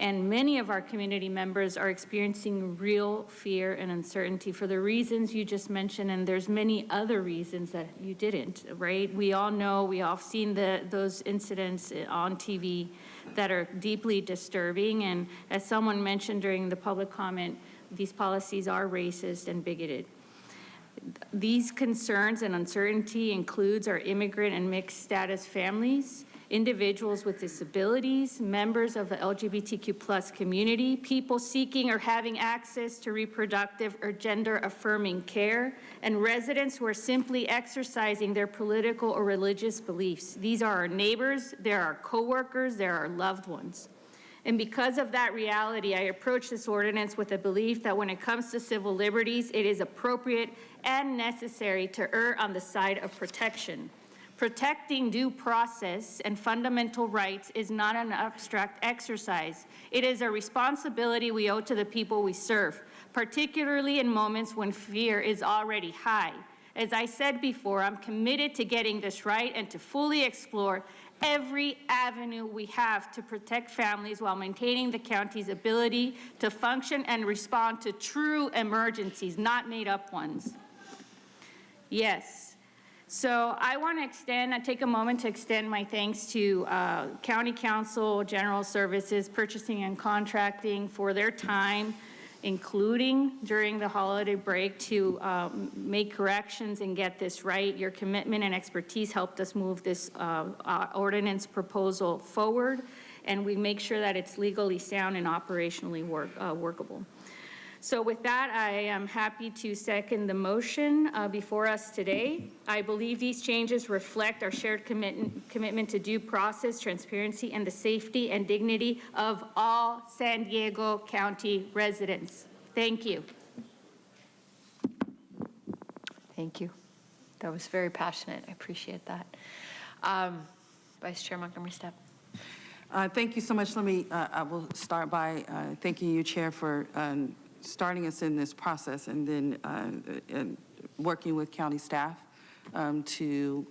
and many of our community members are experiencing real fear and uncertainty for the reasons you just mentioned, and there's many other reasons that you didn't, right? We all know, we all have seen those incidents on TV that are deeply disturbing, and as someone mentioned during the public comment, these policies are racist and bigoted. These concerns and uncertainty includes our immigrant and mixed status families, individuals with disabilities, members of the LGBTQ+ community, people seeking or having access to reproductive or gender-affirming care, and residents who are simply exercising their political or religious beliefs. These are our neighbors, they're our coworkers, they're our loved ones. And because of that reality, I approach this ordinance with a belief that when it comes to civil liberties, it is appropriate and necessary to err on the side of protection. Protecting due process and fundamental rights is not an abstract exercise. It is a responsibility we owe to the people we serve, particularly in moments when fear is already high. As I said before, I'm committed to getting this right and to fully explore every avenue we have to protect families while maintaining the county's ability to function and respond to true emergencies, not made-up ones. Yes. So I want to take a moment to extend my thanks to County Council, General Services, Purchasing and Contracting for their time, including during the holiday break, to make corrections and get this right. Your commitment and expertise helped us move this ordinance proposal forward, and we make sure that it's legally sound and operationally workable. So with that, I am happy to second the motion before us today. I believe these changes reflect our shared commitment to due process, transparency, and the safety and dignity of all San Diego County residents. Thank you. Thank you. That was very passionate. I appreciate that. Vice Chair Montgomery Stepp. Thank you so much. I will start by thanking you, Chair, for starting us in this process and then working with county staff to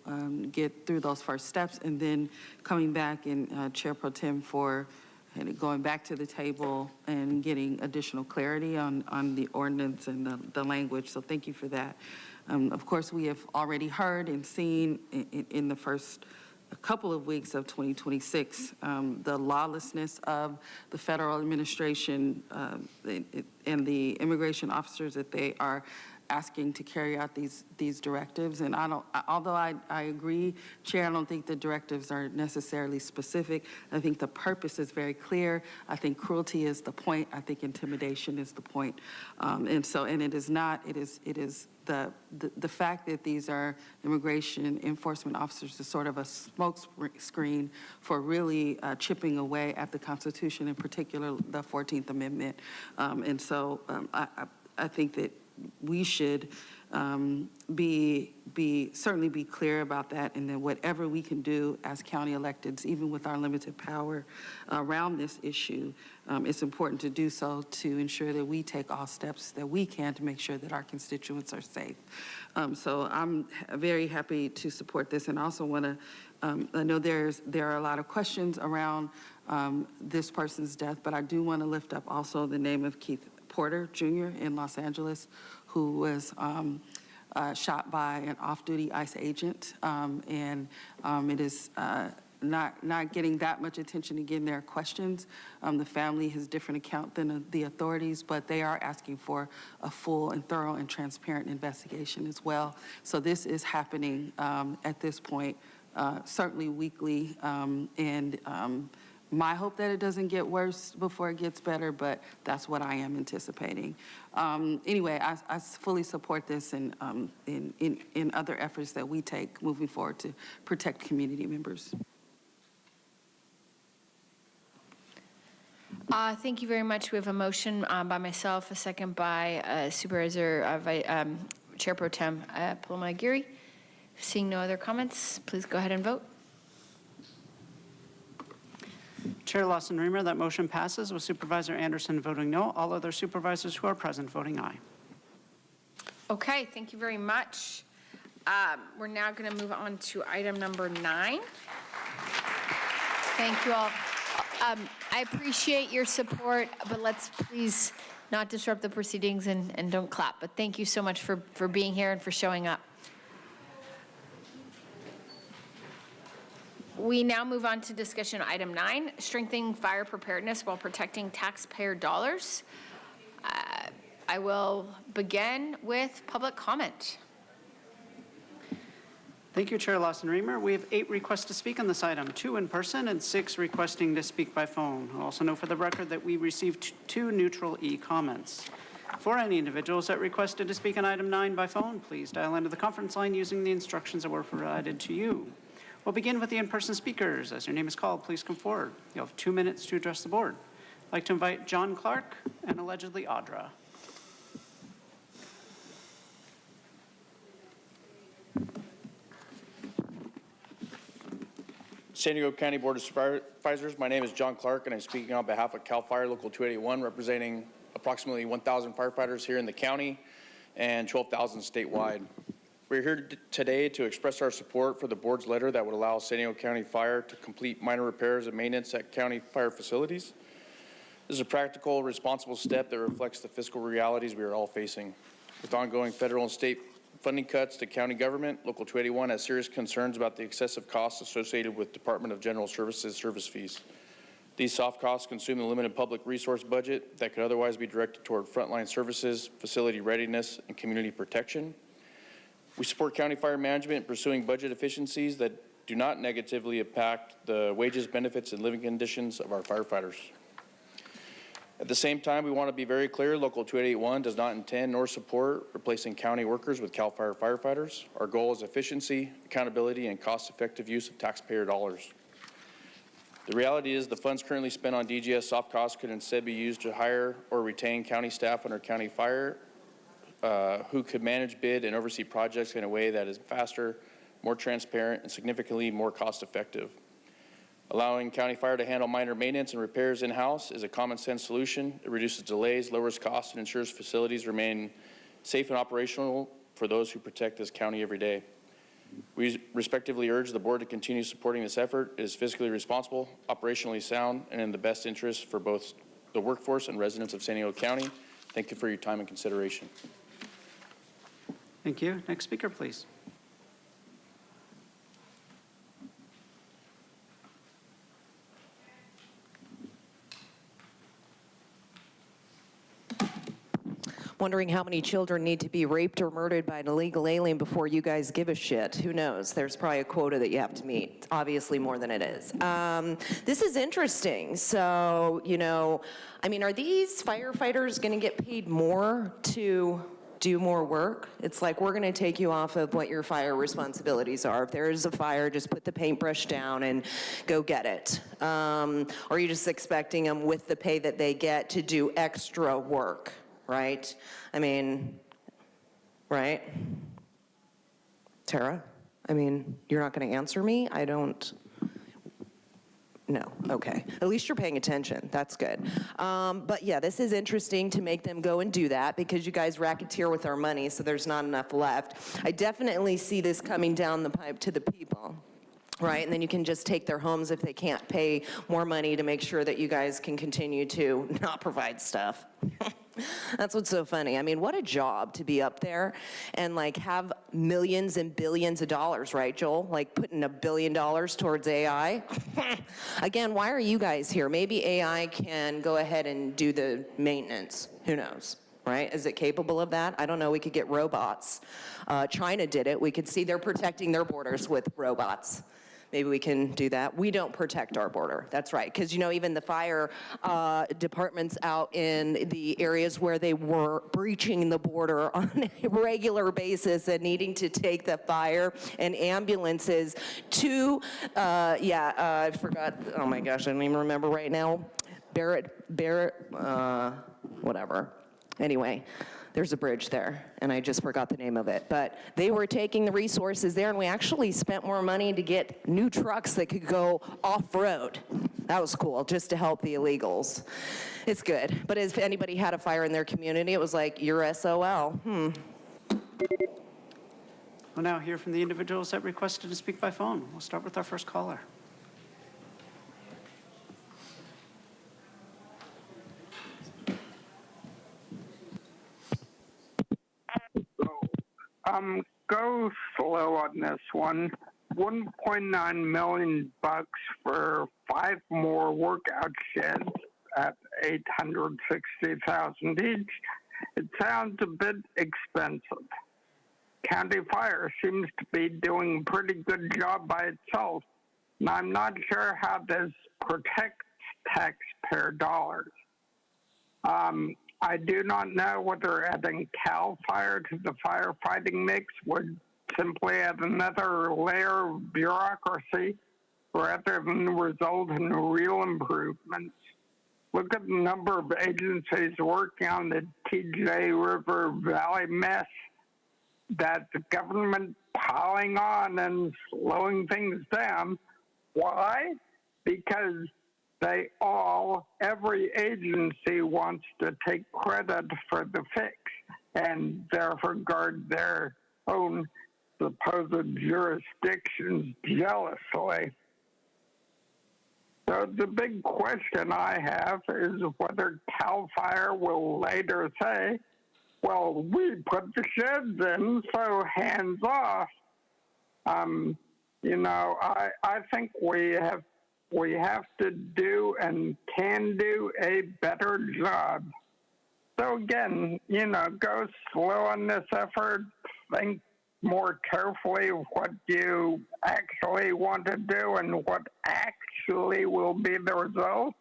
get through those first steps, and then coming back and Chair Pro Tem for going back to the table and getting additional clarity on the ordinance and the language. So thank you for that. Of course, we have already heard and seen in the first a couple of weeks of 2026, the lawlessness of the federal administration and the immigration officers that they are asking to carry out these directives. And although I agree, Chair, I don't think the directives are necessarily specific. I think the purpose is very clear. I think cruelty is the point. I think intimidation is the point. And it is not, it is the fact that these are immigration enforcement officers is sort of a smoke screen for really chipping away at the Constitution, in particular the 14th Amendment. I think that we should certainly be clear about that, and then whatever we can do as county electeds, even with our limited power around this issue, it's important to do so to ensure that we take all steps that we can to make sure that our constituents are safe. So I'm very happy to support this, and also want to, I know there are a lot of questions around this person's death, but I do want to lift up also the name of Keith Porter Jr. in Los Angeles, who was shot by an off-duty ICE agent, it is not getting that much attention. Again, there are questions. The family has different account than the authorities, but they are asking for a full and thorough and transparent investigation as well. So this is happening at this point, certainly weekly, my hope that it doesn't get worse before it gets better, but that's what I am anticipating. Anyway, I fully support this and in other efforts that we take moving forward to protect community members. Thank you very much. We have a motion by myself, a second by Supervisor Chair Pro Tem Paloma Aguirre. Seeing no other comments, please go ahead and vote. Chair Lawson-Remer, that motion passes with Supervisor Anderson voting no. All other supervisors who are present voting aye. Okay, thank you very much. We're now going to move on to item number 9. Thank you all. I appreciate your support, but let's please not disrupt the proceedings and don't clap. But thank you so much for being here and for showing up. We now move on to discussion item 9, strengthening fire preparedness while protecting taxpayer dollars. I will begin with public comment. Thank you, Chair Lawson-Remer. We have 8 requests to speak on this item, 2 in person and 6 requesting to speak by phone. I'll also note for the record that we received 2 neutral e-comments. For any individuals that requested to speak on item 9 by phone, please dial into the conference line using the instructions that were provided to you. We'll begin with the in-person speakers. As your name is called, please come forward. You'll have 2 minutes to address the board. I'd like to invite John Clark and allegedly Audra. San Diego County Board of Supervisors, my name is John Clark, and I'm speaking on behalf of CAL FIRE Local 281, representing approximately 1,000 firefighters here in the county and 12,000 statewide. We're here today to express our support for the board's letter that would allow San Diego County Fire to complete minor repairs and maintenance at county fire facilities. This is a practical, responsible step that reflects the fiscal realities we are all facing. With ongoing federal and state funding cuts to county government, Local 281 has serious concerns about the excessive costs associated with Department of General Services service fees. These soft costs consume the limited public resource budget that could otherwise be directed toward frontline services, facility readiness, and community protection. We support county fire management in pursuing budget efficiencies that do not negatively impact the wages, benefits, and living conditions of our firefighters. At the same time, we want to be very clear, Local 281 does not intend nor support replacing county workers with CAL FIRE firefighters. Our goal is efficiency, accountability, and cost-effective use of taxpayer dollars. The reality is the funds currently spent on DGS soft costs could instead be used to hire or retain county staff under county fire who could manage, bid, and oversee projects in a way that is faster, more transparent, and significantly more cost-effective. Allowing county fire to handle minor maintenance and repairs in-house is a common-sense solution. It reduces delays, lowers costs, and ensures facilities remain safe and operational for those who protect this county every day. We respectively urge the board to continue supporting this effort. It is fiscally responsible, operationally sound, and in the best interest for both the workforce and residents of San Diego County. Thank you for your time and consideration. Thank you. Next speaker, please. Wondering how many children need to be raped or murdered by an illegal alien before you guys give a shit. Who knows? There's probably a quota that you have to meet. Obviously more than it is. This is interesting. So, you know, I mean, are these firefighters going to get paid more to do more work? It's like, we're going to take you off of what your fire responsibilities are. If there is a fire, just put the paintbrush down and go get it. Or are you just expecting them with the pay that they get to do extra work? Right? I mean, right? Tara? I mean, you're not going to answer me? I don't. No, okay. At least you're paying attention. That's good. But yeah, this is interesting to make them go and do that because you guys racketeer with our money, so there's not enough left. I definitely see this coming down the pipe to the people. Right, and then you can just take their homes if they can't pay more money to make sure that you guys can continue to not provide stuff. That's what's so funny. I mean, what a job to be up there and like have millions and billions of dollars, right, Joel? Like putting $1 billion towards AI. Again, why are you guys here? Maybe AI can go ahead and do the maintenance. Who knows? Right? Is it capable of that? I don't know. We could get robots. China did it. We could see they're protecting their borders with robots. maybe we can do that. We don't protect our border. That's right. Because, you know, even the fire departments out in the areas where they were breaching the border on a regular basis and needing to take the fire and ambulances to, I forgot, oh my gosh, I don't even remember right now. Whatever. Anyway, there's a bridge there, and I just forgot the name of it. But they were taking the resources there, and we actually spent more money to get new trucks that could go off-road. That was cool, just to help the illegals. It's good. But if anybody had a fire in their community, it was like, you're SOL. We'll now hear from the individuals that requested to speak by phone. We'll start with our first caller. Go slow on this one. $1.9 million for 5 more workout sheds at $860,000 each. It sounds a bit expensive. County Fire seems to be doing a pretty good job by itself, and I'm not sure how this protects taxpayer dollars. I do not know whether adding CAL FIRE to the firefighting mix would simply add another layer of bureaucracy rather than result in real improvements. Look at the number of agencies working on the TJ River Valley mess. That the government piling on and slowing things down. Why? Because every agency wants to take credit for the fix and therefore guard their own supposed jurisdictions jealously. So the big question I have is whether CAL FIRE will later say, well, we put the sheds in, so hands off. I think we have to do and can do a better job. So again, go slow on this effort. Think more carefully of what you actually want to do and what actually will be the result.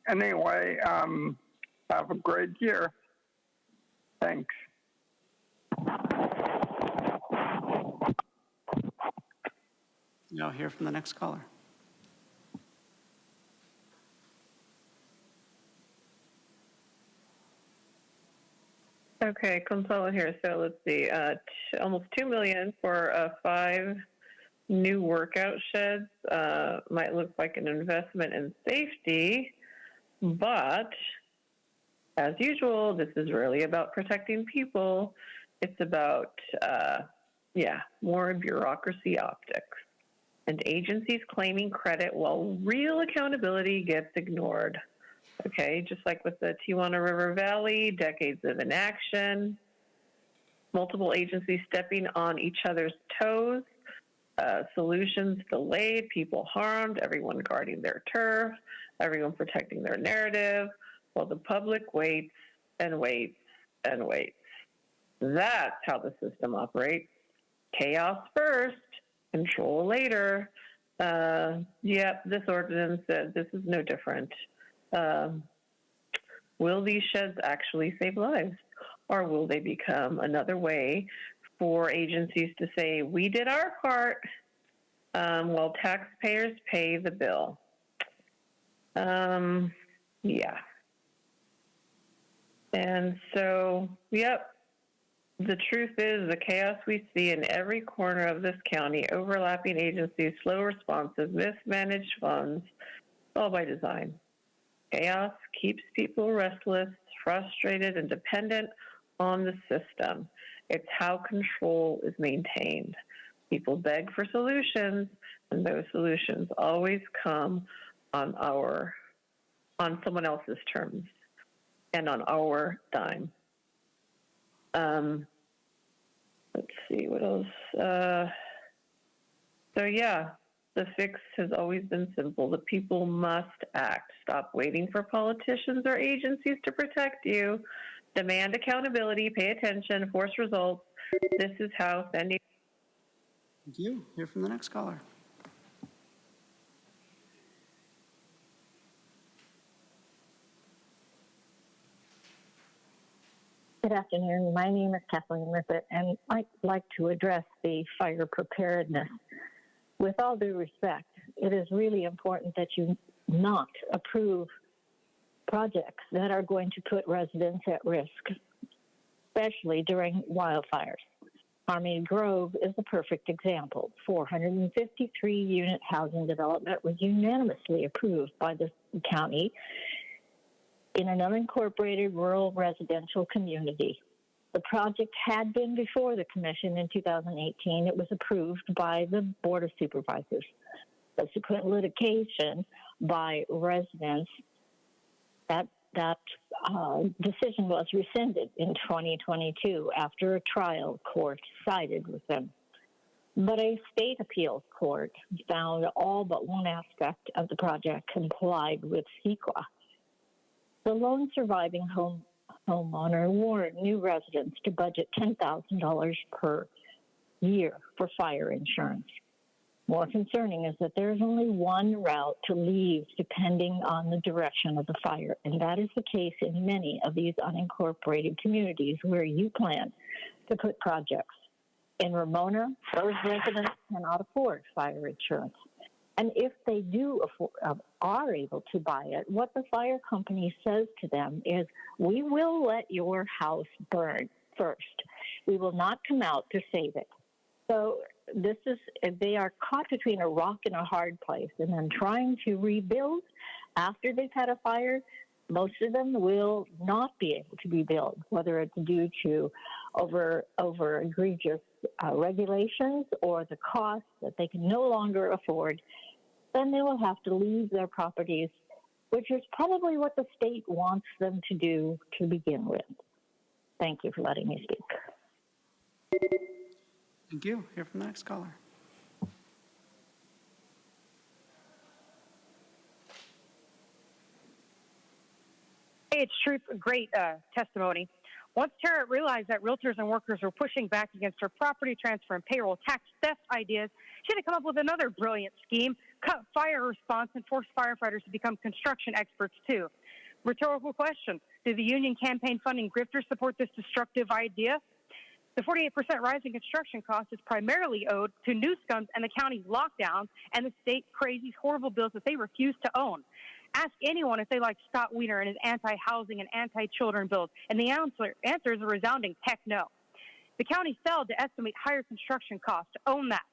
Anyway, have a great year. Thanks. Now hear from the next caller. Okay, consultant here. So let's see, almost $2 million for 5 new workout sheds. Might look like an investment in safety, but as usual, this is really about protecting people. It's about, more bureaucracy optics and agencies claiming credit while real accountability gets ignored. Okay, just like with the Tijuana River Valley, decades of inaction, multiple agencies stepping on each other's toes, solutions delayed, people harmed, everyone guarding their turf, everyone protecting their narrative, while the public waits and waits and waits. That's how the system operates. Chaos first, control later. This ordinance says this is no different. Will these sheds actually save lives? Or will they become another way for agencies to say, we did our part, while taxpayers pay the bill? And so, the truth is the chaos we see in every corner of this county, overlapping agencies, slow responses, mismanaged funds, all by design. Chaos keeps people restless, frustrated, and dependent on the system. It's how control is maintained. People beg for solutions, and those solutions always come on someone else's terms and on our dime. Let's see, what else? The fix has always been simple. The people must act. Stop waiting for politicians or agencies to protect you. Demand accountability, pay attention, force results. This is how San Diego Thank you. Hear from the next caller. Good afternoon. My name is Kathleen Rippett, and I'd like to address the fire preparedness. With all due respect, it is really important that you not approve projects that are going to put residents at risk, especially during wildfires. Harmony Grove is the perfect example. 453-unit housing development was unanimously approved by the county in an unincorporated rural residential community. The project had been before the commission in 2018. It was approved by the Board of Supervisors. Subsequent litigation by residents, that decision was rescinded in 2022 after a trial court sided with them. But a state appeals court found all but one aspect of the project complied with CEQA. The lone surviving homeowner warned new residents to budget $10,000 per year for fire insurance. More concerning is that there is only one route to leave depending on the direction of the fire, and that is the case in many of these unincorporated communities where you plan to put projects. In Ramona, those residents cannot afford fire insurance. And if they do are able to buy it, what the fire company says to them is, we will let your house burn first. We will not come out to save it. So they are caught between a rock and a hard place, and then trying to rebuild after they've had a fire, most of them will not be able to rebuild, whether it's due to over egregious regulations or the cost that they can no longer afford. Then they will have to leave their properties, which is probably what the state wants them to do to begin with. Thank you for letting me speak. Thank you. Hear from the next caller. Hey, it's Truth. Great testimony. Once Tara realized that realtors and workers were pushing back against her property transfer and payroll tax theft ideas, she had to come up with another brilliant scheme: cut fire response and force firefighters to become construction experts too. Rhetorical question: do the union campaign funding grifters support this destructive idea? The 48% rise in construction costs is primarily owed to new scums and the county's lockdowns and the state crazy's horrible bills that they refuse to own. Ask anyone if they like Scott Wiener and his anti-housing and anti-children bills, and the answer is a resounding heck no. The county failed to estimate higher construction costs. Own that.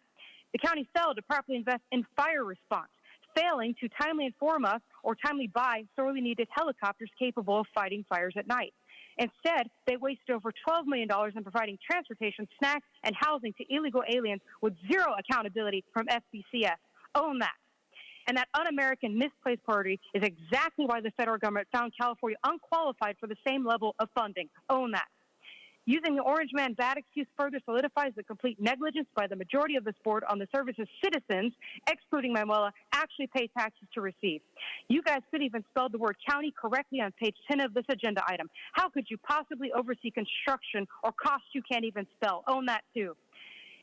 The county failed to properly invest in fire response, failing to timely inform us or timely buy sorely needed helicopters capable of fighting fires at night. Instead, they wasted over $12 million in providing transportation, snacks, and housing to illegal aliens with zero accountability from FBCS. Own that. And that un-American misplaced priority is exactly why the federal government found California unqualified for the same level of funding. Own that. Using the Orange Man bad excuse further solidifies the complete negligence by the majority of this board on the services citizens, excluding Manuela, actually pay taxes to receive. You guys could even spell the word county correctly on page 10 of this agenda item. How could you possibly oversee construction or costs you can't even spell? Own that too.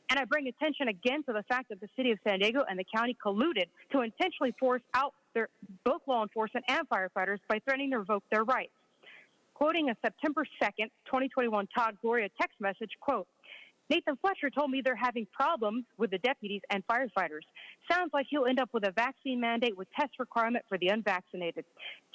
And I bring attention again to the fact that the city of San Diego and the county colluded to intentionally force out both law enforcement and firefighters by threatening to revoke their rights. Quoting a September 2nd, 2021 Todd Gloria text message, quote, Nathan Fletcher told me they're having problems with the deputies and firefighters. Sounds like he'll end up with a vaccine mandate with test requirement for the unvaccinated.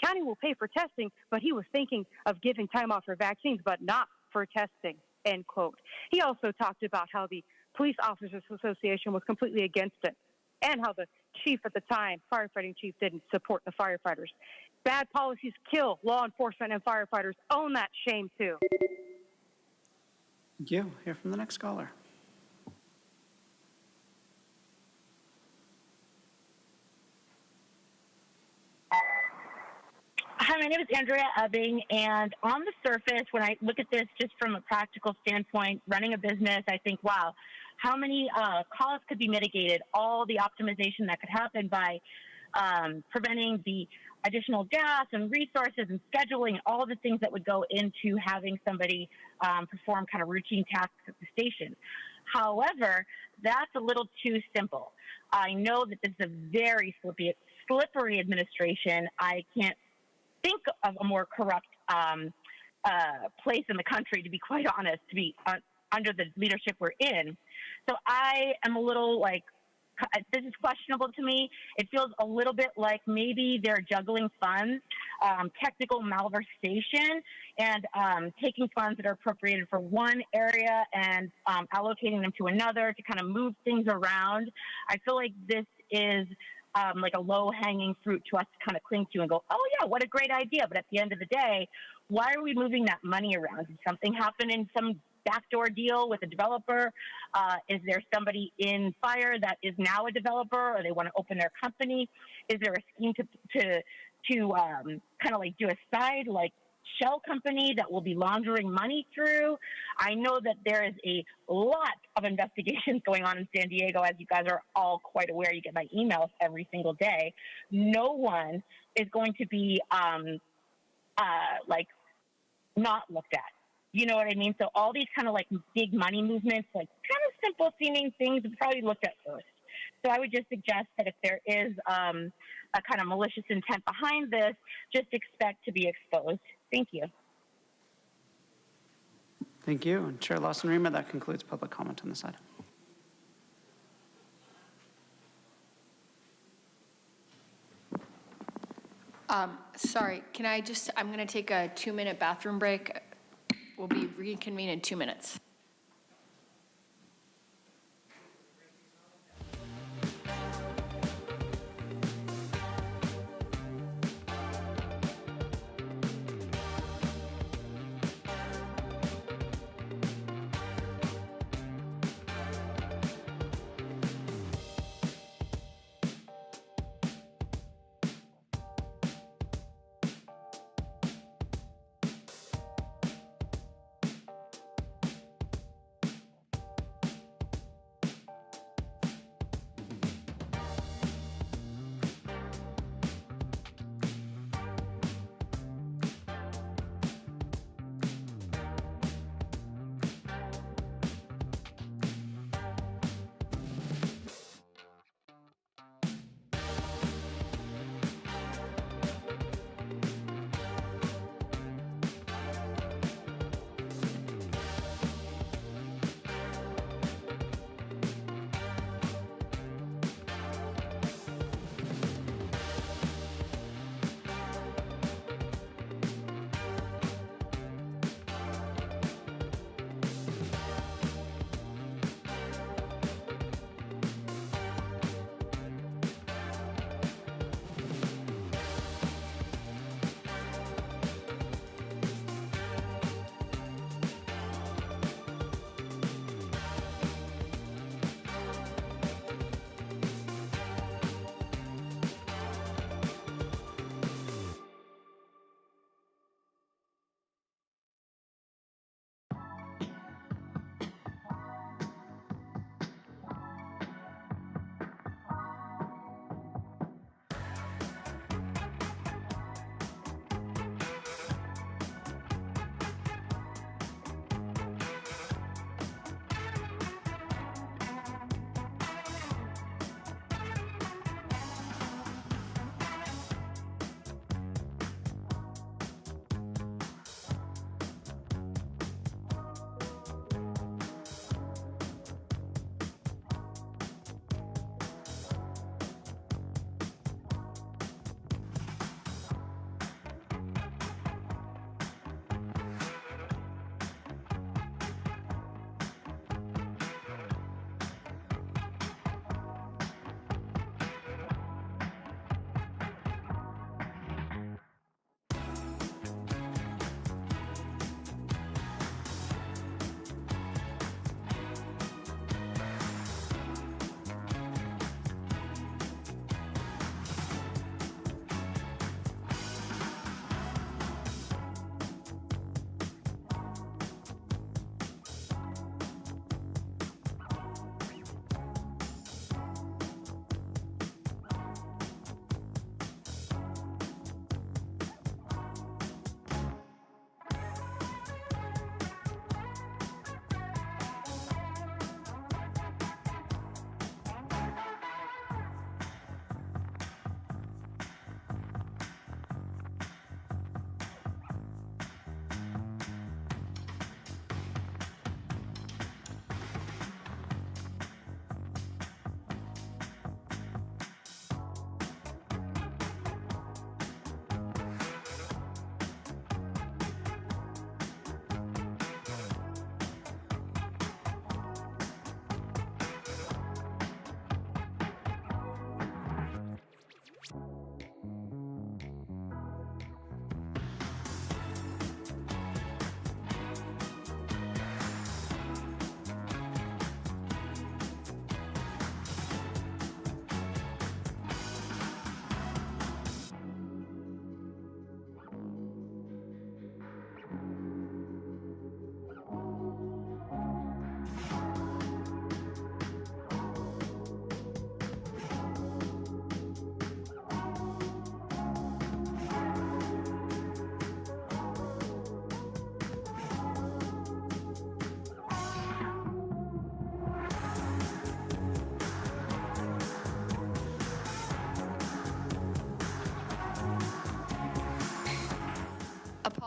County will pay for testing, but he was thinking of giving time off for vaccines, but not for testing, end quote. He also talked about how the Police Officers Association was completely against it, and how the chief at the time, firefighting chief, didn't support the firefighters. Bad policies kill law enforcement and firefighters. Own that shame, too. Thank you. Hear from the next caller. Hi, my name is Andrea Ebbing, and on the surface, when I look at this just from a practical standpoint, running a business, I think, wow, how many costs could be mitigated, all the optimization that could happen by preventing the additional gas and resources and scheduling, all the things that would go into having somebody perform kind of routine tasks at the station. However, that's a little too simple. I know that this is a very slippery administration. I can't think of a more corrupt place in the country, to be quite honest, to be under the leadership we're in. So I am a little like, this is questionable to me. It feels a little bit like maybe they're juggling funds, technical malversation, and taking funds that are appropriated for one area and allocating them to another to kind of move things around. I feel like this is like a low-hanging fruit to us to kind of cling to and go, oh yeah, what a great idea. But at the end of the day, why are we moving that money around? Did something happen in some backdoor deal with a developer? Is there somebody in fire that is now a developer, or they want to open their company? Is there a scheme to kind of like do a side like shell company that will be laundering money through? I know that there is a lot of investigations going on in San Diego, as you guys are all quite aware. You get my emails every single day. No one is going to be like not looked at. You know what I mean? So all these kind of like big money movements, like kind of simple seeming things, are probably looked at first. So I would just suggest that if there is a kind of malicious intent behind this, just expect to be exposed. Thank you. Thank you. And Chair Lawson-Rima, that concludes public comment on this item. Sorry, can I just, I'm going to take a 2-minute bathroom break. We'll be reconvene in 2 minutes.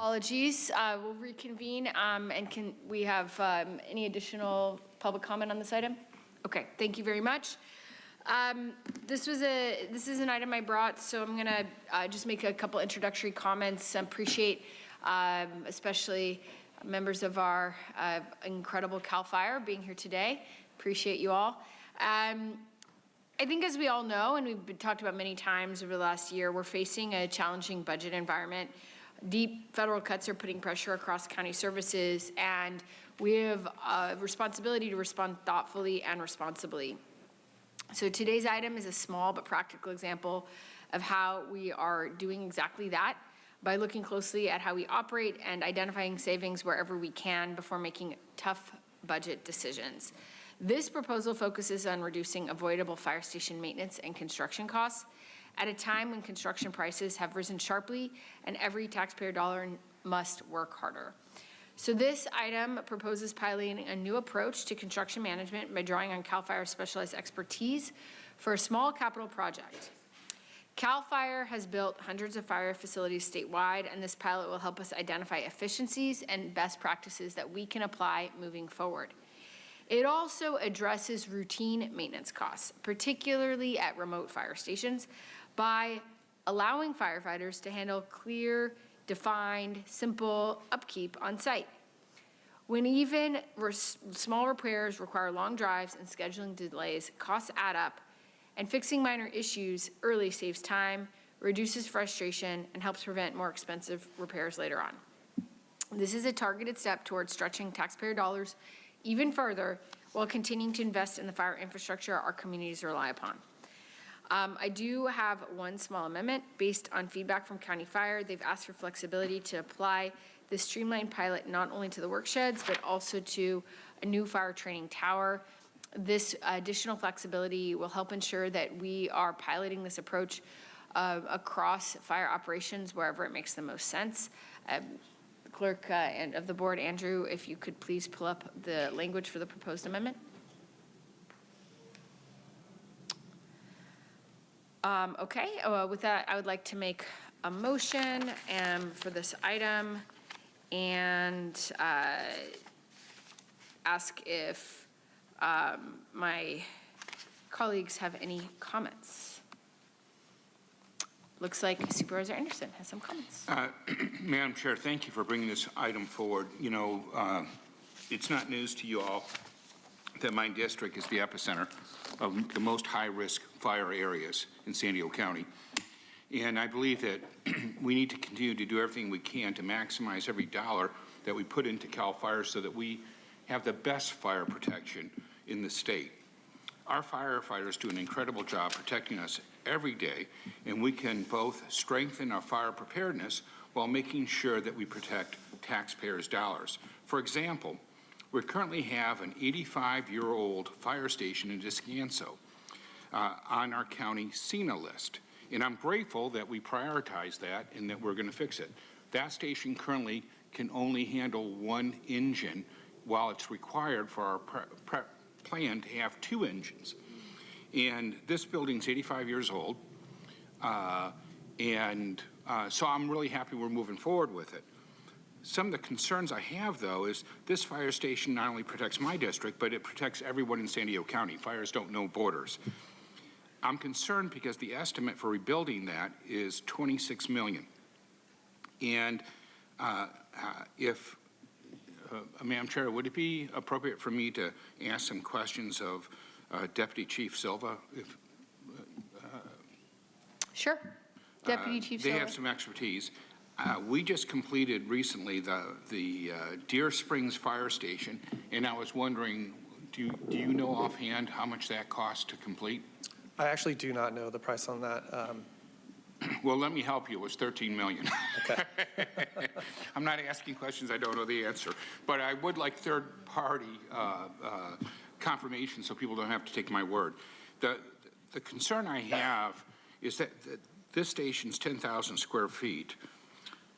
Apologies. We'll reconvene. And can we have any additional public comment on this item? Okay, thank you very much. This is an item I brought, so I'm going to just make a couple introductory comments. I appreciate especially members of our incredible CAL FIRE being here today. Appreciate you all. I think as we all know, and we've been talked about many times over the last year, we're facing a challenging budget environment. Deep federal cuts are putting pressure across county services, and we have a responsibility to respond thoughtfully and responsibly. So today's item is a small but practical example of how we are doing exactly that by looking closely at how we operate and identifying savings wherever we can before making tough budget decisions. This proposal focuses on reducing avoidable fire station maintenance and construction costs at a time when construction prices have risen sharply and every taxpayer dollar must work harder. So this item proposes piloting a new approach to construction management by drawing on CAL FIRE's specialized expertise for a small capital project. CAL FIRE has built hundreds of fire facilities statewide, and this pilot will help us identify efficiencies and best practices that we can apply moving forward. It also addresses routine maintenance costs, particularly at remote fire stations, by allowing firefighters to handle clear, defined, simple upkeep on site. When even small repairs require long drives and scheduling delays, costs add up, and fixing minor issues early saves time, reduces frustration, and helps prevent more expensive repairs later on. This is a targeted step towards stretching taxpayer dollars even further while continuing to invest in the fire infrastructure our communities rely upon. I do have one small amendment based on feedback from County Fire. They've asked for flexibility to apply the streamlined pilot not only to the work sheds, but also to a new fire training tower. This additional flexibility will help ensure that we are piloting this approach across fire operations wherever it makes the most sense. Clerk and of the board, Andrew, if you could please pull up the language for the proposed amendment. Okay, with that, I would like to make a motion for this item and ask if my colleagues have any comments. Looks like Supervisor Anderson has some comments. Madam Chair, thank you for bringing this item forward. You know, it's not news to you all that my district is the epicenter of the most high-risk fire areas in San Diego County. And I believe that we need to continue to do everything we can to maximize every dollar that we put into CAL FIRE so that we have the best fire protection in the state. Our firefighters do an incredible job protecting us every day, and we can both strengthen our fire preparedness while making sure that we protect taxpayers' dollars. For example, we currently have an 85-year-old fire station in Descanso on our county CENA list. And I'm grateful that we prioritize that and that we're going to fix it. That station currently can only handle one engine while it's required for our plan to have two engines. And this building's 85 years old. So I'm really happy we're moving forward with it. Some of the concerns I have, though, is this fire station not only protects my district, but it protects everyone in San Diego County. Fires don't know borders. I'm concerned because the estimate for rebuilding that is $26 million. And Madam Chair, would it be appropriate for me to ask some questions of Deputy Chief Silva? Sure. Deputy Chief Silva. They have some expertise. We just completed recently the Deer Springs Fire Station, and I was wondering, do you know offhand how much that costs to complete? I actually do not know the price on that. Well, let me help you. It was $13 million. Okay. I'm not asking questions I don't know the answer, but I would like third-party confirmation so people don't have to take my word. The concern I have is that this station's 10,000 square feet,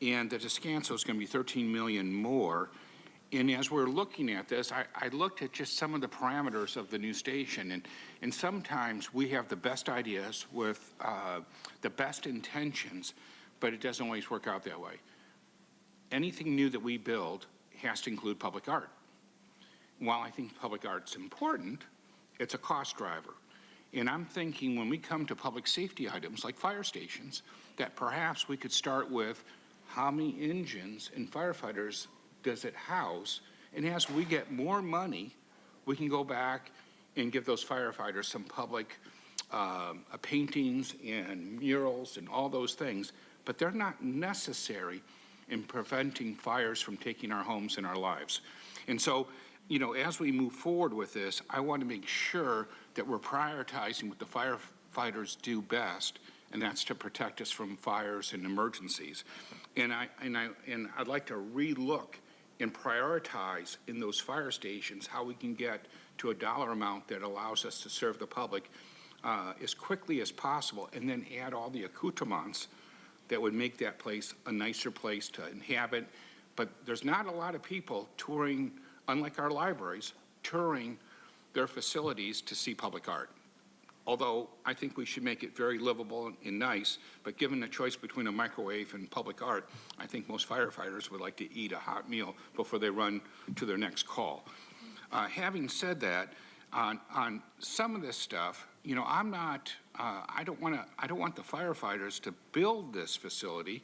and the Descanso is going to be $13 million more. And as we're looking at this, I looked at just some of the parameters of the new station, and sometimes we have the best ideas with the best intentions, but it doesn't always work out that way. anything new that we build has to include public art. While I think public art's important, it's a cost driver. And I'm thinking when we come to public safety items like fire stations, that perhaps we could start with how many engines and firefighters does it house? And as we get more money, we can go back and give those firefighters some public paintings and murals and all those things, but they're not necessary in preventing fires from taking our homes and our lives. And so, you know, as we move forward with this, I want to make sure that we're prioritizing what the firefighters do best, and that's to protect us from fires and emergencies. And I'd like to relook and prioritize in those fire stations how we can get to a dollar amount that allows us to serve the public as quickly as possible, and then add all the accoutrements that would make that place a nicer place to inhabit. But there's not a lot of people touring, unlike our libraries, touring their facilities to see public art. Although I think we should make it very livable and nice, but given the choice between a microwave and public art, I think most firefighters would like to eat a hot meal before they run to their next call. Having said that, on some of this stuff, you know, I don't want the firefighters to build this facility.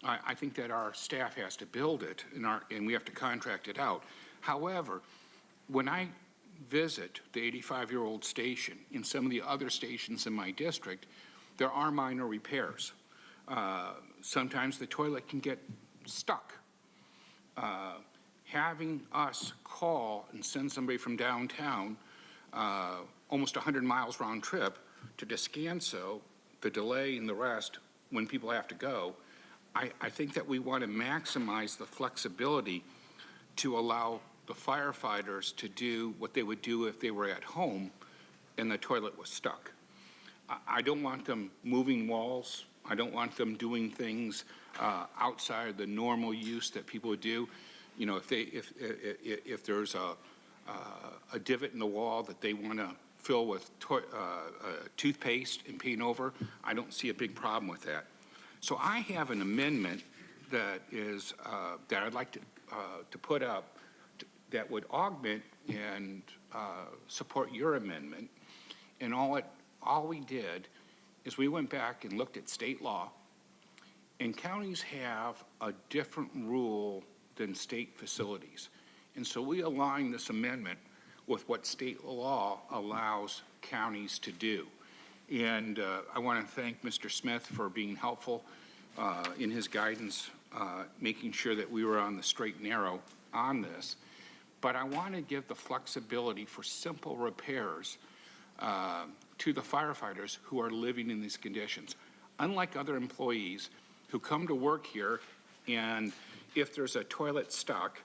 I think that our staff has to build it, and we have to contract it out. However, when I visit the 85-year-old station and some of the other stations in my district, there are minor repairs. Sometimes the toilet can get stuck. Having us call and send somebody from downtown almost 100 miles round trip to Descanso, the delay and the rest when people have to go, I think that we want to maximize the flexibility to allow the firefighters to do what they would do if they were at home and the toilet was stuck. I don't want them moving walls. I don't want them doing things outside the normal use that people would do. You know, if there's a divot in the wall that they want to fill with toothpaste and paint over, I don't see a big problem with that. So I have an amendment that is that I'd like to put up that would augment and support your amendment. And all we did is we went back and looked at state law, and counties have a different rule than state facilities. And so we align this amendment with what state law allows counties to do. And I want to thank Mr. Smith for being helpful in his guidance, making sure that we were on the straight and narrow on this. But I want to give the flexibility for simple repairs to the firefighters who are living in these conditions. Unlike other employees who come to work here, and if there's a toilet stuck,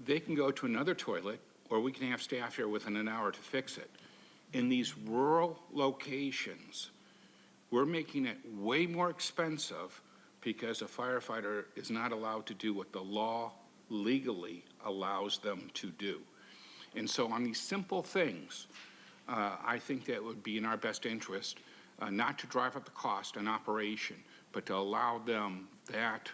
they can go to another toilet, or we can have staff here within an hour to fix it. In these rural locations, we're making it way more expensive because a firefighter is not allowed to do what the law legally allows them to do. And so on these simple things, I think that would be in our best interest not to drive up the cost in operation, but to allow them that,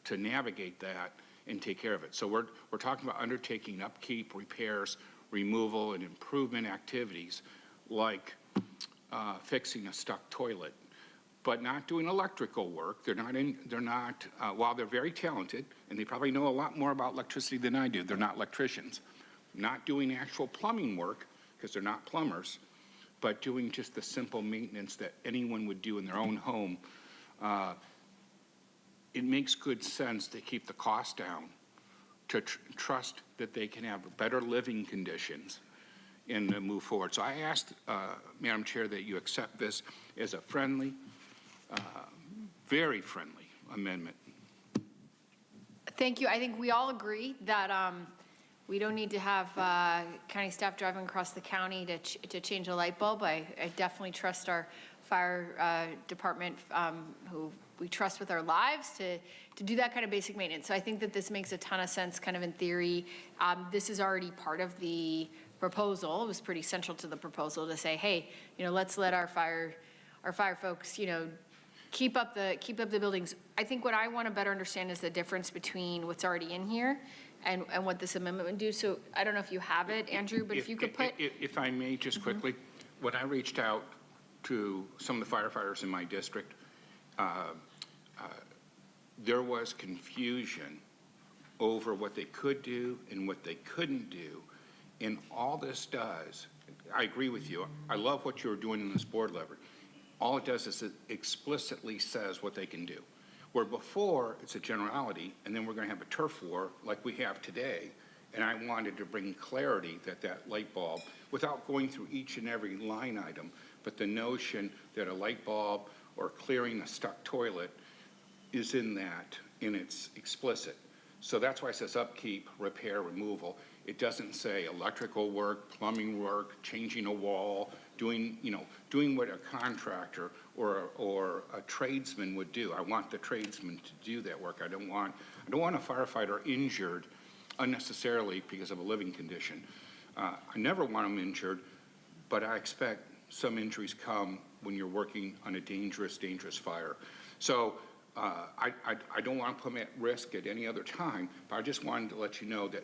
to navigate that and take care of it. So we're talking about undertaking upkeep, repairs, removal, and improvement activities like fixing a stuck toilet, but not doing electrical work. While they're very talented, and they probably know a lot more about electricity than I do, they're not electricians. Not doing actual plumbing work, because they're not plumbers, but doing just the simple maintenance that anyone would do in their own home. It makes good sense to keep the cost down, to trust that they can have better living conditions and move forward. So I asked, Madam Chair, that you accept this as a friendly, very friendly amendment. Thank you. I think we all agree that we don't need to have county staff driving across the county to change a light bulb. I definitely trust our fire department, who we trust with our lives, to do that kind of basic maintenance. So I think that this makes a ton of sense kind of in theory. This is already part of the proposal. It was pretty central to the proposal to say, hey, you know, let's let our fire folks, you know, keep up the buildings. I think what I want to better understand is the difference between what's already in here and what this amendment would do. So I don't know if you have it, Andrew, but if you could put. If I may, just quickly, when I reached out to some of the firefighters in my district, there was confusion over what they could do and what they couldn't do. And all this does, I agree with you, I love what you're doing in this board lever. All it does is it explicitly says what they can do. Where before, it's a generality, and then we're going to have a turf war like we have today. And I wanted to bring clarity that that light bulb, without going through each and every line item, but the notion that a light bulb or clearing a stuck toilet is in that, and it's explicit. So that's why it says upkeep, repair, removal. It doesn't say electrical work, plumbing work, changing a wall, doing what a contractor or a tradesman would do. I want the tradesman to do that work. I don't want a firefighter injured unnecessarily because of a living condition. I never want them injured, but I expect some injuries come when you're working on a dangerous fire. So I don't want to put them at risk at any other time, but I just wanted to let you know that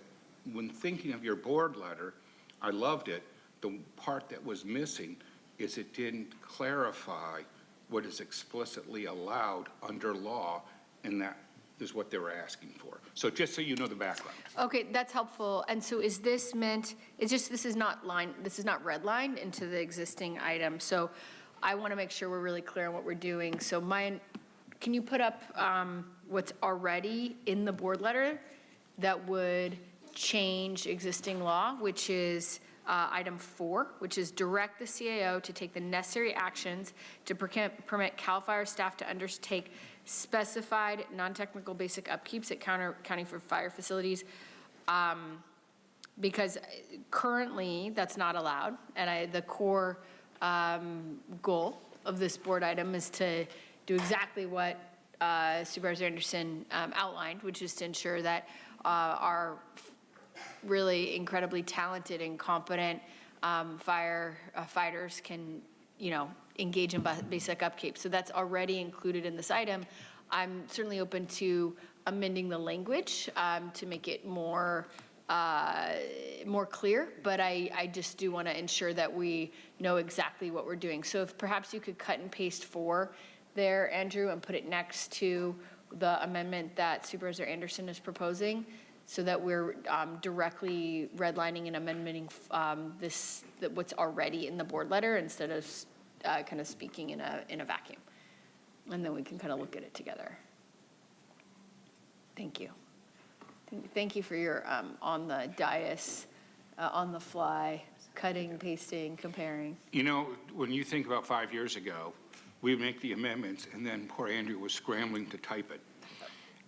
when thinking of your board letter, I loved it. The part that was missing is it didn't clarify what is explicitly allowed under law, and that is what they were asking for. So just so you know the background. Okay, that's helpful. And so is this meant, it's just, this is not redlined into the existing item. So I want to make sure we're really clear on what we're doing. So can you put up what's already in the board letter that would change existing law, which is item 4, which is direct the CAO to take the necessary actions to permit CAL FIRE staff to undertake specified non-technical basic upkeeps at county for fire facilities, because currently that's not allowed. And the core goal of this board item is to do exactly what Supervisor Anderson outlined, which is to ensure that our really incredibly talented and competent firefighters can, engage in basic upkeep. So that's already included in this item. I'm certainly open to amending the language to make it more clear, but I just do want to ensure that we know exactly what we're doing. So if perhaps you could cut and paste 4 there, Andrew, and put it next to the amendment that Supervisor Anderson is proposing, so that we're directly redlining and amending what's already in the board letter instead of kind of speaking in a vacuum. And then we can kind of look at it together. Thank you. Thank you for your on the dais, on the fly, cutting, pasting, comparing. When you think about 5 years ago, we make the amendments, and then poor Andrew was scrambling to type it.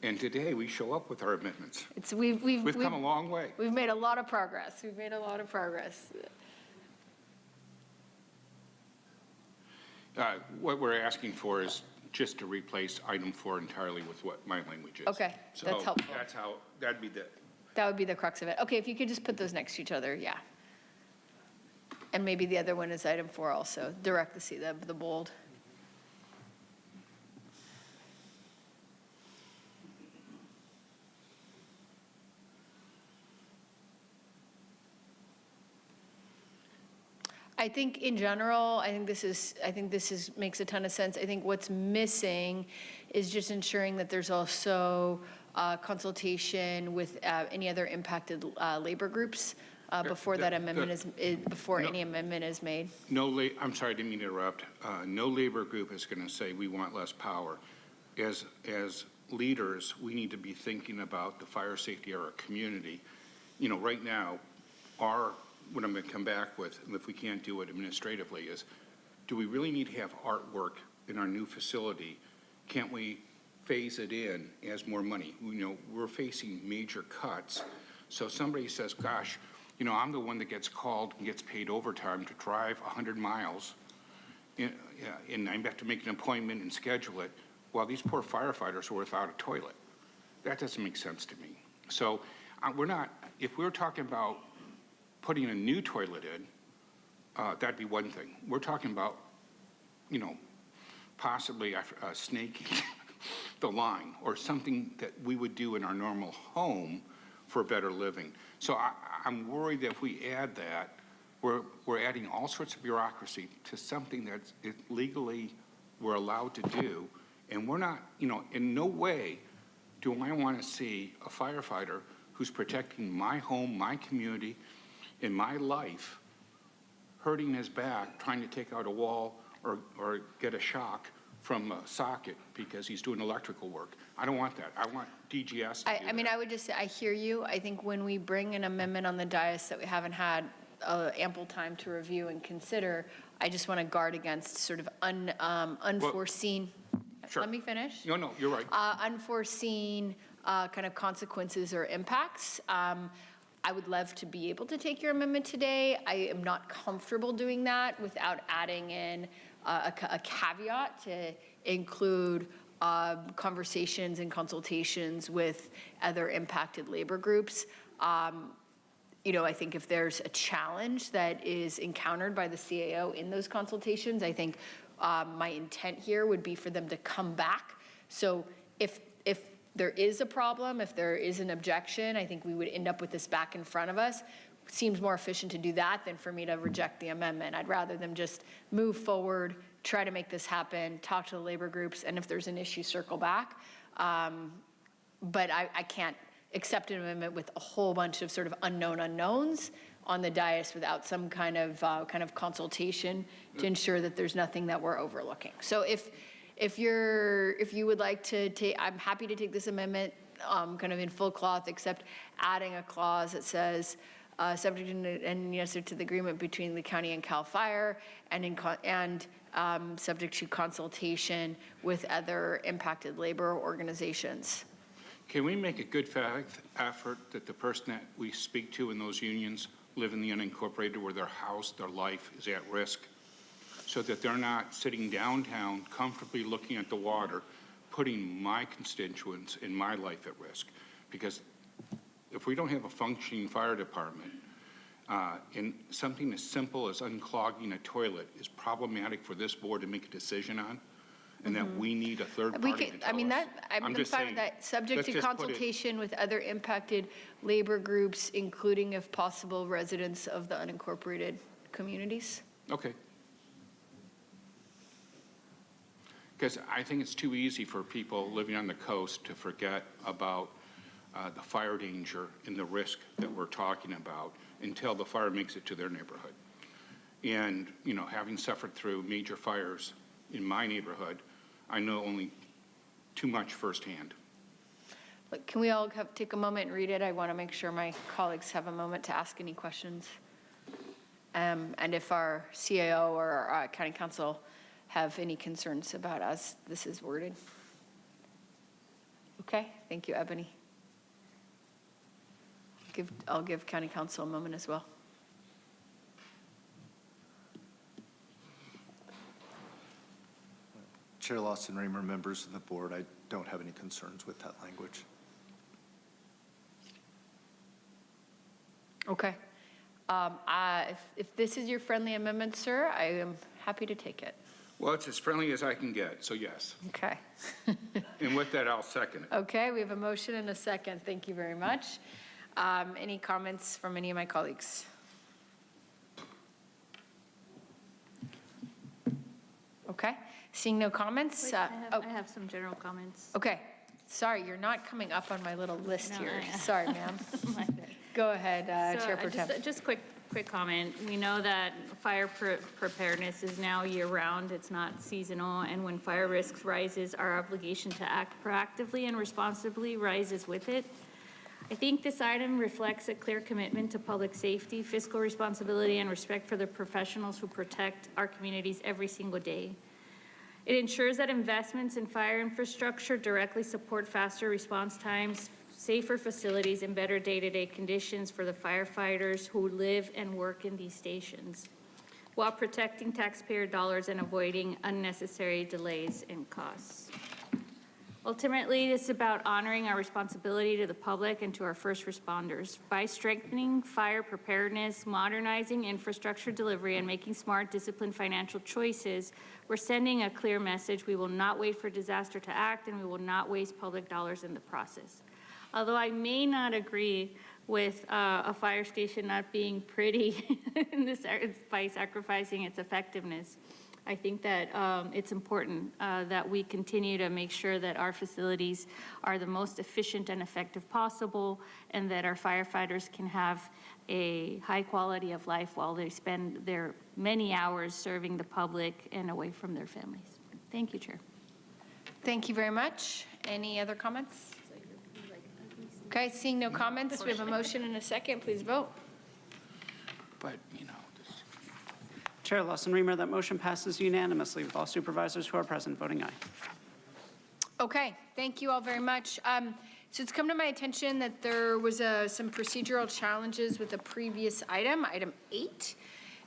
And today we show up with our amendments. We've come a long way. We've made a lot of progress. What we're asking for is just to replace item 4 entirely with what my language is. Okay, so that's helpful. That would be the crux of it. Okay, if you could just put those next to each other, yeah. And maybe the other one is item 4 also. Direct the bold. I think in general, this makes a ton of sense. I think what's missing is just ensuring that there's also consultation with any other impacted labor groups before that amendment any amendment is made. I'm sorry, I didn't mean to interrupt. No labor group is going to say we want less power. As leaders, we need to be thinking about the fire safety of our community. Right now, what I'm going to come back with, and if we can't do it administratively, is do we really need to have artwork in our new facility? Can't we phase it in as more money? We're facing major cuts. So somebody says, gosh, I'm the one that gets called and gets paid overtime to drive 100 miles, and I have to make an appointment and schedule it, while these poor firefighters are without a toilet. That doesn't make sense to me. So if we're talking about putting a new toilet in, that'd be one thing. We're talking about, possibly snaking the line, or something that we would do in our normal home for better living. So I'm worried that if we add that, we're adding all sorts of bureaucracy to something that legally we're allowed to do, and we're not, in no way do I want to see a firefighter who's protecting my home, my community, and my life hurting his back trying to take out a wall or get a shock from a socket because he's doing electrical work. I don't want that. I want DGS to do I mean, I would just say, I hear you. I think when we bring an amendment on the dais that we haven't had ample time to review and consider, I just want to guard against sort of unforeseen. Sure. Let me finish. No, you're right. Unforeseen kind of consequences or impacts. I would love to be able to take your amendment today. I am not comfortable doing that without adding in a caveat to include conversations and consultations with other impacted labor groups. I think if there's a challenge that is encountered by the CAO in those consultations, I think my intent here would be for them to come back. So if there is a problem, if there is an objection, I think we would end up with this back in front of us. Seems more efficient to do that than for me to reject the amendment. I'd rather them just move forward, try to make this happen, talk to the labor groups, and if there's an issue, circle back. But I can't accept an amendment with a whole bunch of sort of unknown unknowns on the dais without some kind of consultation to ensure that there's nothing that we're overlooking. So if you would like to take, I'm happy to take this amendment kind of in full cloth, except adding a clause that says, subject and yes to the agreement between the county and CAL FIRE and subject to consultation with other impacted labor organizations. Can we make a good faith effort that the person that we speak to in those unions live in the unincorporated where their house, their life is at risk, so that they're not sitting downtown comfortably looking at the water, putting my constituents and my life at risk? Because if we don't have a functioning fire department, and something as simple as unclogging a toilet is problematic for this board to make a decision on, and that we need a third party to tell us. I'm fine with that, subject to consultation with other impacted labor groups, including, if possible, residents of the unincorporated communities. Okay. Because I think it's too easy for people living on the coast to forget about the fire danger and the risk that we're talking about until the fire makes it to their neighborhood. And, having suffered through major fires in my neighborhood, I know only too much firsthand. But can we all take a moment and read it? I want to make sure my colleagues have a moment to ask any questions. And if our CAO or our county council have any concerns about as this is worded. Okay, thank you, Ebony. I'll give county council a moment as well. Chair Lawson, Raymer, members of the board, I don't have any concerns with that language. Okay. If this is your friendly amendment, sir, I am happy to take it. Well, it's as friendly as I can get, so yes. Okay. And with that, I'll second it. Okay, we have a motion and a second. Thank you very much. Any comments from any of my colleagues? Okay, seeing no comments. Wait, I have some general comments. Okay, sorry, you're not coming up on my little list No, here. I am. Sorry, ma'am. Go ahead, Chair Pro Tem. Just quick comment. We know that fire preparedness is now year-round. It's not seasonal. And when fire risks rises, our obligation to act proactively and responsibly rises with it. I think this item reflects a clear commitment to public safety, fiscal responsibility, and respect for the professionals who protect our communities every single day. It ensures that investments in fire infrastructure directly support faster response times, safer facilities, and better day-to-day conditions for the firefighters who live and work in these stations, while protecting taxpayer dollars and avoiding unnecessary delays and costs. Ultimately, it's about honoring our responsibility to the public and to our first responders. By strengthening fire preparedness, modernizing infrastructure delivery, and making smart, disciplined financial choices, we're sending a clear message. We will not wait for disaster to act, and we will not waste public dollars in the process. Although I may not agree with a fire station not being pretty by sacrificing its effectiveness, I think that it's important that we continue to make sure that our facilities are the most efficient and effective possible, and that our firefighters can have a high quality of life while they spend their many hours serving the public and away from their families. Thank you, Chair. Thank you very much. Any other comments? Okay, seeing no comments, we have a motion and a second. Please vote. But, you know. Chair Lawson-Remer, that motion passes unanimously with all supervisors who are present voting aye. Okay, thank you all very much. So it's come to my attention that there was some procedural challenges with the previous item, item 8,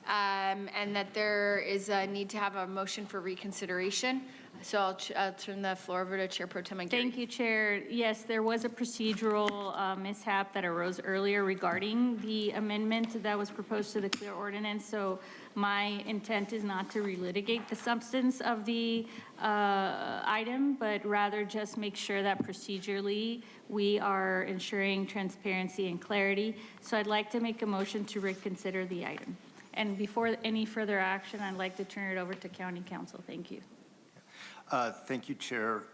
and that there is a need to have a motion for reconsideration. So I'll turn the floor over to Chair Pro Tem Aguirre. Thank you, Chair. Yes, there was a procedural mishap that arose earlier regarding the amendment that was proposed to the clear ordinance. So my intent is not to relitigate the substance of the item, but rather just make sure that procedurally we are ensuring transparency and clarity. So I'd like to make a motion to reconsider the item. And before any further action, I'd like to turn it over to County Council. Thank you. Thank you, Chair.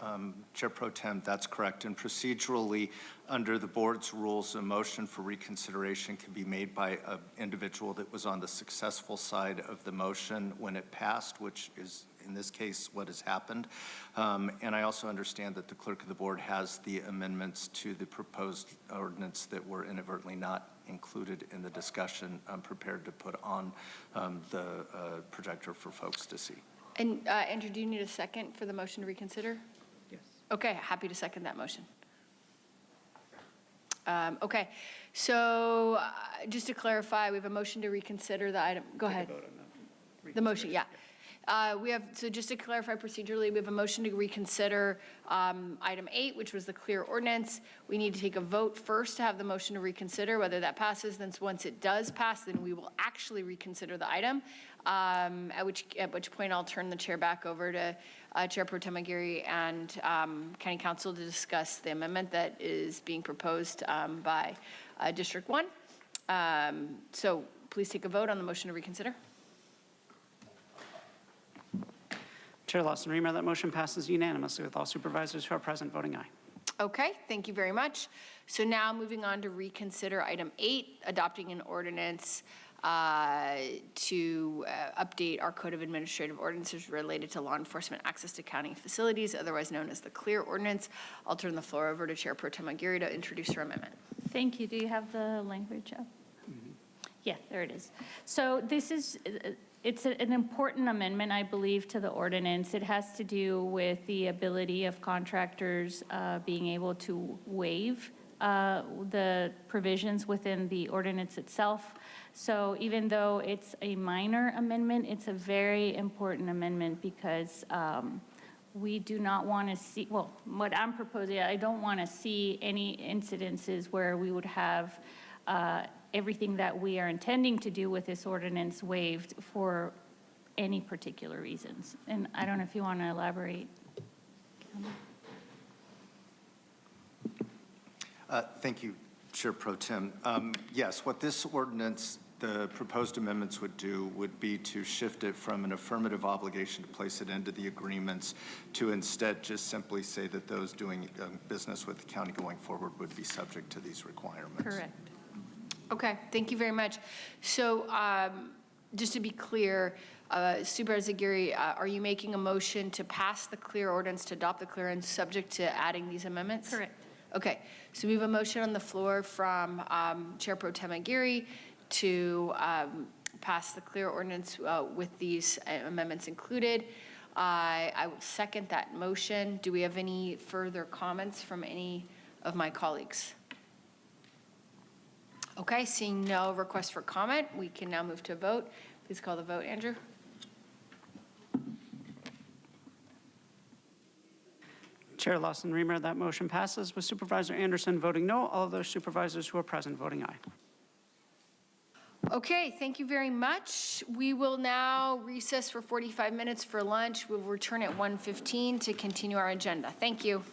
Chair Pro Tem, that's correct. And procedurally, under the board's rules, a motion for reconsideration can be made by an individual that was on the successful side of the motion when it passed, which is, in this case, what has happened. And I also understand that the clerk of the board has the amendments to the proposed ordinance that were inadvertently not included in the discussion. I'm prepared to put on the projector for folks to see. And Andrew, do you need a second for the motion to reconsider? Yes. Okay, happy to second that motion. Okay, so just to clarify, we have a motion to reconsider the item. Go ahead. The motion, yeah. We have, so just to clarify procedurally, we have a motion to reconsider item 8, which was the clear ordinance. We need to take a vote first to have the motion to reconsider. Whether that passes, then once it does pass, then we will actually reconsider the item. At which point I'll turn the chair back over to Chair Pro Tem Aguirre and County Council to discuss the amendment that is being proposed by District 1. So please take a vote on the motion to reconsider. Chair Lawson-Remer, that motion passes unanimously with all supervisors who are present voting aye. Okay, thank you very much. So now moving on to reconsider item 8, adopting an ordinance to update our Code of Administrative Ordinances related to law enforcement access to county facilities, otherwise known as the CLEAR Ordinance. I'll turn the floor over to Chair Pro Tem Aguirre to introduce her amendment. Thank you. Do you have the language up? Yeah, there it is. So this is, it's an important amendment, I believe, to the ordinance. It has to do with the ability of contractors being able to waive the provisions within the ordinance itself. So even though it's a minor amendment, it's a very important amendment because we do not want to see, well, what I'm proposing, I don't want to see any incidences where we would have everything that we are intending to do with this ordinance waived for any particular reasons. And I don't know if you want to elaborate. Thank you, Chair Pro Tem. Yes, what this ordinance, the proposed amendments would do would be to shift it from an affirmative obligation to place it into the agreements to instead just simply say that those doing business with the county going forward would be subject to these requirements. Correct. Okay, thank you very much. So just to be clear, Supervisor Aguirre, are you making a motion to pass the CLEAR ordinance, to adopt the CLEAR and subject to adding these amendments? Correct. Okay, so we have a motion on the floor from Chair Pro Tem Aguirre to pass the CLEAR ordinance with these amendments included. I will second that motion. Do we have any further comments from any of my colleagues? Okay, seeing no request for comment, we can now move to a vote. Please call the vote, Andrew. Chair Lawson Remer, that motion passes with Supervisor Anderson voting no, all of those supervisors who are present voting aye. Okay, thank you very much. We will now recess for 45 minutes for lunch. We'll return at 1:15 to continue our agenda. Thank you.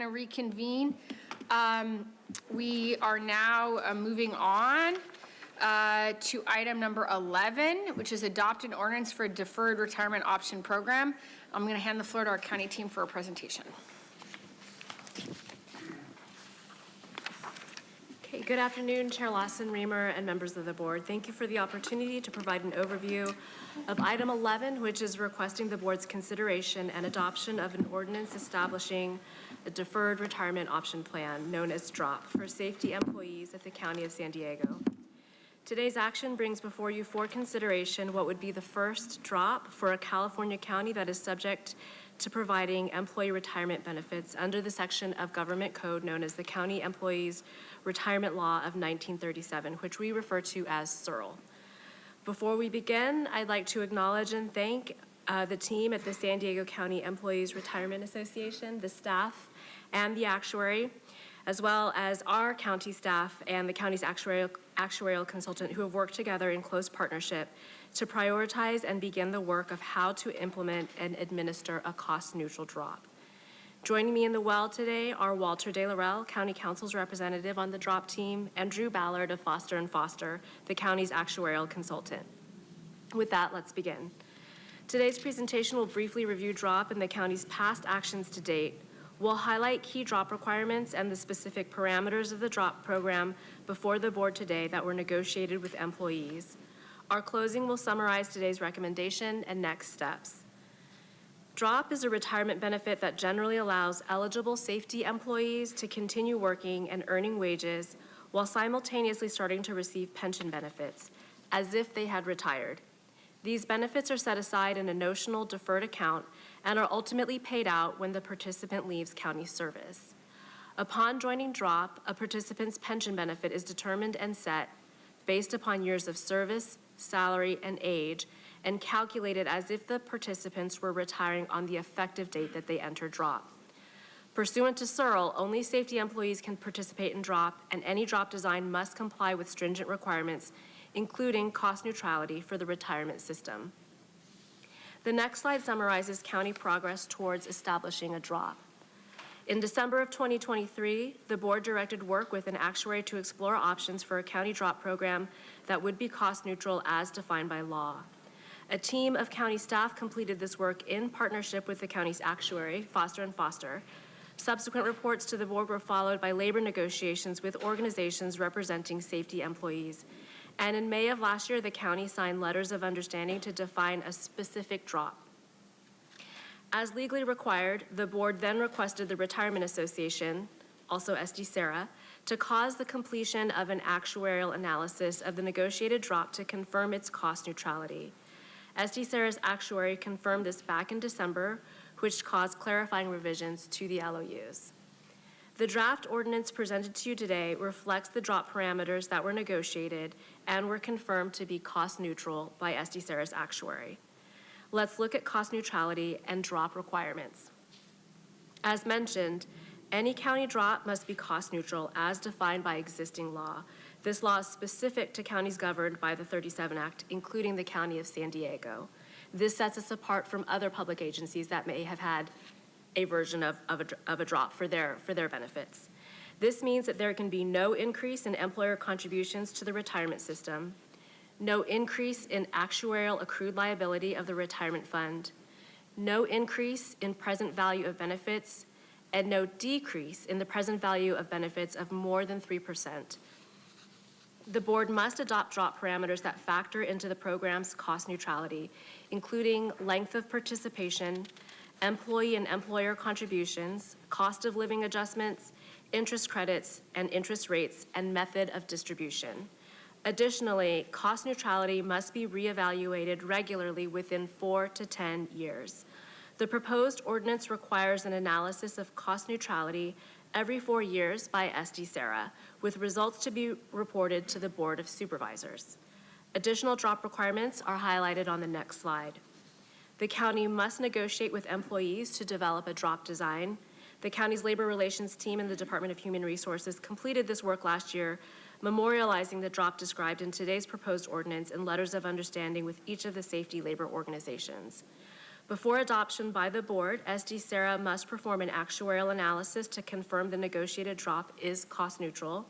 to reconvene. We are now moving on to item number 11, which is adopt an ordinance for a deferred retirement option program. I'm going to hand the floor to our county team for a presentation. Okay, good afternoon, Chair Lawson, Reamer, and members of the board. Thank you for the opportunity to provide an overview of item 11, which is requesting the board's consideration and adoption of an ordinance establishing a deferred retirement option plan known as DROP for safety employees at the County of San Diego. Today's action brings before you for consideration what would be the first DROP for a California county that is subject to providing employee retirement benefits under the section of government code known as the County Employees Retirement Law of 1937, which we refer to as SERL. Before we begin, I'd like to acknowledge and thank the team at the San Diego County Employees Retirement Association, the staff, and the actuary, as well as our county staff and the county's actuarial consultant who have worked together in close partnership to prioritize and begin the work of how to implement and administer a cost-neutral DROP. Joining me in the well today are Walter De Laurel, County Council's representative on the DROP team, and Drew Ballard of Foster & Foster, the county's actuarial consultant. With that, let's begin. Today's presentation will briefly review DROP and the county's past actions to date. We'll highlight key DROP requirements and the specific parameters of the DROP program before the board today that were negotiated with employees. Our closing will summarize today's recommendation and next steps. DROP is a retirement benefit that generally allows eligible safety employees to continue working and earning wages while simultaneously starting to receive pension benefits, as if they had retired. These benefits are set aside in a notional deferred account and are ultimately paid out when the participant leaves county service. Upon joining DROP, a participant's pension benefit is determined and set based upon years of service, salary, and age, and calculated as if the participants were retiring on the effective date that they entered DROP. Pursuant to SERL, only safety employees can participate in DROP, and any DROP design must comply with stringent requirements, including cost neutrality for the retirement system. The next slide summarizes county progress towards establishing a DROP. In December of 2023, the board directed work with an actuary to explore options for a county DROP program that would be cost neutral as defined by law. A team of county staff completed this work in partnership with the county's actuary, Foster & Foster. Subsequent reports to the board were followed by labor negotiations with organizations representing safety employees. And in May of last year, the county signed letters of understanding to define a specific DROP. As legally required, the board then requested the Retirement Association, also SD-SARA, to cause the completion of an actuarial analysis of the negotiated DROP to confirm its cost neutrality. SD-SARA's actuary confirmed this back in December, which caused clarifying revisions to the LOUs. The draft ordinance presented to you today reflects the DROP parameters that were negotiated and were confirmed to be cost neutral by SD-SARA's actuary. Let's look at cost neutrality and DROP requirements. As mentioned, any county DROP must be cost neutral as defined by existing law. This law is specific to counties governed by the 37 Act, including the County of San Diego. This sets us apart from other public agencies that may have had a version of a DROP for their benefits. This means that there can be no increase in employer contributions to the retirement system, no increase in actuarial accrued liability of the retirement fund, no increase in present value of benefits, and no decrease in the present value of benefits of more than 3%. The board must adopt DROP parameters that factor into the program's cost neutrality, including length of participation, employee and employer contributions, cost of living adjustments, interest credits and interest rates, and method of distribution. Additionally, cost neutrality must be reevaluated regularly within 4 to 10 years. The proposed ordinance requires an analysis of cost neutrality every 4 years by SD-SARA, with results to be reported to the Board of Supervisors. Additional DROP requirements are highlighted on the next slide. The county must negotiate with employees to develop a DROP design. The county's labor relations team and the Department of Human Resources completed this work last year, memorializing the DROP described in today's proposed ordinance in letters of understanding with each of the safety labor organizations. Before adoption by the board, SD Sarah must perform an actuarial analysis to confirm the negotiated drop is cost neutral,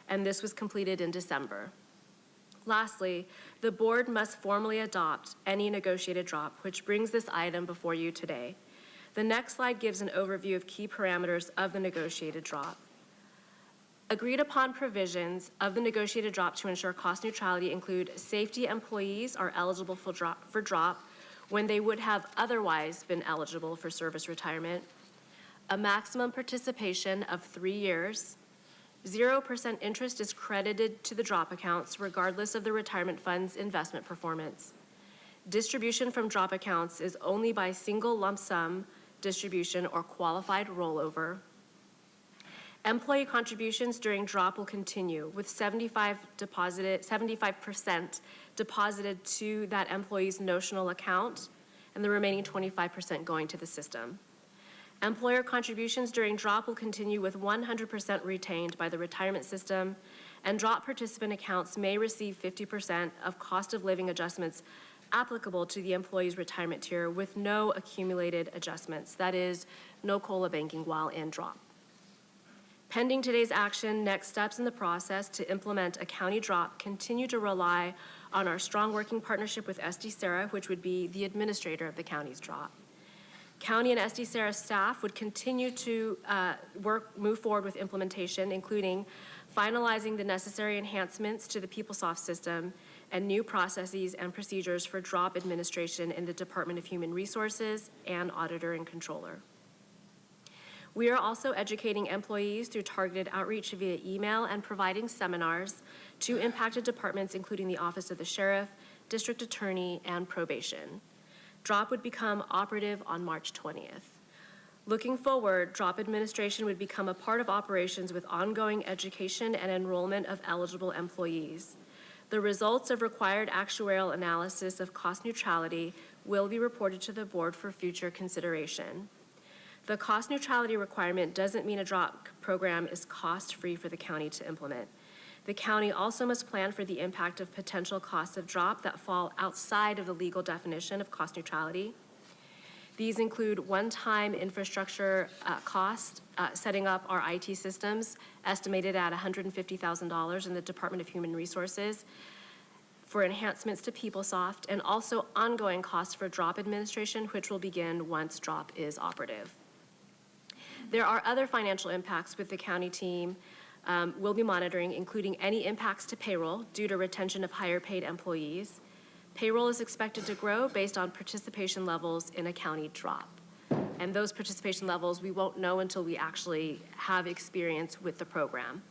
and this was completed in December. Lastly, the board must formally adopt any negotiated drop, which brings this item before you today. The next slide gives an overview of key parameters of the negotiated drop. Agreed upon provisions of the negotiated drop to ensure cost neutrality include safety employees are eligible for drop when they would have otherwise been eligible for service retirement, a maximum participation of 3 years, 0% interest is credited to the drop accounts regardless of the retirement fund's investment performance. Distribution from drop accounts is only by single lump sum distribution or qualified rollover. Employee contributions during drop will continue with 75% deposited to that employee's notional account and the remaining 25% going to the system. Employer contributions during drop will continue with 100% retained by the retirement system, and drop participant accounts may receive 50% of cost of living adjustments applicable to the employee's retirement tier with no accumulated adjustments, that is, no COLA banking while in drop. Pending today's action, next steps in the process to implement a county drop continue to rely on our strong working partnership with SD Sarah, which would be the administrator of the county's drop. County and SD Sarah staff would continue to move forward with implementation, including finalizing the necessary enhancements to the PeopleSoft system and new processes and procedures for drop administration in the Department of Human Resources and Auditor and Controller. We are also educating employees through targeted outreach via email and providing seminars to impacted departments, including the Office of the Sheriff, District Attorney, and Probation. Drop would become operative on March 20th. Looking forward, drop administration would become a part of operations with ongoing education and enrollment of eligible employees. The results of required actuarial analysis of cost neutrality will be reported to the board for future consideration. The cost neutrality requirement doesn't mean a drop program is cost-free for the county to implement. The county also must plan for the impact of potential costs of drop that fall outside of the legal definition of cost neutrality. These include one-time infrastructure cost, setting up our IT systems, estimated at $150,000 in the Department of Human Resources, for enhancements to PeopleSoft, and also ongoing costs for drop administration, which will begin once drop is operative. There are other financial impacts with the county team we'll be monitoring, including any impacts to payroll due to retention of higher paid employees. Payroll is expected to grow based on participation levels in a county drop. And those participation levels we won't know until we actually have experience with the program.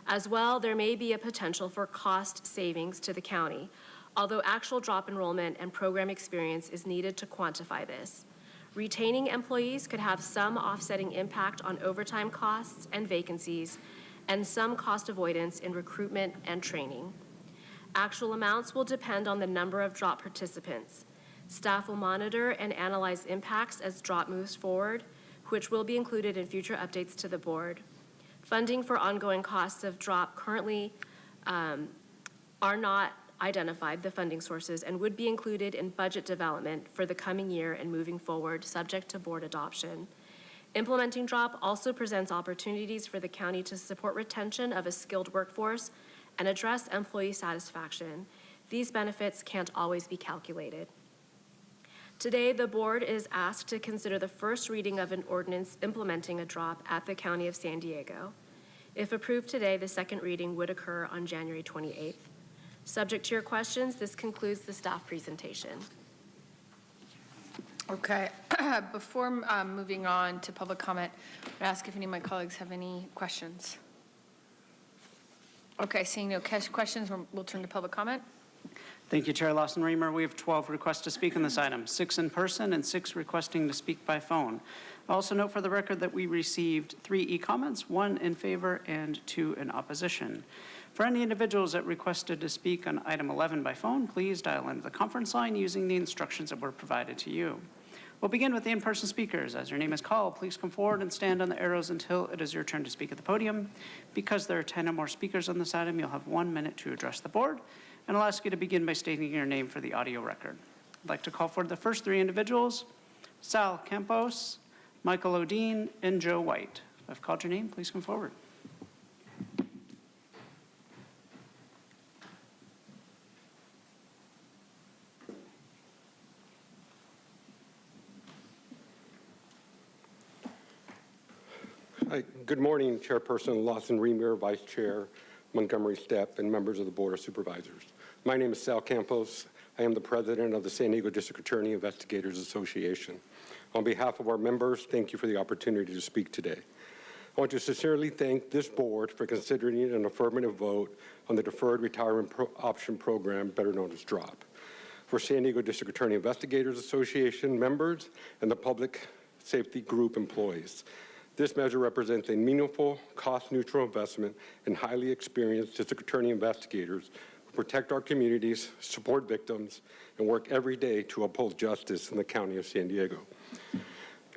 As well, there may be a potential for cost savings to the county, although actual drop enrollment and program experience is needed to quantify this. Retaining employees could have some offsetting impact on overtime costs and vacancies, and some cost avoidance in recruitment and training. Actual amounts will depend on the number of drop participants. Staff will monitor and analyze impacts as drop moves forward, which will be included in future updates to the board. Funding for ongoing costs of drop currently are not identified, the funding sources, and would be included in budget development for the coming year and moving forward, subject to board adoption. Implementing drop also presents opportunities for the county to support retention of a skilled workforce and address employee satisfaction. These benefits can't always be calculated. Today, the board is asked to consider the first reading of an ordinance implementing a drop at the County of San Diego. If approved today, the second reading would occur on January 28th. Subject to your questions, this concludes the staff presentation. Okay, before moving on to public comment, I ask if any of my colleagues have any questions. Okay, seeing no questions, we'll turn to public comment. Thank you, Chair Lawson-Remer. We have 12 requests to speak on this item, 6 in person and 6 requesting to speak by phone. I also note for the record that we received 3 e-comments, 1 in favor and 2 in opposition. For any individuals that requested to speak on item 11 by phone, please dial into the conference line using the instructions that were provided to you. We'll begin with the in-person speakers. As your name is called, please come forward and stand on the arrows until it is your turn to speak at the podium. Because there are 10 or more speakers on this item, you'll have 1 minute to address the board. And I'll ask you to begin by stating your name for the audio record. I'd like to call forward the first three individuals, Sal Campos, Michael Odine, and Joe White. If I've called your name, please come forward. Hi, good morning, Chairperson Lawson Remer, Vice Chair Montgomery Stepp, and members of the Board of Supervisors. My name is Sal Campos. I am the president of the San Diego District Attorney Investigators Association. On behalf of our members, thank you for the opportunity to speak today. I want to sincerely thank this board for considering an affirmative vote on the Deferred Retirement Option Program, better known as DROP, for San Diego District Attorney Investigators Association members and the Public Safety Group employees. This measure represents a meaningful, cost-neutral investment in highly experienced district attorney investigators who protect our communities, support victims, and work every day to uphold justice in the County of San Diego.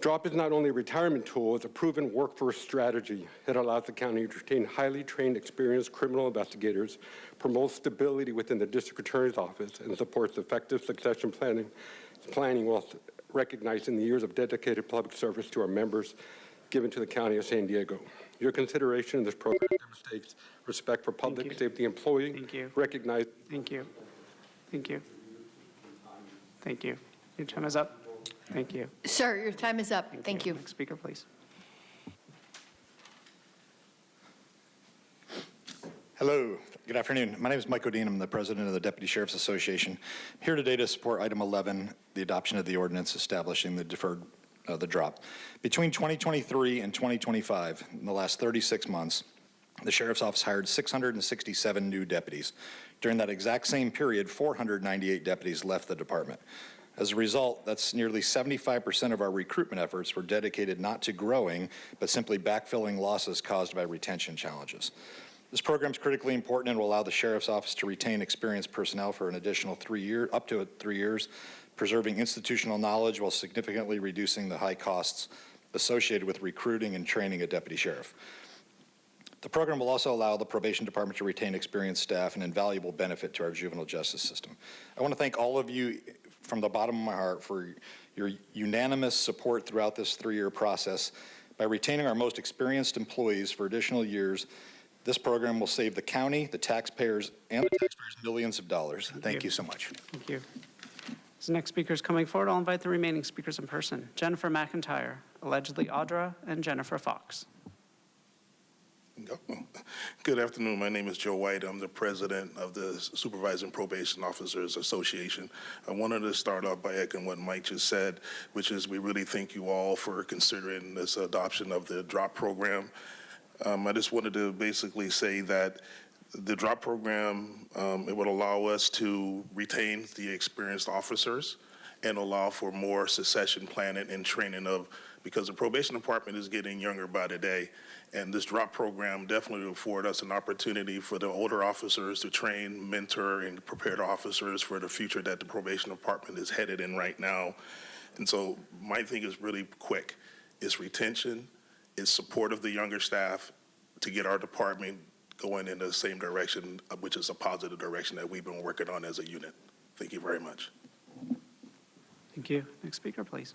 DROP is not only a retirement tool, it's a proven workforce strategy. It allows the county to retain highly trained, experienced criminal investigators, promotes stability within the district attorney's office, and supports effective succession planning while recognizing the years of dedicated public service to our members given to the County of San Diego. Your consideration of this program demonstrates respect for public safety employees. Thank you. Recognize. Thank you. Thank you. Thank you. Your time is up. Thank you. Sir, your time is up. Thank you. Next speaker, please. Hello, good afternoon. My name is Mike Odine. I'm the president of the Deputy Sheriff's Association. I'm here today to support item 11, the adoption of the ordinance establishing the the drop. Between 2023 and 2025, in the last 36 months, the Sheriff's Office hired 667 new deputies. During that exact same period, 498 deputies left the department. As a result, that's nearly 75% of our recruitment efforts were dedicated not to growing, but simply backfilling losses caused by retention challenges. This program is critically important and will allow the Sheriff's Office to retain experienced personnel for an additional 3 years, up to 3 years, preserving institutional knowledge while significantly reducing the high costs associated with recruiting and training a deputy sheriff. The program will also allow the probation department to retain experienced staff, an invaluable benefit to our juvenile justice system. I want to thank all of you from the bottom of my heart for your unanimous support throughout this 3-year process. By retaining our most experienced employees for additional years, this program will save the county, the taxpayers, and the taxpayers millions of dollars. Thank you so much. Thank you. As the next speaker is coming forward, I'll invite the remaining speakers in person. Jennifer McIntyre, allegedly Audra, and Jennifer Fox. Good afternoon. My name is Joe White. I'm the president of the Supervisor and Probation Officers Association. I wanted to start off by echoing what Mike just said, which is we really thank you all for considering this adoption of the DROP program. I just wanted to basically say that the DROP program, it would allow us to retain the experienced officers and allow for more succession planning and training because the probation department is getting younger by the day. And this DROP program definitely will afford us an opportunity for the older officers to train, mentor, and prepare the officers for the future that the probation department is headed in right now. And so my thing is really quick. It's retention, it's support of the younger staff to get our department going in the same direction, which is a positive direction that we've been working on as a unit. Thank you very much. Thank you. Next speaker, please.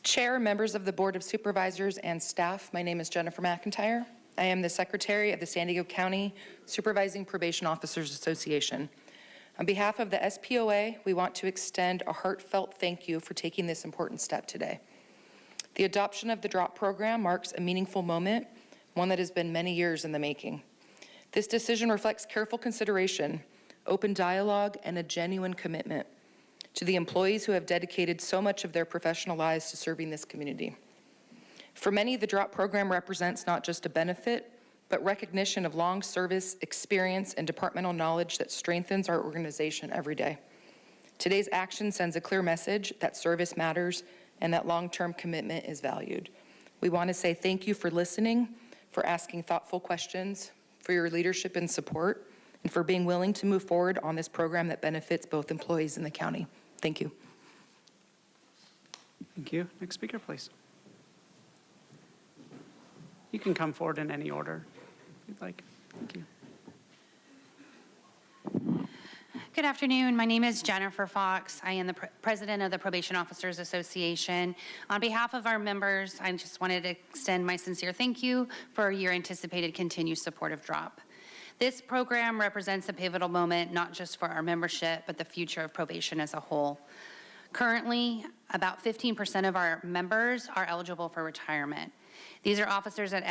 Chair, members of the Board of Supervisors, and staff, my name is Jennifer McIntyre. I am the Secretary of the San Diego County Supervising Probation Officers Association. On behalf of the SPOA, we want to extend a heartfelt thank you for taking this important step today. The adoption of the DROP program marks a meaningful moment, one that has been many years in the making. This decision reflects careful consideration, open dialogue, and a genuine commitment to the employees who have dedicated so much of their professional lives to serving this community. For many, the DROP program represents not just a benefit, but recognition of long service, experience, and departmental knowledge that strengthens our organization every day. Today's action sends a clear message that service matters and that long-term commitment is valued. We want to say thank you for listening, for asking thoughtful questions, for your leadership and support, and for being willing to move forward on this program that benefits both employees and the county. Thank you. Thank you. Next speaker, please. You can come forward in any order you'd like. Thank you. Good afternoon. My name is Jennifer Fox. I am the president of the Probation Officers Association. On behalf of our members, I just wanted to extend my sincere thank you for your anticipated continued support of DROP. This program represents a pivotal moment, not just for our membership, but the future of probation as a whole. Currently, about 15% of our members are eligible for retirement. These are officers at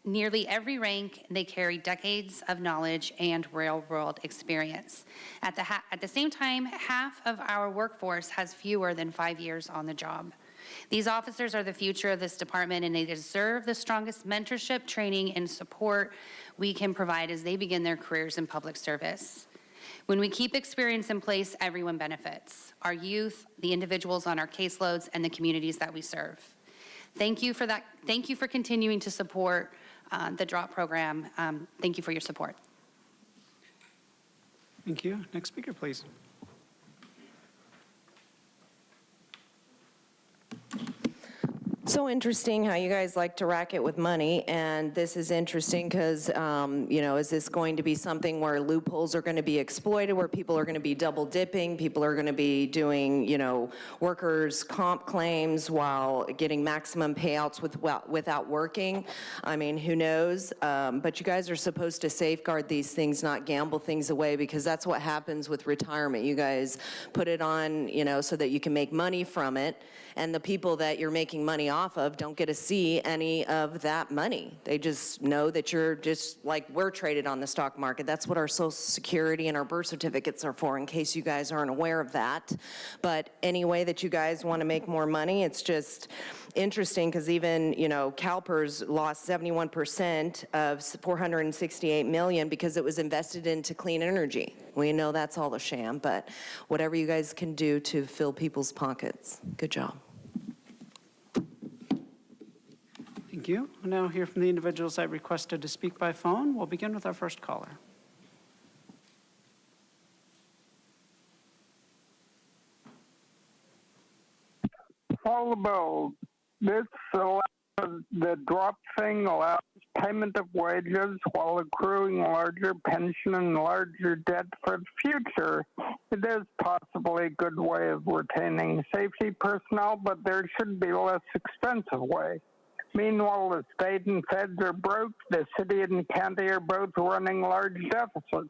nearly every rank. They carry decades of knowledge and real-world experience. At the same time, half of our workforce has fewer than 5 years on the job. These officers are the future of this department, and they deserve the strongest mentorship, training, and support we can provide as they begin their careers in public service. When we keep experience in place, everyone benefits: our youth, the individuals on our caseloads, and the communities that we serve. Thank you for that. Thank you for continuing to support the DROP program. Thank you for your support. Thank you. Next speaker, please. So interesting how you guys like to racket with money, and this is interesting because, is this going to be something where loopholes are going to be exploited, where people are going to be double dipping, people are going to be doing, workers' comp claims while getting maximum payouts without working? I mean, who knows? But you guys are supposed to safeguard these things, not gamble things away, because that's what happens with retirement. You guys put it on, so that you can make money from it, and the people that you're making money off of don't get to see any of that money. They just know that you're just like we're traded on the stock market. That's what our Social Security and our birth certificates are for, in case you guys aren't aware of that. But any way that you guys want to make more money, it's just interesting because even, CalPERS lost 71% of $468 million because it was invested into clean energy. We know that's all a sham, but whatever you guys can do to fill people's pockets, good job. Thank you. We'll now hear from the individuals that requested to speak by phone. We'll begin with our first caller. Follow the bill. This allows, the drop thing allows payment of wages while accruing larger pension and larger debt for the future. It is possibly a good way of retaining safety personnel, but there should be a less expensive way. Meanwhile, the state and feds are broke. The city and county are both running large deficits.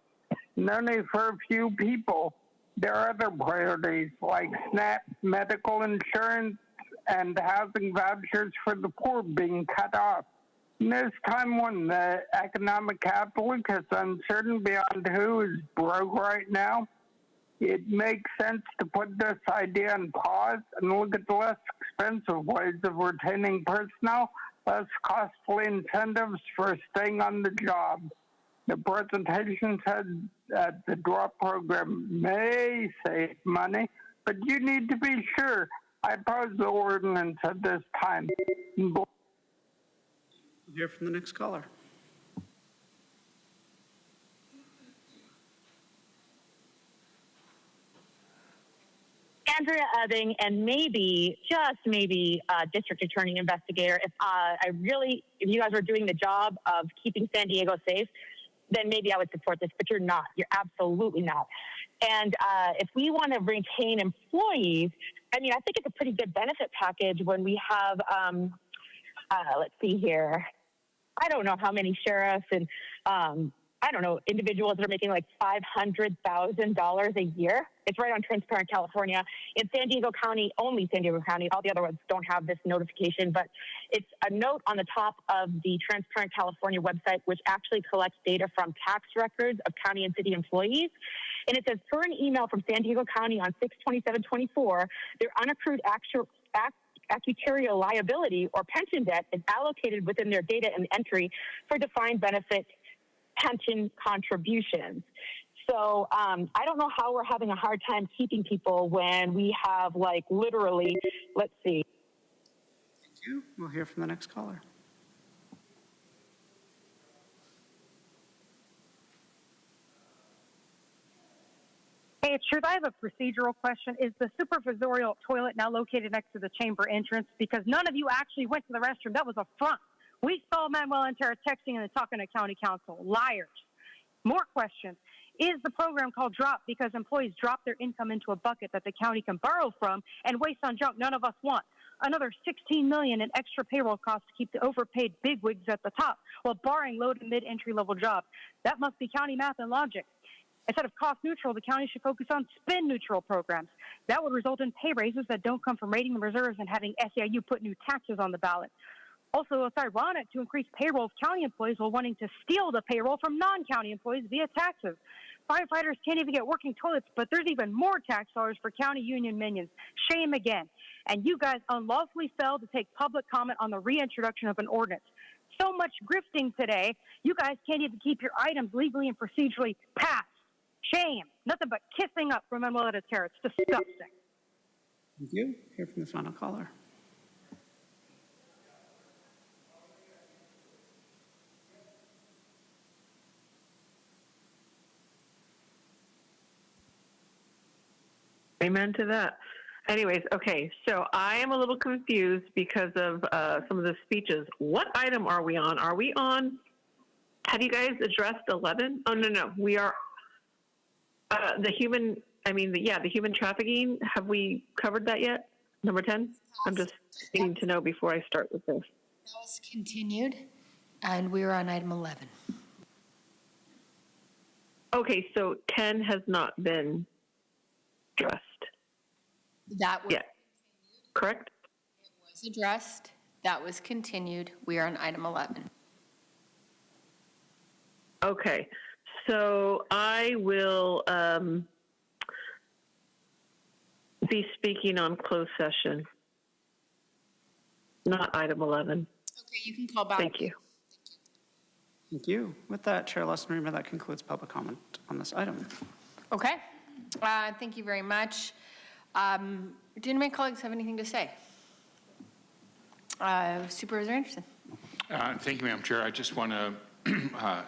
And only for a few people. There are other priorities like SNAP, medical insurance, and housing vouchers for the poor being cut off. In this time when the economic outlook is uncertain beyond who is broke right now, it makes sense to put this idea on pause and look at the less expensive ways of retaining personnel, less costly incentives for staying on the job. The presentation said that the DROP program may save money, but you need to be sure. I oppose the ordinance at this time. We'll hear from the next caller. Andrea Ebbing, and maybe, just maybe, district attorney investigator. If you guys were doing the job of keeping San Diego safe, then maybe I would support this, but you're not. You're absolutely not. And if we want to retain employees, I think it's a pretty good benefit package when we have, let's see here. I don't know how many sheriffs and, individuals that are making like $500,000 a year. It's right on Transparent California. In San Diego County, only San Diego County, all the other ones don't have this notification, but it's a note on the top of the Transparent California website, which actually collects data from tax records of county and city employees. And it says, per an email from San Diego County on 6/27/24, their unaccrued actuarial liability or pension debt is allocated within their data and entry for defined benefit pension contributions. So I don't know how we're having a hard time keeping people when we have literally, let's see. Thank you. We'll hear from the next caller. Hey, it's Truth. I have a procedural question. Is the supervisorial toilet now located next to the chamber entrance? Because none of you actually went to the restroom. That was a front. We saw Manuel and Tara texting and talking to county council. Liars. More questions. is the program called DROP because employees drop their income into a bucket that the county can borrow from and waste on junk none of us want. Another $16 million in extra payroll costs to keep the overpaid bigwigs at the top while barring low to mid entry level jobs. That must be county math and logic. Instead of cost neutral, the county should focus on spend neutral programs. That would result in pay raises that don't come from raiding the reserves and having SEIU put new taxes on the ballot. Also, it's ironic to increase payroll of county employees while wanting to steal the payroll from non-county employees via taxes. Firefighters can't even get working toilets, but there's even more tax dollars for county union minions. Shame again. And you guys unlawfully failed to take public comment on the reintroduction of an ordinance. So much grifting today, you guys can't even keep your items legally and procedurally passed. Shame. Nothing but kissing up from unlimited terror. It's disgusting. Thank you. Hear from the final caller. Amen to that. Anyways, okay, so I am a little confused because of some of the speeches. What item are we on? Are we on, have you guys addressed 11? Oh, no, we are, the human trafficking, have we covered that yet? Number 10? I'm just needing to know before I start with this. That was continued, and we are on item 11. Okay, so 10 has not been addressed. That was correct? It was addressed. That was continued. We are on item 11. Okay, so I will be speaking on closed session, not item 11. Okay, you can call back. Thank you. Thank you. With that, Chair Lawson-Remer, that concludes public comment on this item. Okay. Thank you very much. Do any of my colleagues have anything to say? Supervisor Anderson. Thank you, Madam Chair. I just want to,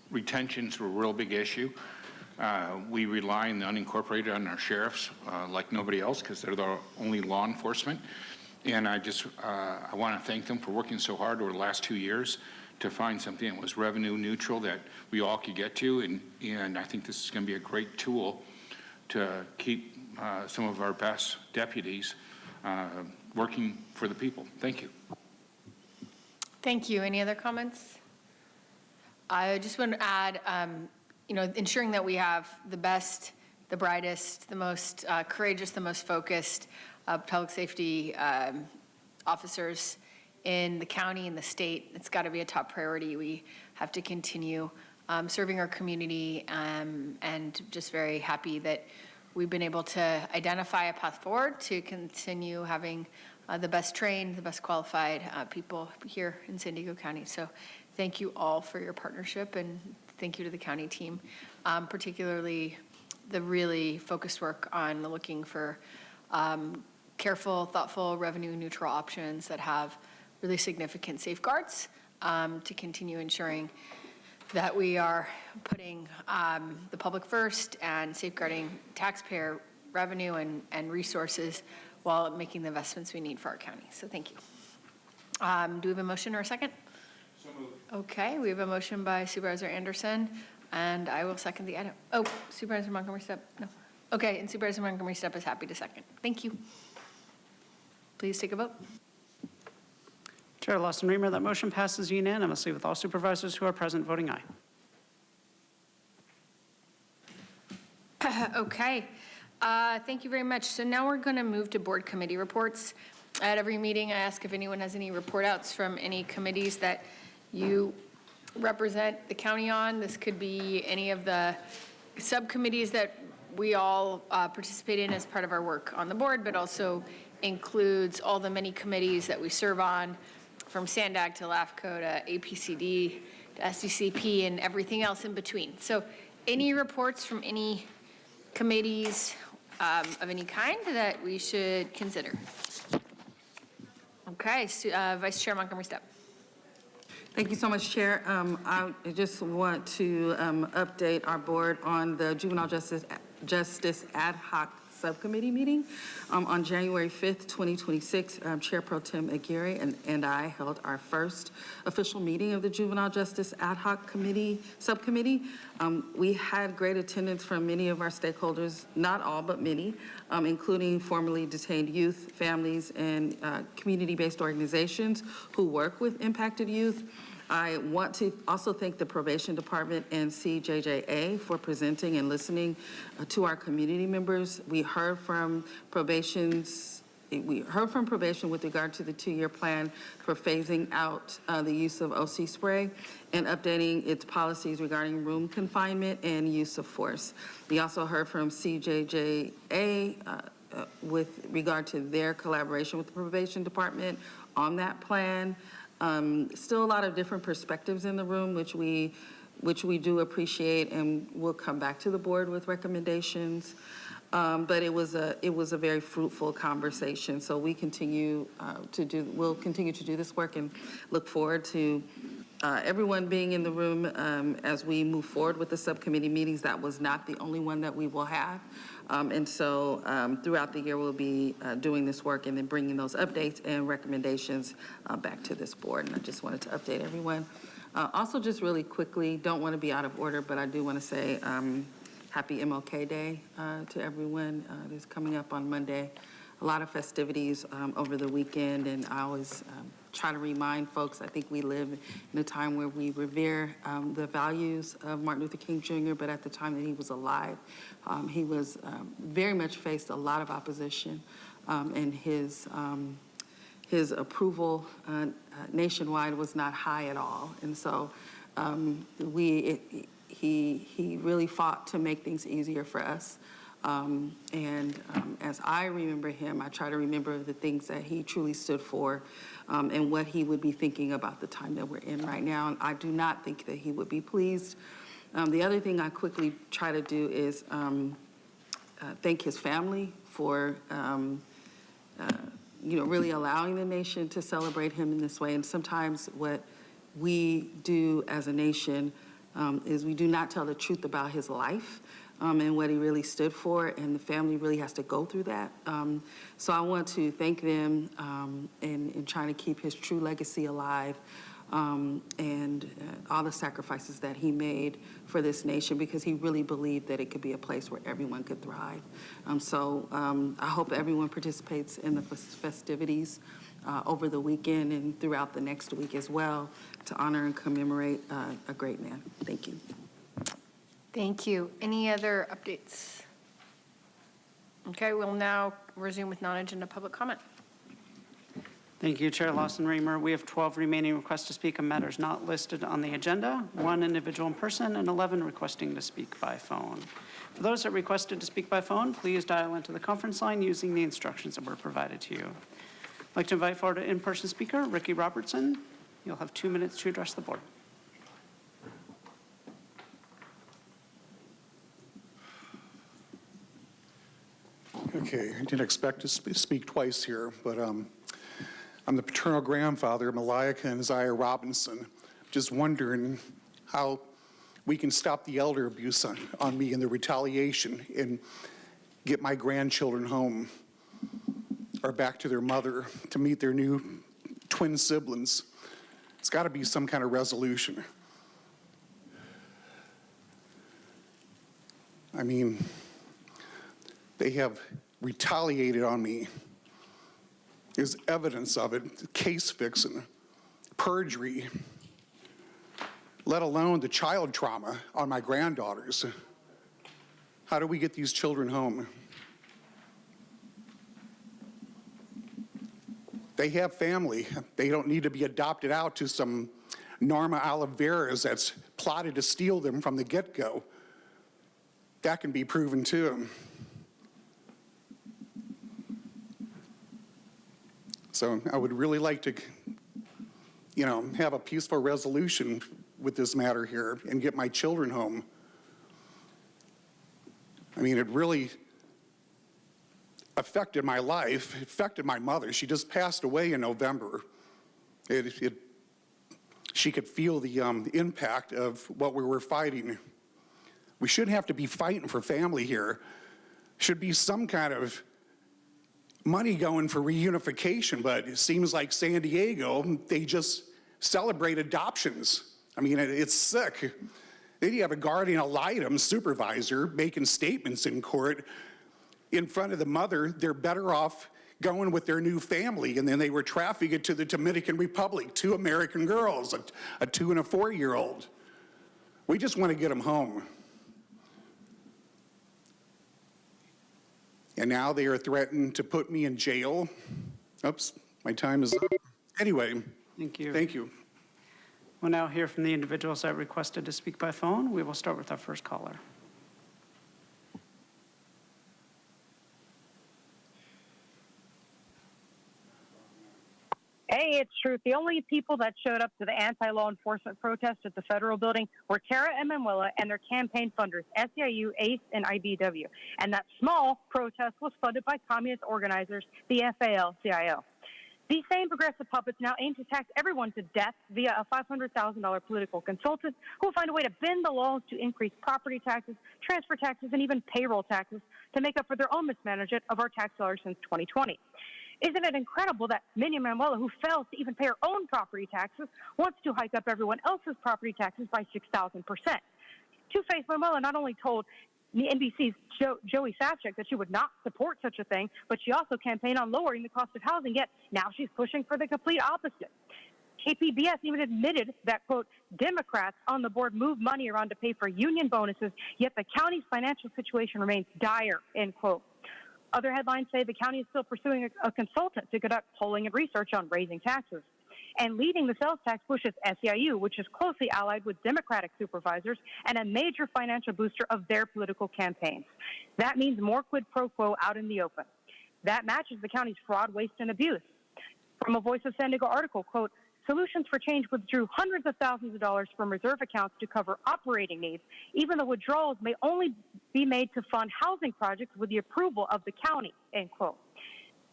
retention's a real big issue. We rely on the unincorporated on our sheriffs like nobody else because they're the only law enforcement. And I want to thank them for working so hard over the last 2 years to find something that was revenue neutral that we all could get to. And I think this is going to be a great tool to keep some of our best deputies working for the people. Thank you. Thank you. Any other comments? I just want to add, ensuring that we have the best, the brightest, the most courageous, the most focused public safety officers in the county and the state. It's got to be a top priority. We have to continue serving our community and just very happy that we've been able to identify a path forward to continue having the best trained, the best qualified people here in San Diego County. So thank you all for your partnership and thank you to the county team, particularly the really focused work on looking for careful, thoughtful, revenue neutral options that have really significant safeguards to continue ensuring that we are putting the public first and safeguarding taxpayer revenue and resources while making the investments we need for our county. So thank you. Do we have a motion or a second? So moved. Okay, we have a motion by Supervisor Anderson, and I will second the item. Oh, Supervisor Montgomery Stepp, no. Okay, and Supervisor Montgomery Stepp is happy to second. Thank you. Please take a vote. Chair Lawson-Remer, that motion passes unanimously with all supervisors who are present voting aye. Okay, thank you very much. So now we're going to move to board committee reports. At every meeting, I ask if anyone has any report outs from any committees that you represent the county on. This could be any of the subcommittees that we all participate in as part of our work on the board, but also includes all the many committees that we serve on, from SANDAG to LAFCO to APCD to SDCP and everything else in between. So any reports from any committees of any kind that we should consider? Okay, so, Vice Chair Montgomery Stepp. Thank you so much, Chair. I just want to update our board on the Juvenile Justice Ad Hoc Subcommittee meeting. On January 5th, 2026, Chair Pro Tem Aguirre and I held our first official meeting of the Juvenile Justice Ad Hoc Subcommittee. We had great attendance from many of our stakeholders, not all, but many, including formerly detained youth, families, and community-based organizations who work with impacted youth. I want to also thank the Probation Department and CJJA for presenting and listening to our community members. We heard from probation with regard to the 2-year plan for phasing out the use of OC spray and updating its policies regarding room confinement and use of force. We also heard from CJJA with regard to their collaboration with the Probation Department on that plan. Still a lot of different perspectives in the room, which we do appreciate, and we'll come back to the board with recommendations. But it was a very fruitful conversation. So we'll continue to do this work and look forward to everyone being in the room as we move forward with the subcommittee meetings. That was not the only one that we will have. And so throughout the year, we'll be doing this work and then bringing those updates and recommendations back to this board. And I just wanted to update everyone. Also, just really quickly, don't want to be out of order, but I do want to say happy MLK Day to everyone. It's coming up on Monday. A lot of festivities over the weekend, and I always try to remind folks, I think we live in a time where we revere the values of Martin Luther King Jr., but at the time that he was alive, he was very much faced a lot of opposition, and his approval nationwide was not high at all. And so he really fought to make things easier for us. As I remember him, I try to remember the things that he truly stood for and what he would be thinking about the time that we're in right now. And I do not think that he would be pleased. The other thing I quickly try to do is thank his family for really allowing the nation to celebrate him in this way. And sometimes what we do as a nation is we do not tell the truth about his life. And what he really stood for, and the family really has to go through that. So I want to thank them in trying to keep his true legacy alive and all the sacrifices that he made for this nation, because he really believed that it could be a place where everyone could thrive. So I hope everyone participates in the festivities over the weekend and throughout the next week as well to honor and commemorate a great man. Thank you. Thank you. Any other updates? Okay, we'll now resume with non-agenda public comment. Thank you, Chair Lawson-Remer. We have 12 remaining requests to speak on matters not listed on the agenda, 1 individual in person, and 11 requesting to speak by phone. For those that requested to speak by phone, please dial into the conference line using the instructions that were provided to you. I'd like to invite forward an in-person speaker, Ricky Robertson. You'll have 2 minutes to address the board. Okay, I didn't expect to speak twice here, but I'm the paternal grandfather of Malika and Isaiah Robinson. Just wondering how we can stop the elder abuse on me and the retaliation and get my grandchildren home or back to their mother to meet their new twin siblings. It's got to be some kind of resolution. I mean, they have retaliated on me. There's evidence of it, case fixing, perjury, let alone the child trauma on my granddaughters. How do we get these children home? They have family. They don't need to be adopted out to some Norma Oliveras that's plotted to steal them from the get-go. That can be proven too. So I would really like to, have a peaceful resolution with this matter here and get my children home. I mean, it really affected my life, it affected my mother. She just passed away in November. She could feel the impact of what we were fighting. We shouldn't have to be fighting for family here. should be some kind of money going for reunification, but it seems like San Diego, they just celebrate adoptions. I mean, it's sick. Then you have a guardian ad litem supervisor making statements in court in front of the mother. They're better off going with their new family, and then they were trafficking to the Dominican Republic, 2 American girls, a 2 and a 4-year-old. We just want to get them home. And now they are threatening to put me in jail. Oops, my time is up. Anyway. Thank you. Thank you. We'll now hear from the individuals that requested to speak by phone. We will start with our first caller. Hey, it's Truth. The only people that showed up to the anti-law enforcement protest at the federal building were Tara and Manuela and their campaign funders, SEIU, ACE, and IBW. And that small protest was funded by communist organizers, the FAL-CIO. These same progressive puppets now aim to tax everyone to death via a $500,000 political consultant who will find a way to bend the laws to increase property taxes, transfer taxes, and even payroll taxes to make up for their own mismanagement of our tax dollars since 2020. Isn't it incredible that Minion Manuela, who fails to even pay her own property taxes, wants to hike up everyone else's property taxes by 6,000%? Two-Face Manuela not only told NBC's Joey Sacek that she would not support such a thing, but she also campaigned on lowering the cost of housing, yet now she's pushing for the complete opposite. KPBS even admitted that, quote, Democrats on the board move money around to pay for union bonuses, yet the county's financial situation remains dire, end quote. Other headlines say the county is still pursuing a consultant to conduct polling and research on raising taxes. And leading the sales tax push is SEIU, which is closely allied with Democratic supervisors and a major financial booster of their political campaigns. That means more quid pro quo out in the open. That matches the county's fraud, waste, and abuse. From a Voice of San Diego article, quote, Solutions for Change withdrew hundreds of thousands of dollars from reserve accounts to cover operating needs, even though withdrawals may only be made to fund housing projects with the approval of the county, end quote.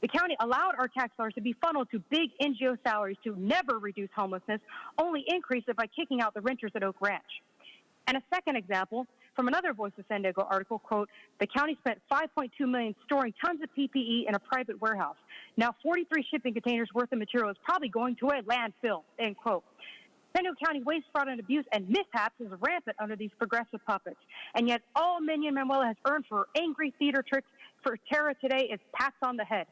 The county allowed our tax dollars to be funneled to big NGO salaries to never reduce homelessness, only increase it by kicking out the renters at Oak Ranch. And a second example, from another Voice of San Diego article, quote, the county spent $5.2 million storing tons of PPE in a private warehouse. Now 43 shipping containers worth of material is probably going to a landfill, end quote. San Diego County waste, fraud, and abuse and mishaps is rampant under these progressive puppets. And yet all Minion Manuela has earned for her angry theater tricks for Tara today is pats on the head.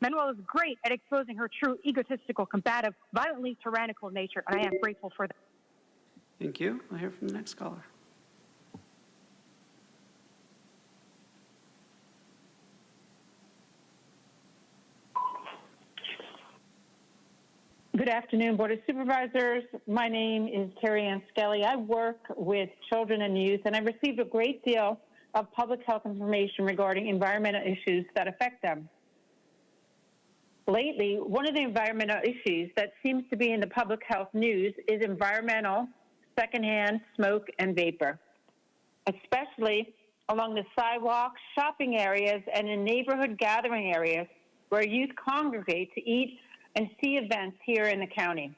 Manuela is great at exposing her true egotistical, combative, violently tyrannical nature, and I am grateful for that. Thank you. We'll hear from the next caller. Good afternoon, Board of Supervisors. My name is Terry Ann Skelly. I work with children and youth, and I received a great deal of public health information regarding environmental issues that affect them. Lately, one of the environmental issues that seems to be in the public health news is environmental secondhand smoke and vapor, especially along the sidewalks, shopping areas, and in neighborhood gathering areas where youth congregate to eat and see events here in the county.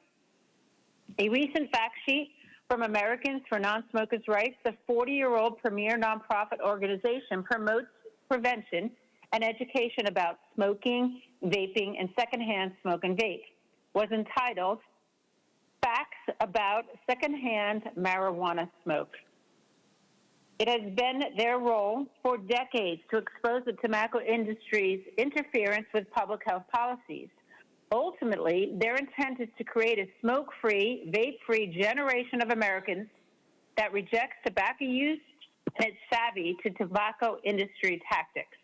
A recent fact sheet from Americans for Non-Smokers' Rights, the 40-year-old premier nonprofit organization, promotes prevention and education about smoking, vaping, and secondhand smoke and vape, was entitled Facts About Secondhand Marijuana Smoke. It has been their role for decades to expose the tobacco industry's interference with public health policies. Ultimately, their intent is to create a smoke-free, vape-free generation of Americans that rejects tobacco use and is savvy to tobacco industry tactics.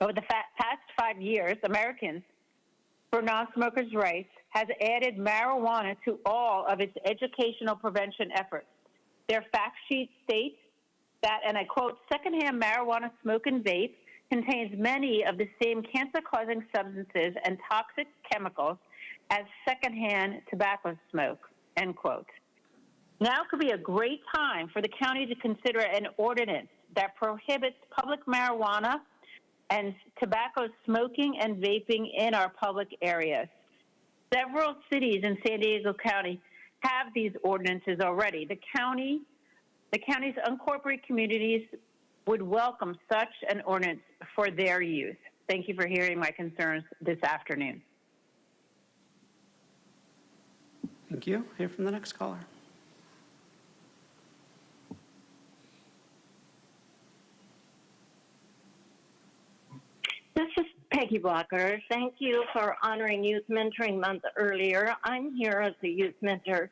Over the past 5 years, Americans for Non-Smokers' Rights has added marijuana to all of its educational prevention efforts. Their fact sheet states that, and I quote, secondhand marijuana smoke and vape contains many of the same cancer-causing substances and toxic chemicals as secondhand tobacco smoke, end quote. Now could be a great time for the county to consider an ordinance that prohibits public marijuana and tobacco smoking and vaping in our public areas. Several cities in San Diego County have these ordinances already. The county's unincorporated communities would welcome such an ordinance for their use. Thank you for hearing my concerns this afternoon. Thank you. Hear from the next caller. This is Peggy Blocker. Thank you for honoring Youth Mentoring Month earlier. I'm here as a youth mentor,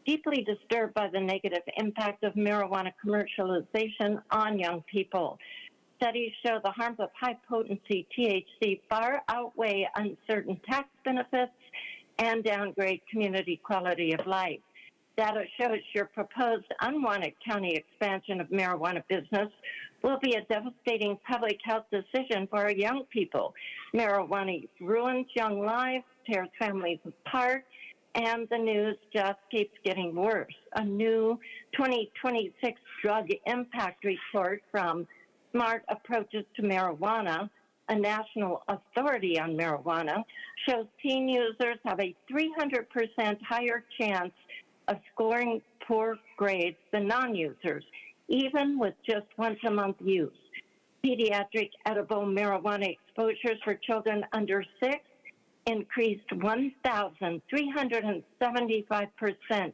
deeply disturbed by the negative impact of marijuana commercialization on young people. Studies show the harms of high-potency THC far outweigh uncertain tax benefits and downgrade community quality of life. Data shows your proposed unwanted county expansion of marijuana business will be a devastating public health decision for our young people. Marijuana ruins young lives, tears families apart, and the news just keeps getting worse. A new 2026 drug impact report from Smart Approaches to Marijuana, a national authority on marijuana, shows teen users have a 300% higher chance of scoring poor grades than non-users, even with just once-a-month use. Pediatric edible marijuana exposures for children under 6 increased 1,375%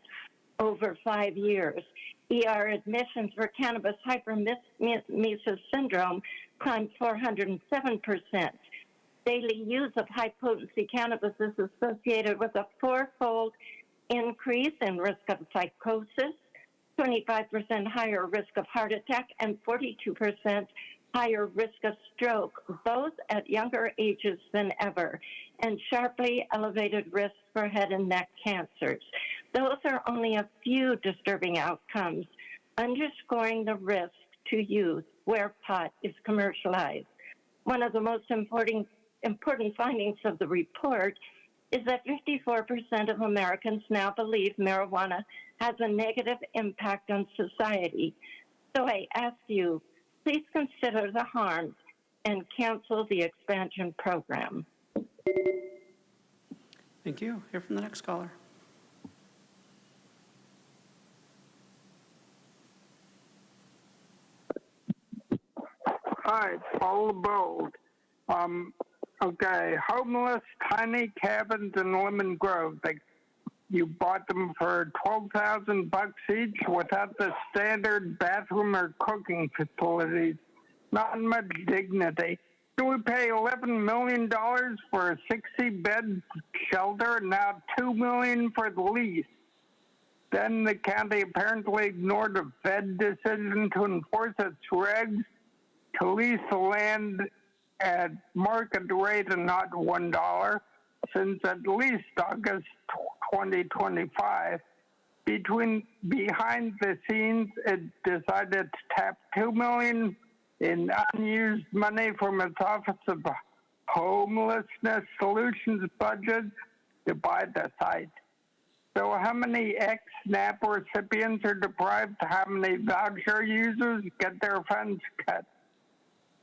over 5 years. ER admissions for cannabis hyperemesis syndrome climbed 407%. Daily use of high-potency cannabis is associated with a 4-fold increase in risk of psychosis, 25% higher risk of heart attack, and 42% higher risk of stroke, both at younger ages than ever, and sharply elevated risks for head and neck cancers. Those are only a few disturbing outcomes, underscoring the risk to youth where pot is commercialized. One of the most important findings of the report is that 54% of Americans now believe marijuana has a negative impact on society. So I ask you, please consider the harms and cancel the expansion program. Thank you. Hear from the next caller. Hi, Paul Bold. Okay, homeless tiny cabins in Lemon Grove. You bought them for $12,000 each without the standard bathroom or cooking facilities. Not much dignity. Do we pay $11 million for a 60-bed shelter? Now $2 million for the lease. Then the county apparently ignored a Fed decision to enforce its regs to lease the land at market rate and not $1 since at least August 2025. Behind the scenes, it decided to tap $2 million in unused money from its Office of Homelessness Solutions budget to buy the site. So how many ex-SNAP recipients are deprived? How many voucher users get their funds cut?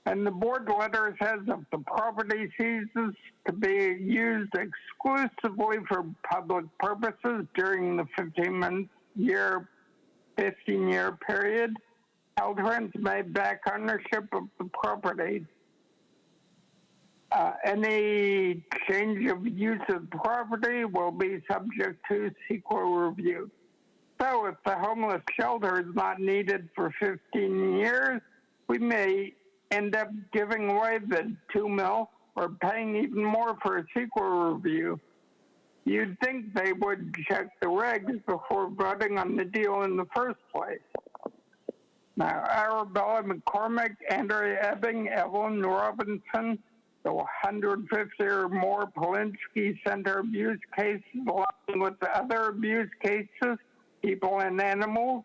And the board letter says if the property ceases to be used exclusively for public purposes during the 15-year period, Caltrans may back ownership of the property. Any change of use of property will be subject to CEQA review. So if the homeless shelter is not needed for 15 years, we may end up giving away the $2 million or paying even more for a CEQA review. You'd think they would check the regs before voting on the deal in the first place. Now, Arabella McCormick, Andrea Ebbing, Evelyn Robinson, the 150 or more Polinsky Center abuse cases, along with the other abuse cases, people and animals,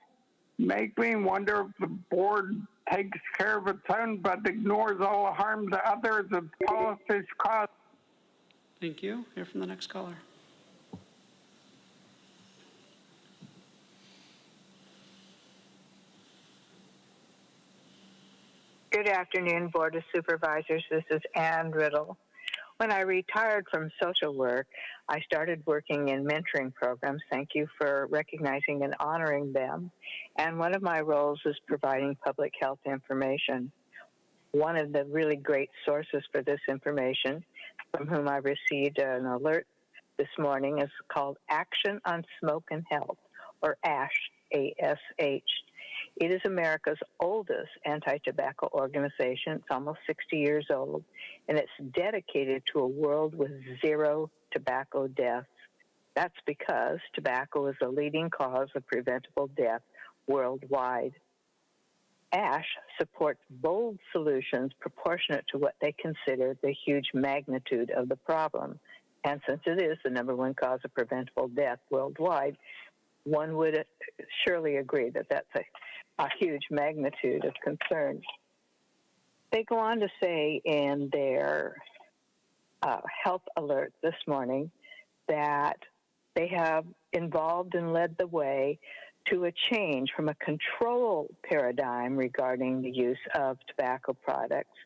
make me wonder if the board takes care of its own but ignores all the harm to others its policies cause. Thank you. Hear from the next caller. Good afternoon, Board of Supervisors. This is Ann Riddle. When I retired from social work, I started working in mentoring programs. Thank you for recognizing and honoring them. And one of my roles is providing public health information. One of the really great sources for this information, from whom I received an alert this morning, is called Action on Smoke and Health, or ASH, A-S-H. It is America's oldest anti-tobacco organization. It's almost 60 years old, and it's dedicated to a world with zero tobacco deaths. That's because tobacco is the leading cause of preventable death worldwide. ASH supports bold solutions proportionate to what they consider the huge magnitude of the problem. And since it is the #1 cause of preventable death worldwide, one would surely agree that that's a huge magnitude of concern. They go on to say in their health alert this morning that they have involved and led the way to a change from a control paradigm regarding the use of tobacco products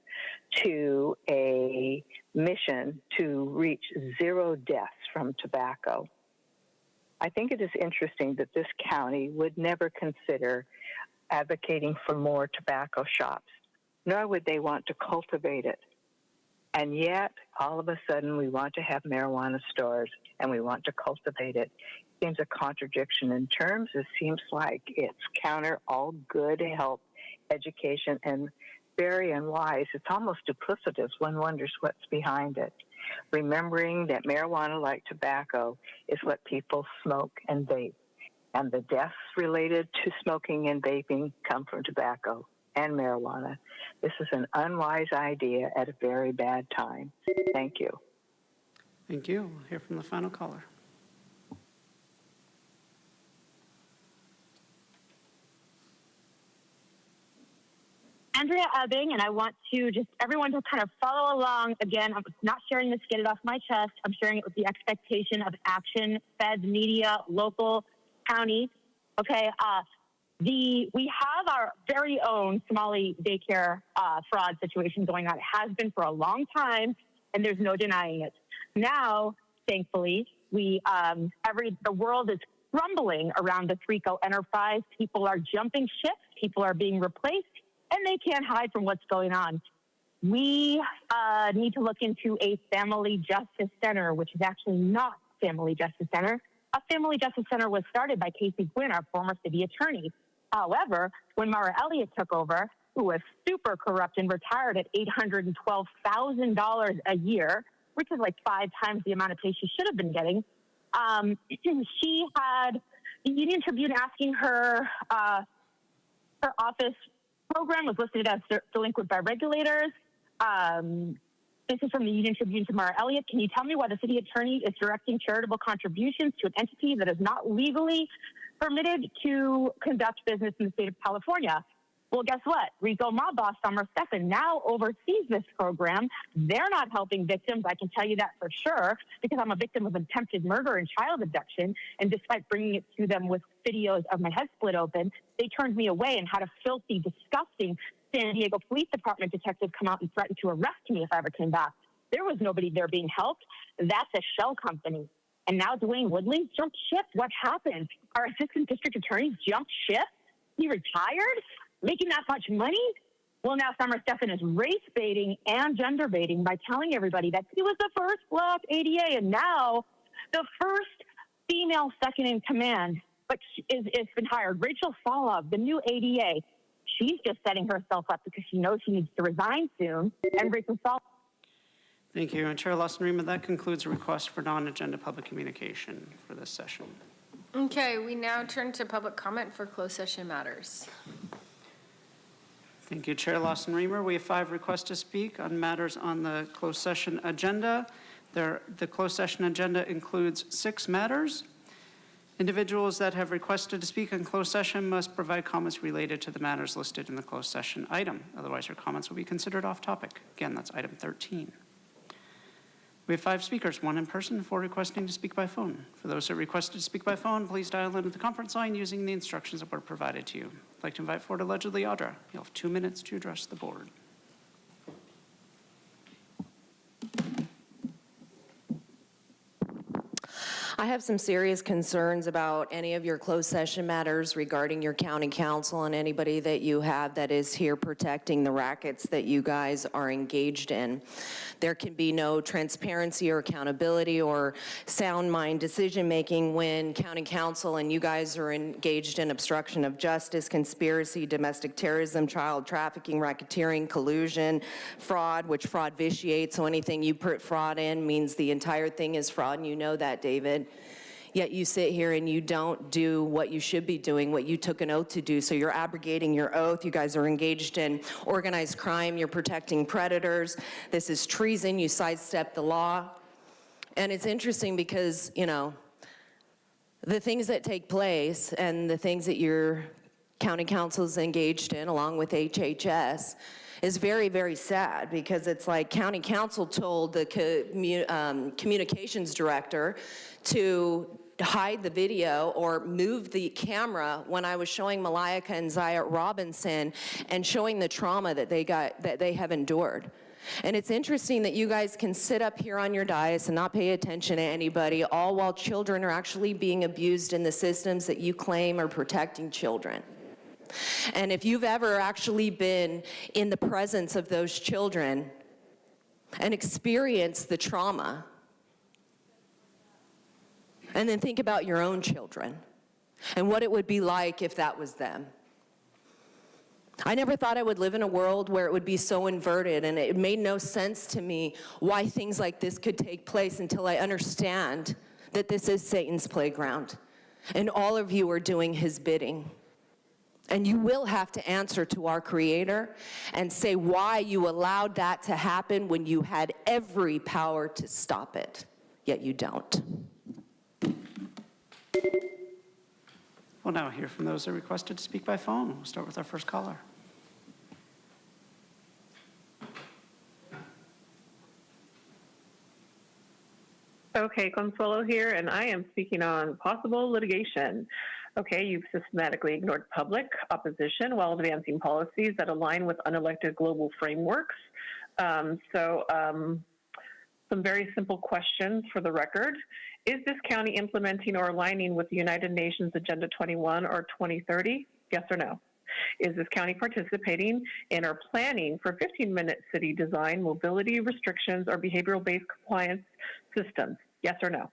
to a mission to reach zero deaths from tobacco. I think it is interesting that this county would never consider advocating for more tobacco shops, nor would they want to cultivate it. And yet, all of a sudden, we want to have marijuana stores and we want to cultivate it. It seems a contradiction in terms. It seems like it's counter all good health, education, and very unwise. It's almost duplicitous. One wonders what's behind it. Remembering that marijuana, like tobacco, is what people smoke and vape. And the deaths related to smoking and vaping come from tobacco and marijuana. This is an unwise idea at a very bad time. Thank you. Thank you. We'll hear from the final caller. Andrea Ebbing, and I want to just everyone to kind of follow along. Again, I'm not sharing this to get it off my chest. I'm sharing it with the expectation of action, feds, media, local, county. Okay, we have our very own Somali daycare fraud situation going on. It has been for a long time, and there's no denying it. Now, thankfully, the world is crumbling around the Threeco enterprise. People are jumping ships. People are being replaced, and they can't hide from what's going on. We need to look into a family justice center, which is actually not Family Justice Center. A Family Justice Center was started by Casey Gwinn, our former city attorney. However, when Mara Elliott took over, who was super corrupt and retired at $812,000 a year, which is like 5 times the amount of pay she should have been getting, she had the Union Tribune asking her, her office program was listed as delinquent by regulators. This is from the Union Tribune to Mara Elliott. Can you tell me why the city attorney is directing charitable contributions to an entity that is not legally permitted to conduct business in the state of California? Well, guess what? Rico mob boss Summer Stephan now oversees this program. They're not helping victims. I can tell you that for sure, because I'm a victim of attempted murder and child abduction. And despite bringing it to them with videos of my head split open, they turned me away and had a filthy, disgusting San Diego Police Department detective come out and threaten to arrest me if I ever came back. There was nobody there being helped. That's a shell company. And now Dwayne Woodley jumped ship. What happened? Our assistant district attorney jumped ship? He retired? Making that much money? Well, now Summer Stephan is race baiting and gender baiting by telling everybody that he was the first black ADA and now the first female second in command, but it's been hired. Rachel Solov, the new ADA, she's just setting herself up because she knows she needs to resign soon. And Rachel Solov. Thank you. And Chair Lawson-Rima, that concludes a request for non-agenda public communication for this session. Okay, we now turn to public comment for closed session matters. Thank you, Chair Lawson-Remer. We have 5 requests to speak on matters on the closed session agenda. The closed session agenda includes 6 matters. Individuals that have requested to speak in closed session must provide comments related to the matters listed in the closed session item. Otherwise, your comments will be considered off topic. Again, that's item 13. We have 5 speakers, 1 in person, 4 requesting to speak by phone. For those that requested to speak by phone, please dial into the conference line using the instructions that were provided to you. I'd like to invite forward allegedly Audra. You'll have 2 minutes to address the board. I have some serious concerns about any of your closed session matters regarding your county council and anybody that you have that is here protecting the rackets that you guys are engaged in. There can be no transparency or accountability or sound mind decision-making when county council and you guys are engaged in obstruction of justice, conspiracy, domestic terrorism, child trafficking, racketeering, collusion, fraud, which fraud vitiates. So anything you put fraud in means the entire thing is fraud, and you know that, David. Yet you sit here and you don't do what you should be doing, what you took an oath to do. So you're abrogating your oath. You guys are engaged in organized crime. You're protecting predators. This is treason. You sidestep the law. And it's interesting because, you know, the things that take place and the things that your county council is engaged in, along with HHS, is very, very sad, because it's like county council told the communications director to hide the video or move the camera when I was showing Malika and Zaya Robinson and showing the trauma that they have endured. And it's interesting that you guys can sit up here on your dais and not pay attention to anybody, all while children are actually being abused in the systems that you claim are protecting children. And if you've ever actually been in the presence of those children and experienced the trauma, and then think about your own children and what it would be like if that was them. I never thought I would live in a world where it would be so inverted, and it made no sense to me why things like this could take place until I understand that this is Satan's playground, and all of you are doing his bidding. And you will have to answer to our Creator and say why you allowed that to happen when you had every power to stop it, yet you don't. We'll now hear from those that requested to speak by phone. We'll start with our first caller. Okay, Consuelo here, and I am speaking on possible litigation. Okay, you've systematically ignored public opposition while advancing policies that align with unelected global frameworks. Some very simple questions for the record. Is this county implementing or aligning with the United Nations Agenda 21 or 2030? Yes or no? Is this county participating in or planning for 15-minute city design, mobility restrictions, or behavioral-based compliance systems? Yes or no?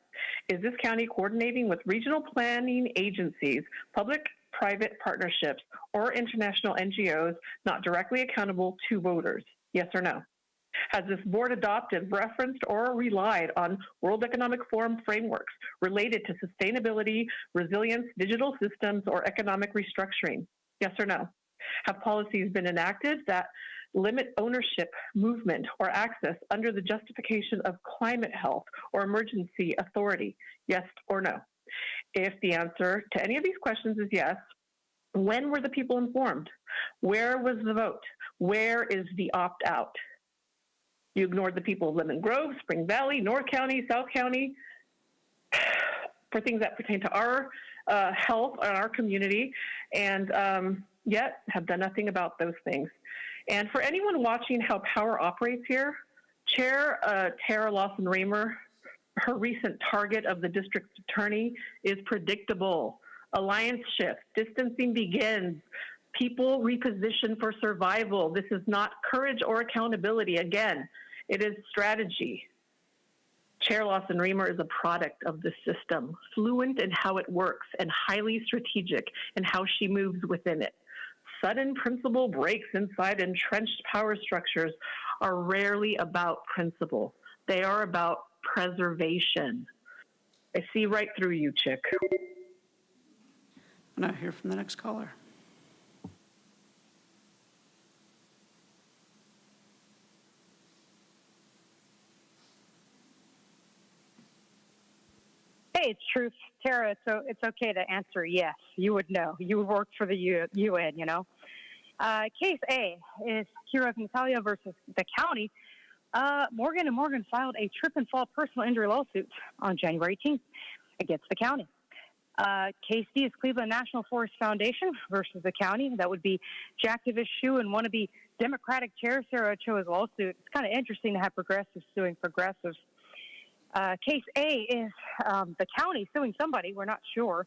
Is this county coordinating with regional planning agencies, public-private partnerships, or international NGOs not directly accountable to voters? Yes or no? Has this board adopted, referenced, or relied on World Economic Forum frameworks related to sustainability, resilience, digital systems, or economic restructuring? Yes or no? Have policies been enacted that limit ownership, movement, or access under the justification of climate health or emergency authority? Yes or no? If the answer to any of these questions is yes, when were the people informed? Where was the vote? Where is the opt-out? You ignored the people of Lemon Grove, Spring Valley, North County, South County, for things that pertain to our health and our community, and yet have done nothing about those things. And for anyone watching how power operates here, Chair Tara Lawson-Remer, her recent target of the district attorney is predictable. Alliance shift, distancing begins, people reposition for survival. This is not courage or accountability. Again, it is strategy. Chair Lawson-Remer is a product of the system, fluent in how it works and highly strategic in how she moves within it. Sudden principle breaks inside entrenched power structures are rarely about principle. They are about preservation. I see right through you, chick. We'll now hear from the next caller. Hey, it's Truth. Tara, so it's okay to answer yes. You would know. You worked for the UN, you know. Case A is Kira Natalia versus the county. Morgan & Morgan filed a trip and fall personal injury lawsuit on January 18th against the county. Case D is Cleveland National Forest Foundation versus the county. That would be Jacktivist Shoe and wannabe Democratic Chair Sarah Ochoa's lawsuit. It's kind of interesting to have progressives suing progressives. Case A is the county suing somebody. We're not sure.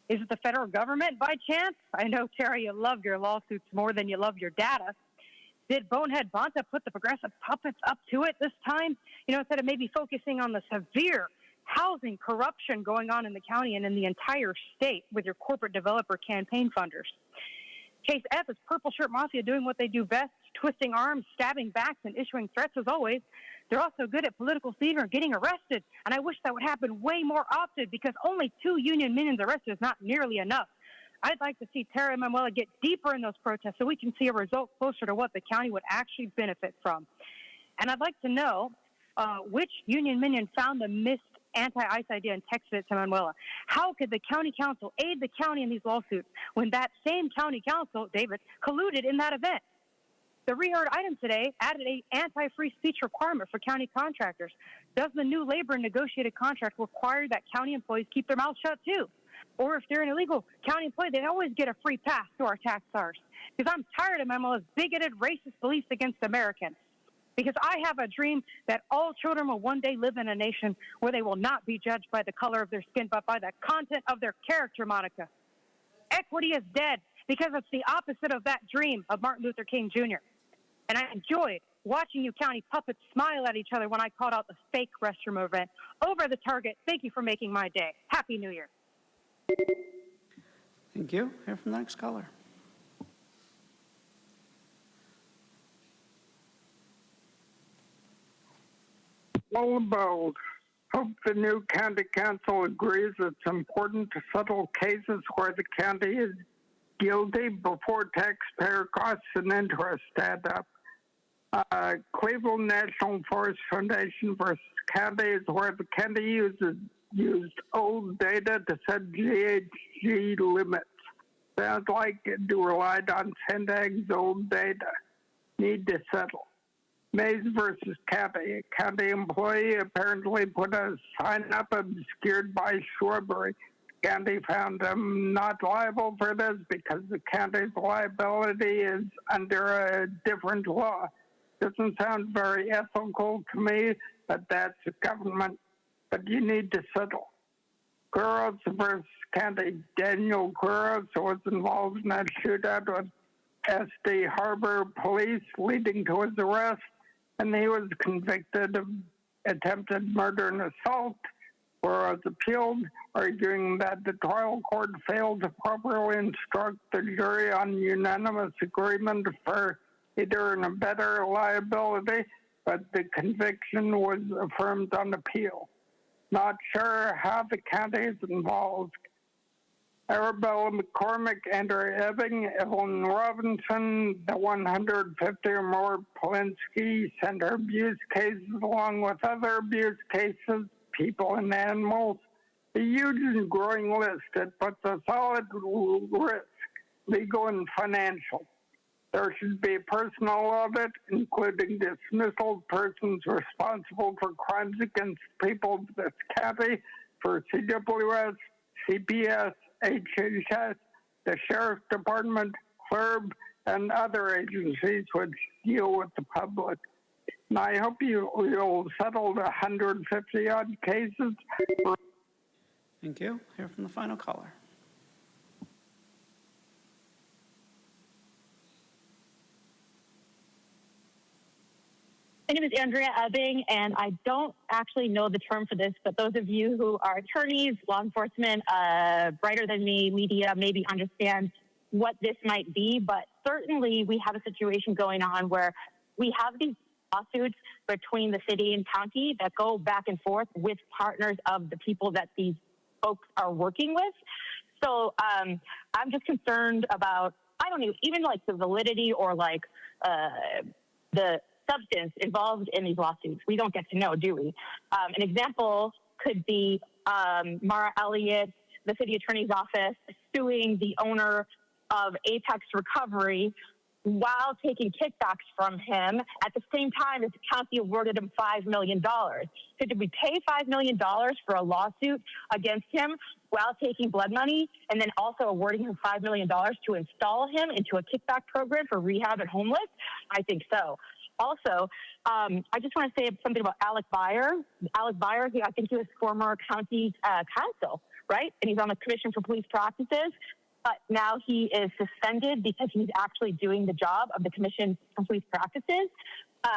Is it the federal government by chance? I know, Terry, you love your lawsuits more than you love your data. Did Bonehead Bonta put the progressive puppets up to it this time? You know, instead of maybe focusing on the severe housing corruption going on in the county and in the entire state with your corporate developer campaign funders. Case F is Purple Shirt Mafia doing what they do best, twisting arms, stabbing backs, and issuing threats as always. They're also good at political theater and getting arrested, and I wish that would happen way more often because only 2 union minions arrested is not nearly enough. I'd like to see Terra and Manuela get deeper in those protests so we can see a result closer to what the county would actually benefit from. And I'd like to know which union minion found the missed anti-ICE idea and texted it to Manuela. How could the county council aid the county in these lawsuits when that same county council, David, colluded in that event? The reheard item today added an anti-free speech requirement for county contractors. Does the new labor negotiated contract require that county employees keep their mouths shut too? Or if they're an illegal county employee, they always get a free pass to our tax dollars. Because I'm tired of Manuela's bigoted, racist beliefs against Americans. Because I have a dream that all children will one day live in a nation where they will not be judged by the color of their skin, but by the content of their character, Monica. Equity is dead because it's the opposite of that dream of Martin Luther King Jr. And I enjoyed watching you county puppets smile at each other when I called out the fake restroom event. Over the target. Thank you for making my day. Happy New Year. Thank you. Hear from the next caller. Well, bold. Hope the new county council agrees it's important to settle cases where the county is guilty before taxpayer costs and interest add up. Cleveland National Forest Foundation versus counties where the county used old data to set GHG limits. Sounds like it relied on Sendag's old data. Need to settle. Mays versus county. A county employee apparently put a sign up obscured by shrubbery. The county found him not liable for this because the county's liability is under a different law. Doesn't sound very ethical to me, but that's government. But you need to settle. Quiroz versus county. Daniel Quiroz was involved in that shootout with SD Harbor police leading to his arrest, and he was convicted of attempted murder and assault. Quiroz appealed, arguing that the trial court failed to properly instruct the jury on unanimous agreement for either and abettor liability, but the conviction was affirmed on appeal. Not sure how the county is involved. Arabella McCormick, Andrew Ebbing, Evelyn Robinson, the 150 or more Polinsky Center abuse cases, along with other abuse cases, people and animals. A huge and growing list that puts us all at risk, legal and financial. There should be a personal audit, including dismissal of persons responsible for crimes against people of this county for CWS, CPS, HHS, the Sheriff's Department, CLRB, and other agencies which deal with the public. And I hope you'll settle the 150-odd cases. Thank you. Hear from the final caller. My name is Andrea Ebbing, and I don't actually know the term for this, but those of you who are attorneys, law enforcement, brighter than me, media, maybe understand what this might be. But certainly we have a situation going on where we have these lawsuits between the city and county that go back and forth with partners of the people that these folks are working with. So I'm just concerned about, I don't know, even like the validity or like the substance involved in these lawsuits. We don't get to know, do we? An example could be Mara Elliott, the city attorney's office, suing the owner of Apex Recovery while taking kickbacks from him at the same time as the county awarded him $5 million. So did we pay $5 million for a lawsuit against him while taking blood money and then also awarding him $5 million to install him into a kickback program for rehab and homeless? I think so. Also, I just want to say something about Alec Byer. Alec Byer, I think he was former county council, right? And he's on the Commission for Police Practices. But now he is suspended because he's actually doing the job of the Commission for Police Practices.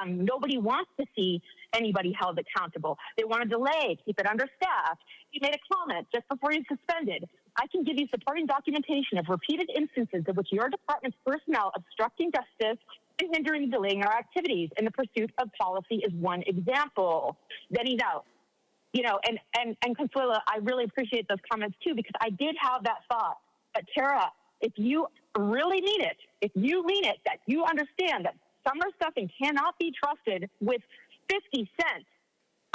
Nobody wants to see anybody held accountable. They want to delay, keep it understaffed. He made a comment just before he's suspended. I can give you supporting documentation of repeated instances of which your department's personnel obstructing justice and hindering and delaying our activities in the pursuit of policy is one example. Then he's out. You know, and Consuela, I really appreciate those comments too, because I did have that thought. But Tara, if you really mean it, that you understand that summer stuffing cannot be trusted with 50 cents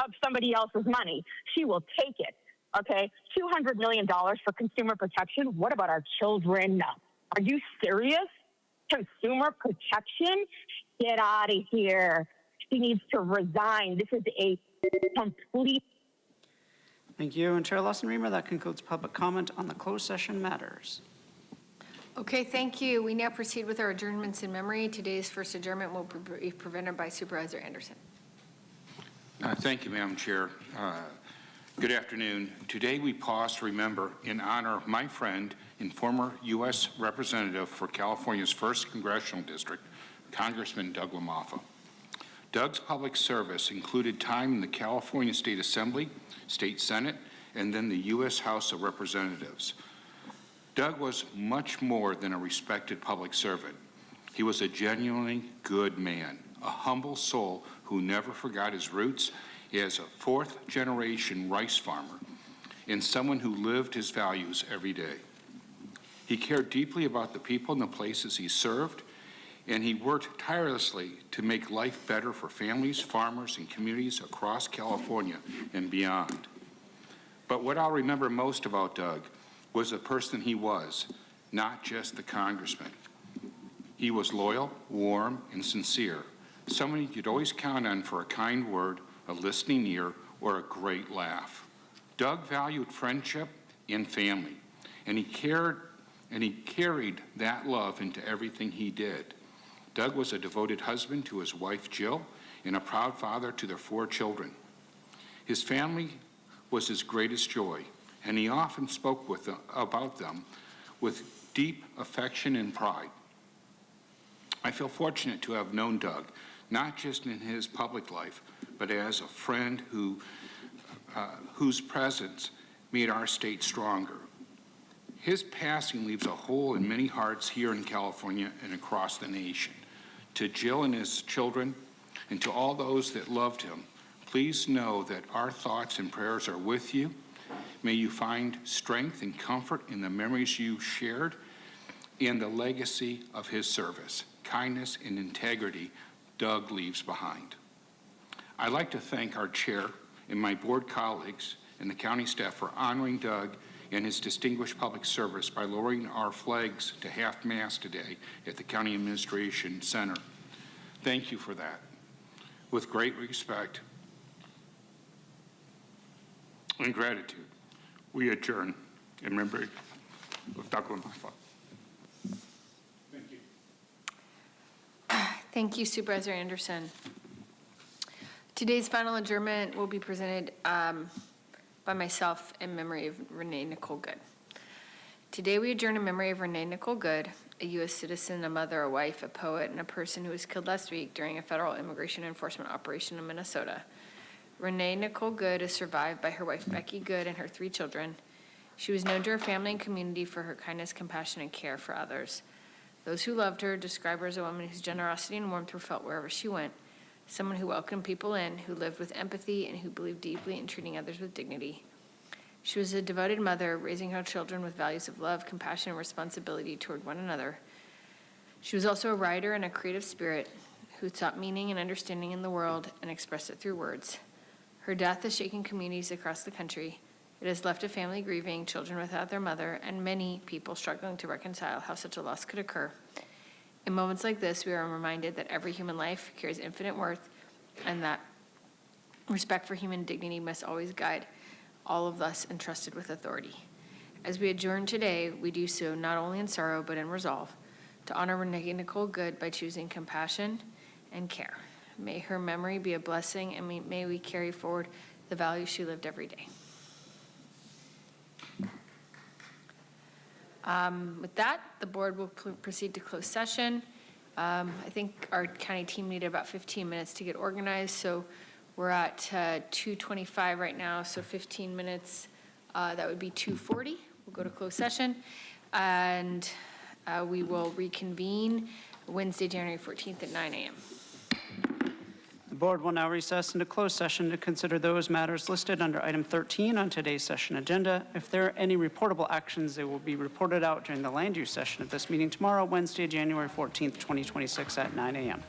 of somebody else's money, she will take it. Okay, $200 million for consumer protection. What about our children? Are you serious? Consumer protection? Get out of here. She needs to resign. This is a complete. Thank you. And Chair Lawson-Remer, that concludes public comment on the closed session matters. Okay, thank you. We now proceed with our adjournments in memory. Today's first adjournment will be presented by Supervisor Anderson. Thank you, Madam Chair. Good afternoon. Today we pause to remember and honor my friend and former U.S. Representative for California's 1st Congressional District, Congressman Doug LaMaffa. Doug's public service included time in the California State Assembly, State Senate, and then the U.S. House of Representatives. Doug was much more than a respected public servant. He was a genuinely good man, a humble soul who never forgot his roots as a 4th-generation rice farmer and someone who lived his values every day. He cared deeply about the people and the places he served, and he worked tirelessly to make life better for families, farmers, and communities across California and beyond. But what I'll remember most about Doug was the person he was, not just the congressman. He was loyal, warm, and sincere, someone you could always count on for a kind word, a listening ear, or a great laugh. Doug valued friendship and family, and he carried that love into everything he did. Doug was a devoted husband to his wife, Jill, and a proud father to their 4 children. His family was his greatest joy, and he often spoke about them with deep affection and pride. I feel fortunate to have known Doug, not just in his public life, but as a friend whose presence made our state stronger. His passing leaves a hole in many hearts here in California and across the nation. To Jill and his children, and to all those that loved him, please know that our thoughts and prayers are with you. May you find strength and comfort in the memories you shared and the legacy of his service, kindness, and integrity Doug leaves behind. I'd like to thank our chair and my board colleagues and the county staff for honoring Doug and his distinguished public service by lowering our flags to half-mast today at the County Administration Center. Thank you for that. With great respect and gratitude, we adjourn in memory of Doug LaMaffa. Thank you. Thank you, Supervisor Anderson. Today's final adjournment will be presented by myself in memory of Renee Nicole Good. Today we adjourn in memory of Renee Nicole Good, a U.S. citizen, a mother, a wife, a poet, and a person who was killed last week during a federal immigration enforcement operation in Minnesota. Renee Nicole Good is survived by her wife Becky Good and her 3 children. She was known to her family and community for her kindness, compassion, and care for others. Those who loved her describe her as a woman whose generosity and warmth were felt wherever she went, someone who welcomed people in, who lived with empathy, and who believed deeply in treating others with dignity. She was a devoted mother, raising her children with values of love, compassion, and responsibility toward one another. She was also a writer and a creative spirit who sought meaning and understanding in the world and expressed it through words. Her death has shaken communities across the country. It has left a family grieving, children without their mother, and many people struggling to reconcile how such a loss could occur. In moments like this, we are reminded that every human life carries infinite worth and that respect for human dignity must always guide all of us entrusted with authority. As we adjourn today, we do so not only in sorrow but in resolve to honor Renee Nicole Good by choosing compassion and care. May her memory be a blessing, and may we carry forward the values she lived every day. With that, the board will proceed to closed session. I think our county team needed about 15 minutes to get organized, so we're at 2:25 right now, so 15 minutes, that would be 2:40. We'll go to closed session, and we will reconvene Wednesday, January 14th at 9 a.m. The board will now recess into closed session to consider those matters listed under item 13 on today's session agenda. If there are any reportable actions, they will be reported out during the land use session of this meeting tomorrow, Wednesday, January 14th, 2026 at 9 a.m.